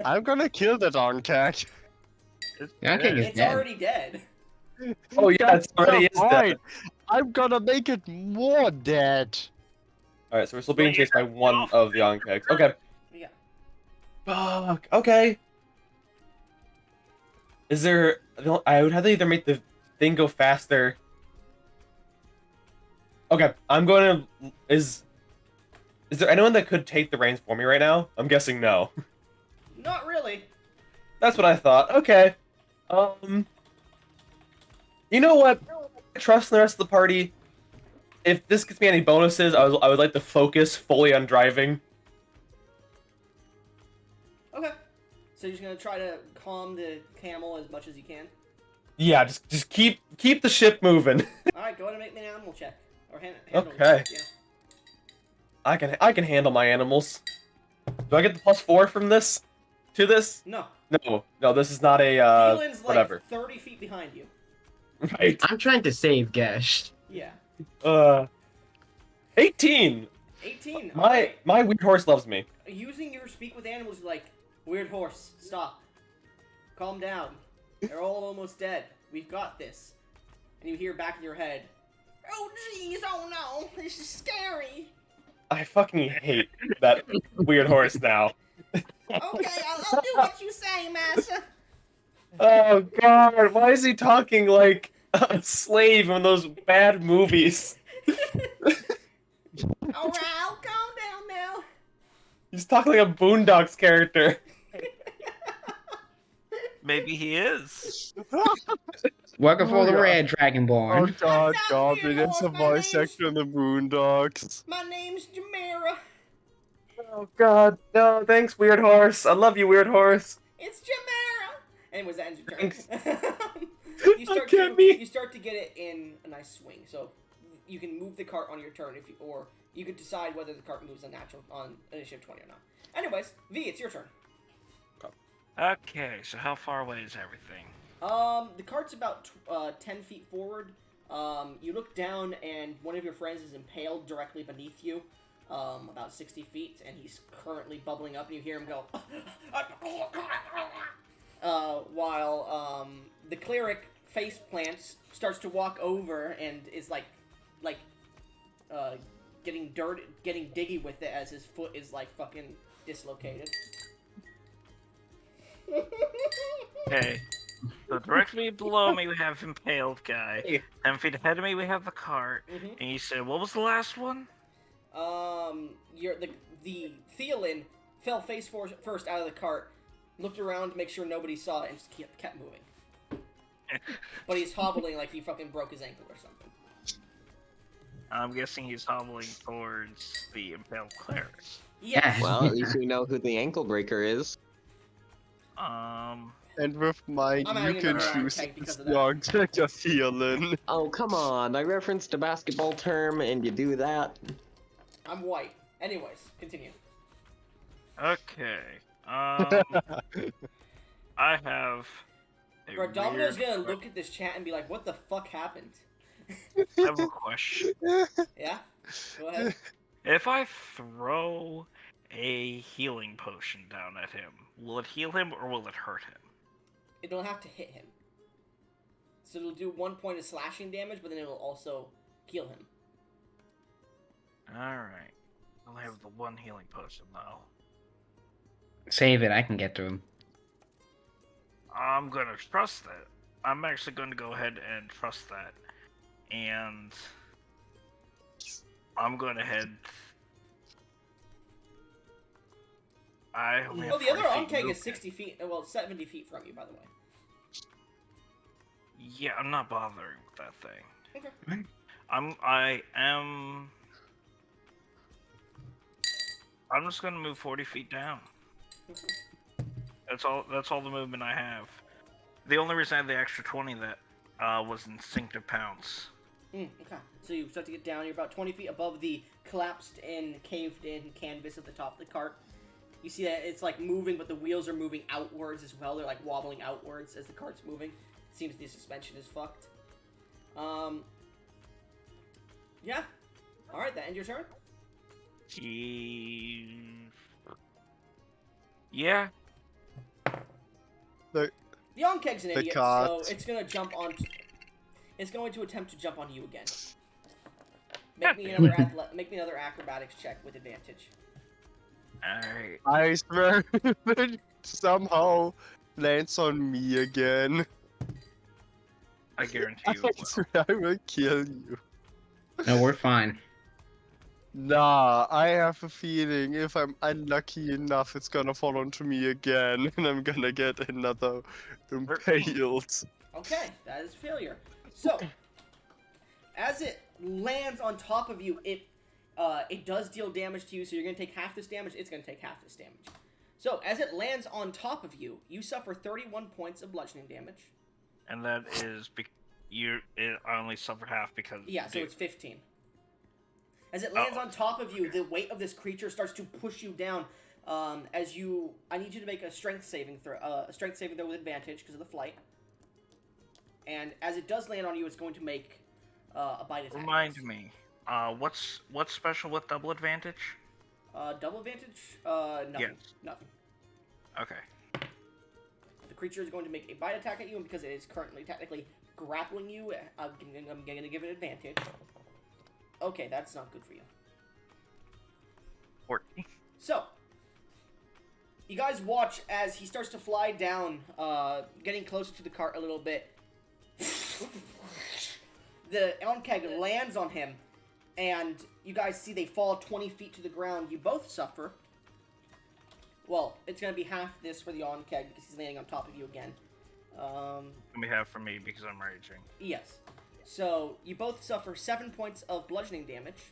I'm gonna kill that on-keg. Young King is It's dead. already dead. Oh yeah, it's already is dead. Right. I'm gonna make it more dead. All right, so we're still being chased by one of the Onkegs. Okay. Yeah. Fuck. Okay. Is there? I would have to either make the thing go faster. Okay, I'm going to. Is there anyone that could take the reins for me right now? I'm guessing no. Not really. That's what I thought. Okay. You know what? I trust the rest of the party. If this gets me any bonuses, I would like to focus fully on driving. Okay. So you're just gonna try to calm the camel as much as you can. Yeah, just keep the ship moving. All right, go ahead and make me an animal check or handle Okay. check, yeah. I can handle my animals. Do I get the +4 from this? To this? No. No, this is not a Keelan's whatever. like 30 feet behind you. Right. I'm trying to save Gesh. Yeah. 18. 18. My weird horse loves me. Using your speak with animals, like, weird horse, stop. Calm down. They're all almost dead. We've got this. And you hear back in your head, oh jeez, oh no, this is scary. I fucking hate that weird horse now. Okay, I'll do what you say, massa. Oh god, why is he talking like a slave in those bad movies? Alright, I'll calm down now. He's talking like a Boondocks character. Maybe he is. Welcome for the God. red Oh dragonborn. god, not God, weird, it's a Lord, my voice name's- actor in the Boondocks. My name's Jamira. Oh god, no, thanks, weird horse. I love you, weird horse. It's Jamira. Anyways, that ends your turn. Look at me. You start to get it in a nice swing, so you can move the cart on your turn or you could decide whether the cart moves on initiative 20 or not. Anyways, V, it's your turn. Okay, so how far away is everything? The cart's about 10 feet forward. You look down and one of your friends is impaled directly beneath you, about 60 feet, and he's currently bubbling up, and you hear him go, while the cleric face plants, starts to walk over and is getting diggy with it as his foot is like fucking dislocated. Okay. So directly below me we have impaled guy. 10 feet ahead of me we have the cart. Mhm. And you said, what was the last one? The Theolin fell face first out of the cart, looked around to make sure nobody saw it, and just kept moving. But he's hobbling like he fucking broke his ankle or something. I'm guessing he's hobbling towards the impaled cleric. Yes. Well, at least we know who the ankle breaker is. And with mine, I'm you adding can another choose tag because of that. young a feeling. Oh, come on. I referenced a basketball term and you do that. I'm white. Anyways, continue. Okay. I have a Bro, Domino's weird- gonna look at this chat and be like, what the fuck happened? I have a question. Yeah? Go ahead. If I throw a healing potion down at him, will it heal him or will it hurt him? It'll have to hit him. So it'll do 1 point of slashing damage, but then it'll also heal him. Alright. I'll have the one healing potion though. Save it, I can get to him. I'm gonna trust that. I'm actually going to go ahead and trust that. And I'm going to head. I only have Oh, the other 40 feet Onkeg is movement. 60 feet, well, 70 feet from you, by the way. Yeah, I'm not bothering with that thing. Okay. I'm just gonna move 40 feet down. That's all the movement I have. The only reason I had the extra 20 that was instinctive pounce. Okay. So you start to get down, you're about 20 feet above the collapsed in, caved in canvas at the top of the cart. You see that it's like moving, but the wheels are moving outwards as well. They're like wobbling outwards as the cart's moving. It seems the suspension is fucked. Yeah. Alright, that ends your turn? Yeah. The Onkeg's an The idiot, cart. so it's gonna jump on. It's going to attempt to jump on you again. Make me another acrobatics check with advantage. Alright. I swear it somehow lands on me again. I guarantee I you it will. swear I will kill you. No, we're fine. Nah, I have a feeling if I'm unlucky enough, it's gonna fall onto me again, and I'm gonna get another impaled. Okay, that is failure. So, as it lands on top of you, it does deal damage to you, so you're going to take half this damage, it's going to take half this damage. So, as it lands on top of you, you suffer 31 points of bludgeoning damage. And that is I only suffered half because. Yeah, so it's 15. As it lands on top of you, the weight of this creature starts to push you down. I need you to make a strength saving throw with advantage because of the flight. And as it does land on you, it's going to make a bite attack. Remind me, what's special with double advantage? Double advantage? Nothing. Yes. Nothing. Okay. The creature is going to make a bite attack at you, and because it is currently technically grappling you, I'm going to give it advantage. Okay, that's not good for you. 14. So, you guys watch as he starts to fly down, getting closer to the cart a little bit. The Onkeg lands on him, and you guys see they fall 20 feet to the ground. You both suffer. Well, it's going to be half this for the Onkeg because he's landing on top of you again. Let me have for me because I'm raging. Yes. So, you both suffer 7 points of bludgeoning damage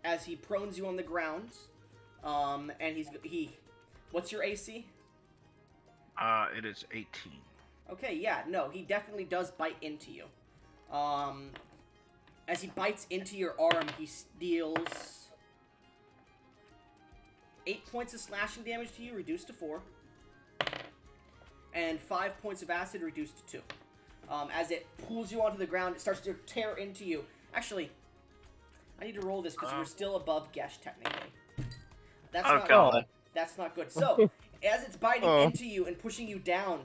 as he prones you on the ground. And he... What's your AC? It is 18. Okay, yeah, no, he definitely does bite into you. As he bites into your arm, he deals 8 points of slashing damage to you, reduced to 4. And 5 points of acid, reduced to 2. As it pulls you onto the ground, it starts to tear into you. Actually, I need to roll this because you're still above Gesh, technically. That's not good. That's not good. So, as it's biting into you and pushing you down,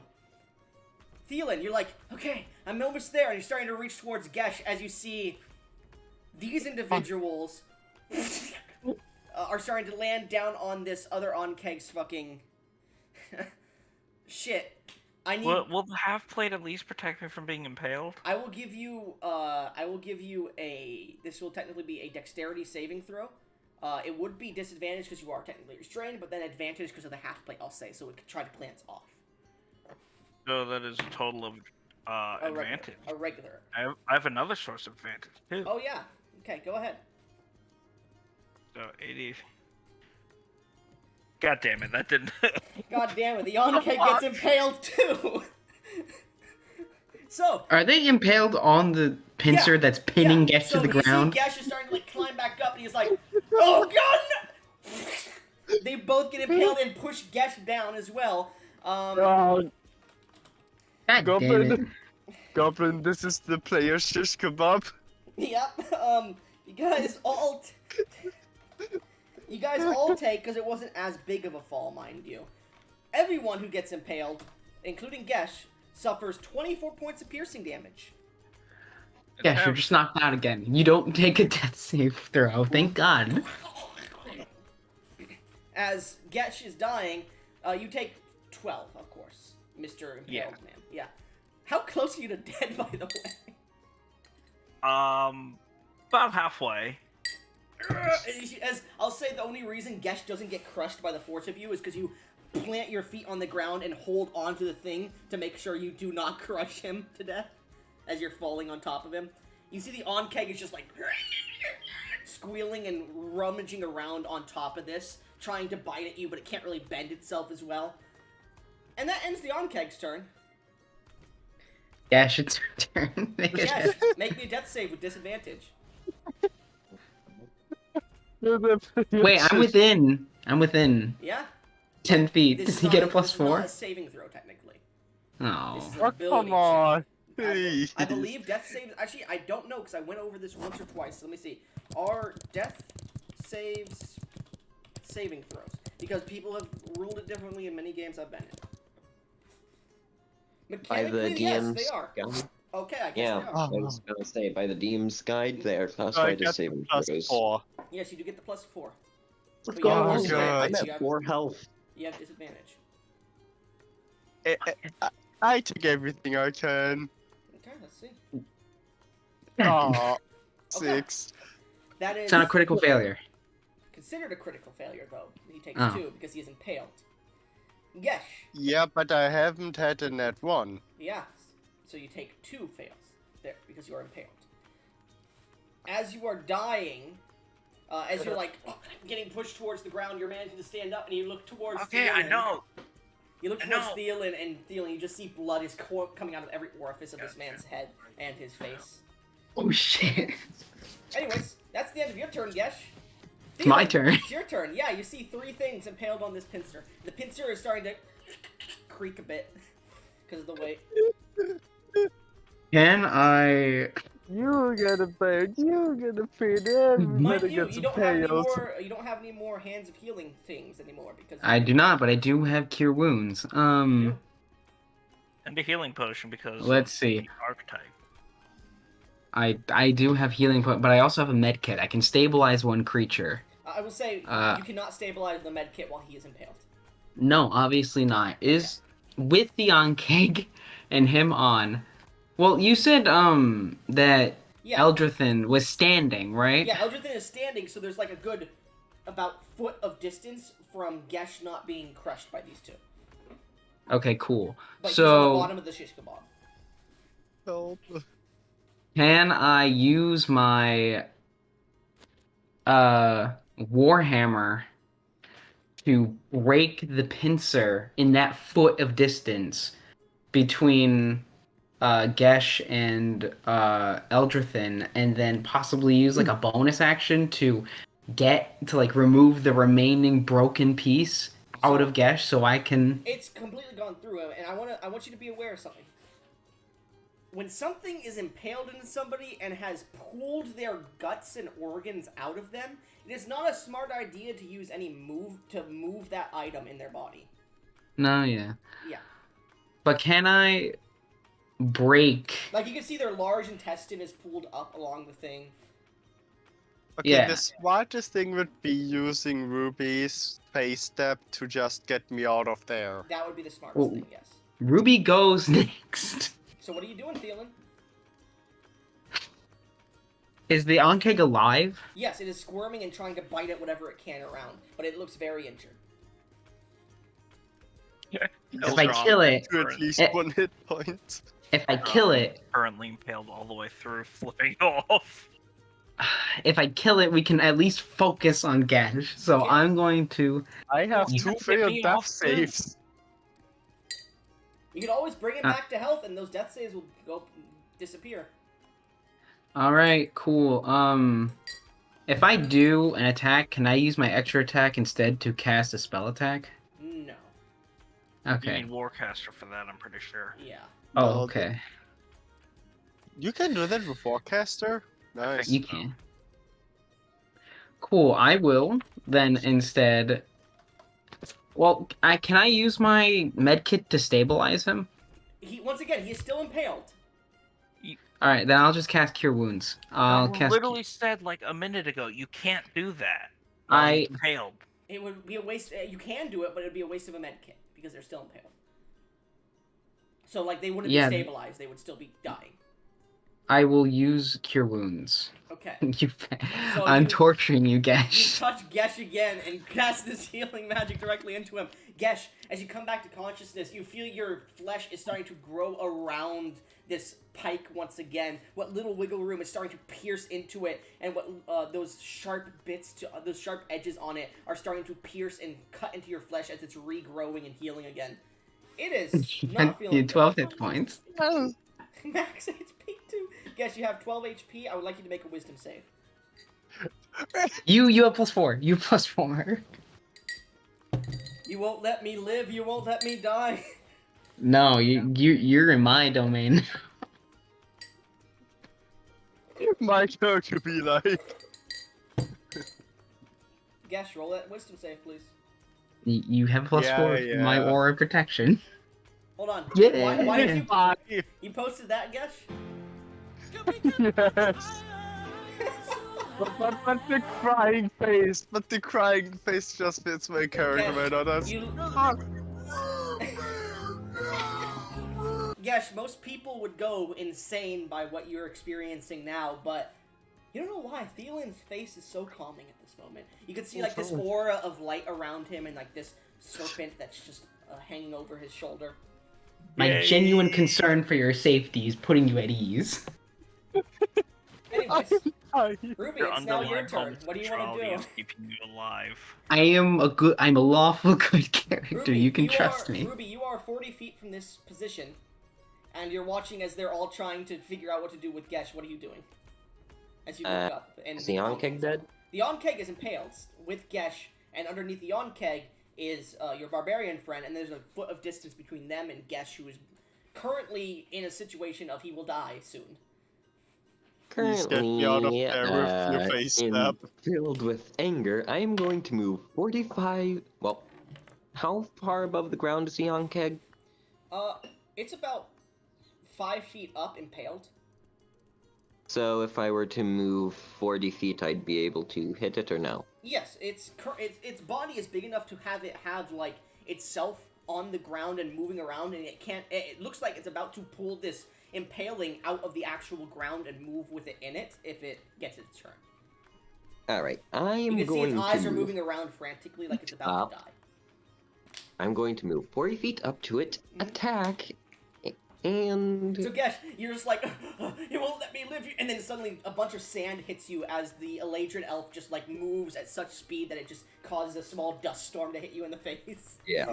Thielen, you're like, okay, I'm almost there, and you're starting to reach towards Gesh as you see these individuals are starting to land down on this other Onkeg's fucking shit. Will the half-plate at least protect me from being impaled? I will give you this will technically be a dexterity saving throw. It would be disadvantage because you are technically restrained, but then advantage because of the half plate, I'll say, so it could try to glance off. So that is a total of advantage. A regular. I have another source of advantage, too. Oh, yeah. Okay, go ahead. So, 80... God damn it, that didn't... God damn it, the Onkeg gets impaled, too! So... Are they impaled on the pincer that's pinning Gesh to the ground? So you see Gesh is starting to, like, climb back up, and he's like, oh, God! They both get impaled and push Gesh down as well. God damn it. Goblin, this is the player shish kebab. Yep, you guys all take, because it wasn't as big of a fall, mind you. Everyone who gets impaled, including Gesh, suffers 24 points of piercing damage. Gesh, you're just knocked out again. You don't take a death save throw, thank God. As Gesh is dying, you take 12, of course, Mr. Impaled Man. Yeah. How close are you to dead, by the way? About halfway. As I'll say, the only reason Gesh doesn't get crushed by the force of you is because you plant your feet on the ground and hold onto the thing to make sure you do not crush him to death as you're falling on top of him. You see the Onkeg is just like squealing and rummaging around on top of this, trying to bite at you, but it can't really bend itself as well. And that ends the Onkeg's turn. Gesh, it's your turn. Gesh, make me a death save with disadvantage. Wait, I'm within. Yeah? 10 feet. This Does is he not get a this plus is not 4? a saving throw, technically. Oh. This is an Oh, ability come on. check. I believe death saves... Actually, I don't know, because I went over this once or twice. Let me see. Are death saves saving throws? Because people have ruled it differently in many games I've been in. By the Mechanically, yes, DM's they are. guide? Okay, I guess Yeah, they I are. was gonna say, by the DM's guide, they are So I classified got as saving plus throws. 4. Yes, you do get the +4. Let's But you have go, disadvantage. I'm good. You at have, 4 health. you have disadvantage. I take everything I can. Okay, let's see. Aw, Okay. 6. That is It's not a critical failure. considered a critical failure, though. He takes Oh. 2 because he is impaled. Yes. Yeah, but I haven't had a net 1. Yeah. So you take 2 fails there because you are impaled. As you are dying, as you're like getting pushed towards the ground, you're managing to stand up and you look towards. Okay, I Thielen. know. You look I towards know. Thielen, and Thielen, you just see blood is coming out of every orifice of this man's head and his face. Oh shit. Anyways, that's the end of your turn, Gesh. It's my Thielen, turn. It's your turn. Yeah, you see 3 things impaled on this pincer. The pincer is starting to creak a bit because of the weight. Can I? You get a paid. You get a paid. Mind Everybody you, gets you a don't have any payout. more. You don't have any more hands of healing things anymore because I do not, but I do have cure wounds. You And a healing potion because Let's of see. the archetype. I do have healing, but I also have a med kit. I can stabilize one creature. I will say Uh, you cannot stabilize the med kit while he is impaled. No, obviously not. Is with the on-keg and him on. Well, you said that Yeah. Eldrithin was standing, right? Yeah, Eldrithin is standing, so there's like a good about foot of distance from Gesh not being crushed by these 2. Okay, cool. But he's on the So bottom of the shish kebab. Help. can I use my Warhammer to break the pincer in that foot of distance between Gesh and Eldrithin, and then possibly use like a bonus action to like remove the remaining broken piece out of Gesh so I can. It's completely gone through him, and I want you to be aware of something. When something is impaled into somebody and has pulled their guts and organs out of them, it is not a smart idea to use any move to move that item in their body. No, yeah. Yeah. But can I break? Like, you can see their large intestine is pulled up along the thing. Okay, Yeah. the smartest thing would be using Ruby's face step to just get me out of there. That would be the smartest Well- thing, yes. Ruby goes next. So what are you doing, Thielen? Is the Ankeg alive? Yes, it is squirming and trying to bite at whatever it can around, but it looks very injured. If I kill it, To at least Eh. 1 hit point. if I kill it, Currently impaled all the way through, flipping off. if I kill it, we can at least focus on Gash. So Okay. I'm going to. I have You 2 get failed me death off too. saves. You can always bring him Uh. back to health, and those death saves will go disappear. All right, cool. If I do an attack, can I use my extra attack instead to cast a spell attack? No. You Okay. need Warcaster for that, I'm pretty sure. Yeah. Oh, No, okay. You can do that with Forecaster? Nice. You can. Cool. I will then instead. Well, can I use my medkit to stabilize him? Once again, he is still impaled. All right, then I'll just cast Cure Wounds. I'll I cast. literally said like a minute ago, you can't do that. I- Impaled. It would be a waste. You can do it, but it would be a waste of a med kit because they're still impaled. So like they wouldn't Yeah. be stabilized; they would still be dying. I will use Cure Wounds. Okay. You, So I'm you- torturing you, You Gash. touch Gesh again and cast this healing magic directly into him. Gesh, as you come back to consciousness, you feel your flesh is starting to grow around this pike once again. What little wiggle room is starting to pierce into it, and what those sharp bits, those sharp edges on it, are starting to pierce and cut into your flesh as it's regrowing and healing again. It is not feeling You good. 12 hit points. Max HP too. Guess you have 12 HP. I would like you to make a wisdom save. You have +4. You have +4. You won't let me live. You won't let me die. No, you're in my domain. My turn to be like. Guess roll that wisdom save, please. You have +4 Yeah, for my yeah. aura protection. Hold on. Yeah. Why did Hi. you posted that, Gesh? Yes. But the crying face, just fits my character, Gesh, man. That's you... Gesh, most people would go insane by what you're experiencing now, but you don't know why. Thielen's face is so calming at this moment. You can see like this aura of light around him and like this serpent that's just hanging over his shoulder. My genuine concern for your safety is putting you at ease. Anyways, Ruby, Your it's now your underlying turn. What do you want to neutrality do? is keeping you alive. I'm a lawful good character. Ruby, you can trust me. Ruby, you are 40 feet from this position, and you're watching as they're all trying to figure out what to do with Gesh. What are you doing? As you look up. And Is the Onkeg dead? The Onkeg is impaled with Gesh, and underneath the Onkeg is your barbarian friend, and there's a foot of distance between them and Gesh, who is currently in a situation of he will die soon. Please get me out of there with your face snap. Filled with anger, I am going to move 45. Well, how far above the ground is the Onkeg? It's about 5 feet up, impaled. So if I were to move 40 feet, I'd be able to hit it, or no? Yes, its body is big enough to have it have like itself on the ground and moving around, and it can't. It looks like it's about to pull this impaling out of the actual ground and move with it in it if it gets its turn. Alright, I am You can see going its eyes to are moving around frantically like it's about to die. I'm going to move 40 feet up to it, attack, and... So Gesh, you're just like, you won't let me live, and then suddenly a bunch of sand hits you as the Eladrin elf just like moves at such speed that it just causes a small dust storm to hit you in the face. Yeah.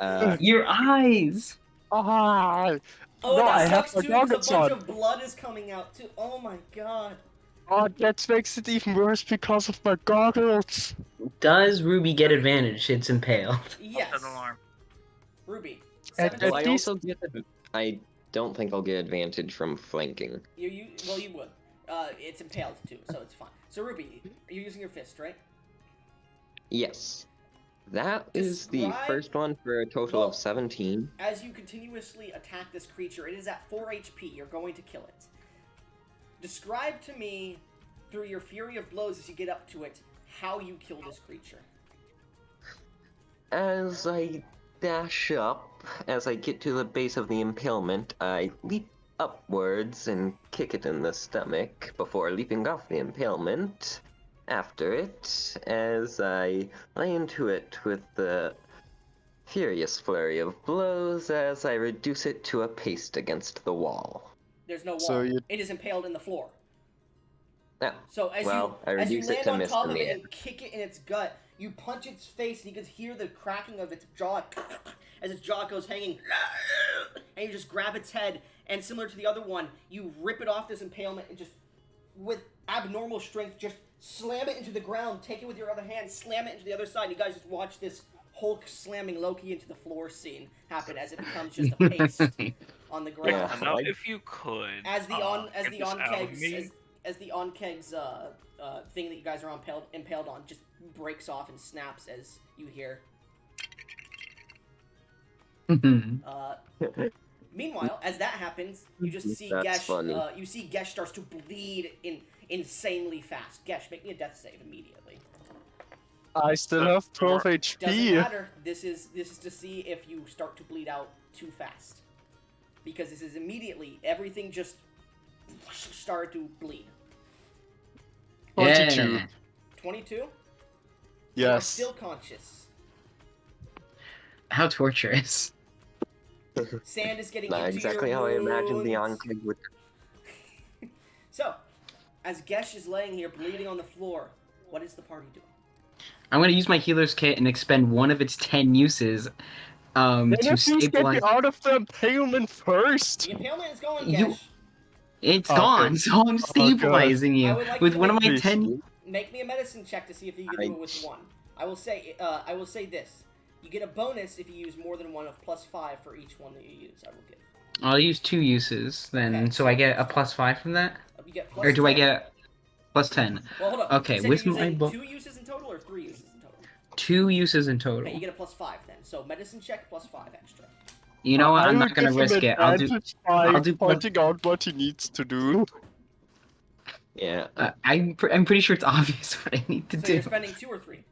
Aw. Your eyes! Ah. Oh, No, I that have sucks my too, 'cause goggles a bunch on. of blood is coming out too. Oh my god. Oh, that makes it even worse because of my goggles. Does Ruby get advantage? It's impaled. Yes. Set an alarm. Ruby. At 17. Well, I least- also get... I don't think I'll get advantage from flanking. Well, you would. It's impaled too, so it's fine. So Ruby, you're using your fist, right? Yes. That is the Describe- first one for a total Well- of 17. As you continuously attack this creature, it is at 4 HP. You're going to kill it. Describe to me, through your fury of blows as you get up to it, how you kill this creature. As I dash up, as I get to the base of the impalement, I leap upwards and kick it in the stomach before leaping off the impalement. After it, as I lay into it with the furious flurry of blows as I reduce it to a paste against the wall. There's no wall. So you- It is impaled in the floor. Now, So as well, I you reduce it land to on miss top the of it man. and kick it in its gut, you punch its face and you can hear the cracking of its jaw as its jaw goes hanging. And you just grab its head, and similar to the other one, you rip it off this impalement and just, with abnormal strength, just slam it into the ground, take it with your other hand, slam it into the other side. You guys just watch this Hulk slamming Loki into the floor scene happen as it becomes just a paste on the ground. Yeah. Now, if you could, As the get this out of me. as the Onkeg's thing that you guys are impaled on just breaks off and snaps as you hear. Meanwhile, as that happens, you just see That's Gesh. funny. You see Gesh starts to bleed insanely fast. Gesh, make me a death save immediately. I still have 12 Doesn't HP. matter. This is to see if you start to bleed out too fast, because this is immediately everything just started to bleed. 22. Yeah. 22. You are Yes. still conscious. How torturous. Sand is getting Not into exactly your how I imagined the wounds. Onkeg would. So, as Gesh is laying here bleeding on the floor, what is the party doing? I'm gonna use my healer's kit and expend one of its 10 uses Then to at least get stabilize. me out of the impalement first. The impalement is going, You- Gesh. It's Okay. gone, so I'm God. stabilizing I you would like with to one of my Please. 10. Make me a medicine check to see if you can do it with one. I will say this. You get a bonus if you use more than one of +5 for each one that you use. I will give. I'll use 2 uses then, Okay. so I get a +5 from that, You get or do I 10. get +10? Well, hold on. Okay, You said with you're my using 2 uses in total or 3 uses in total? 2 uses in total. Okay, you get a +5 then. So medicine check +5 extra. You know what? I I'm will not gonna give him risk it. I'll do. advantage by I'll do. pointing out what he needs to do. Yeah. I'm pretty sure it's obvious what I need to So do. you're spending 2 or 3.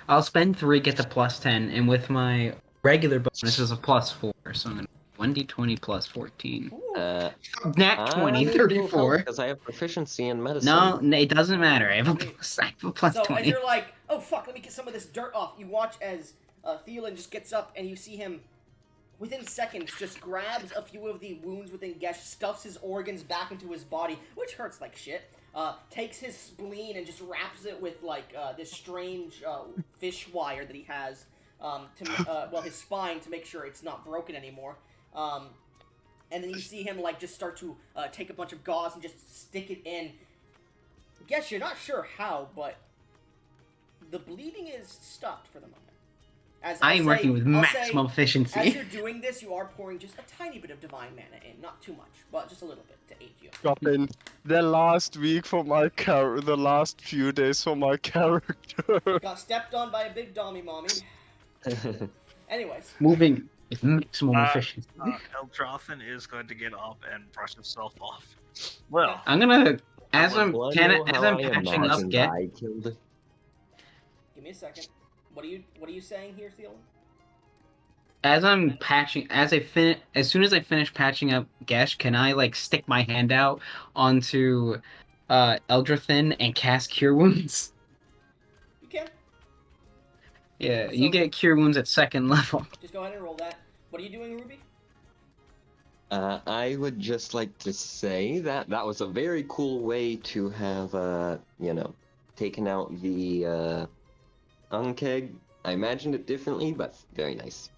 I'll spend 3, get the +10, and with my regular bonus is a +4, so I'm gonna 1d20 plus 14. Ooh. Nat 20, I will 34. because I have proficiency in medicine. No, it doesn't matter. I have a plus So 20. as you're like, oh fuck, let me get some of this dirt off, you watch as Thielen just gets up and you see him, within seconds, just grabs a few of the wounds within Gesh, stuffs his organs back into his body, which hurts like shit, takes his spleen and just wraps it with, like, this strange fish wire that he has, his spine, to make sure it's not broken anymore. And then you see him, like, just start to take a bunch of gauze and just stick it in. Guess you're not sure how, but the bleeding is stopped for the moment. I am working with I'll maximum say, efficiency. As you're doing this, you are pouring just a tiny bit of divine mana in. Not too much, but just a little bit to aid you. Goblin, the last week for my the last few days for my character. Got stepped on by a big dommy mommy. Anyways. Moving with maximum efficiency. Eldrothan is going to get up and brush himself off. Well, I'm gonna, as I'm Wanna know how I patching up, imagined I killed? Give me a second. What are you saying here, Thielen? as I'm patching, as soon as I finish patching up Gesh, can I like stick my hand out onto Eldrathan and cast Cure Wounds? You can. Yeah, So- you get Cure Wounds at 2nd level. Just go ahead and roll that. What are you doing, Ruby? I would just like to say that that was a very cool way to have, taken out the Unkeg. I imagined it differently, but very nice.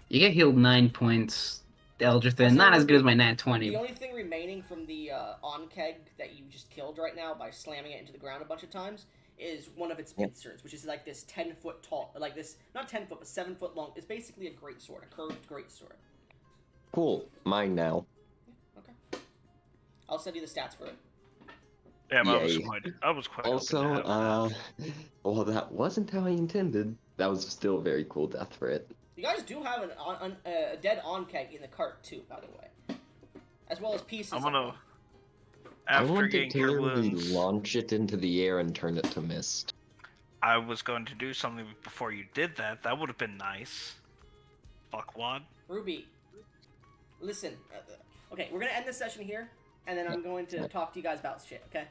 You get healed 9 points, Eldrathan. Also, Not as good as my Nat The 20. only thing remaining from the Onkeg that you just killed right now by slamming it into the ground a bunch of times is one of its pincers, which is like this 10-foot tall, like this, not 10 foot, but 7 foot long. It's basically a great sword, a curved great sword. Cool. Mine now. Okay. I'll send you the stats for it. yeah, Yay. I was quite Also, hoping to have well, that wasn't how I intended. That was still a very cool death for it. You guys do have a dead Onkeg in the cart too, by the way, as well as pieces. I'm gonna. I After wanted getting to Cure literally Wounds, launch it into the air and turn it to mist. I was going to do something before you did that. That would have been nice. Fuckwad. Ruby, listen. Okay, we're gonna end this session here, and then I'm going to talk to you guys about shit. Okay.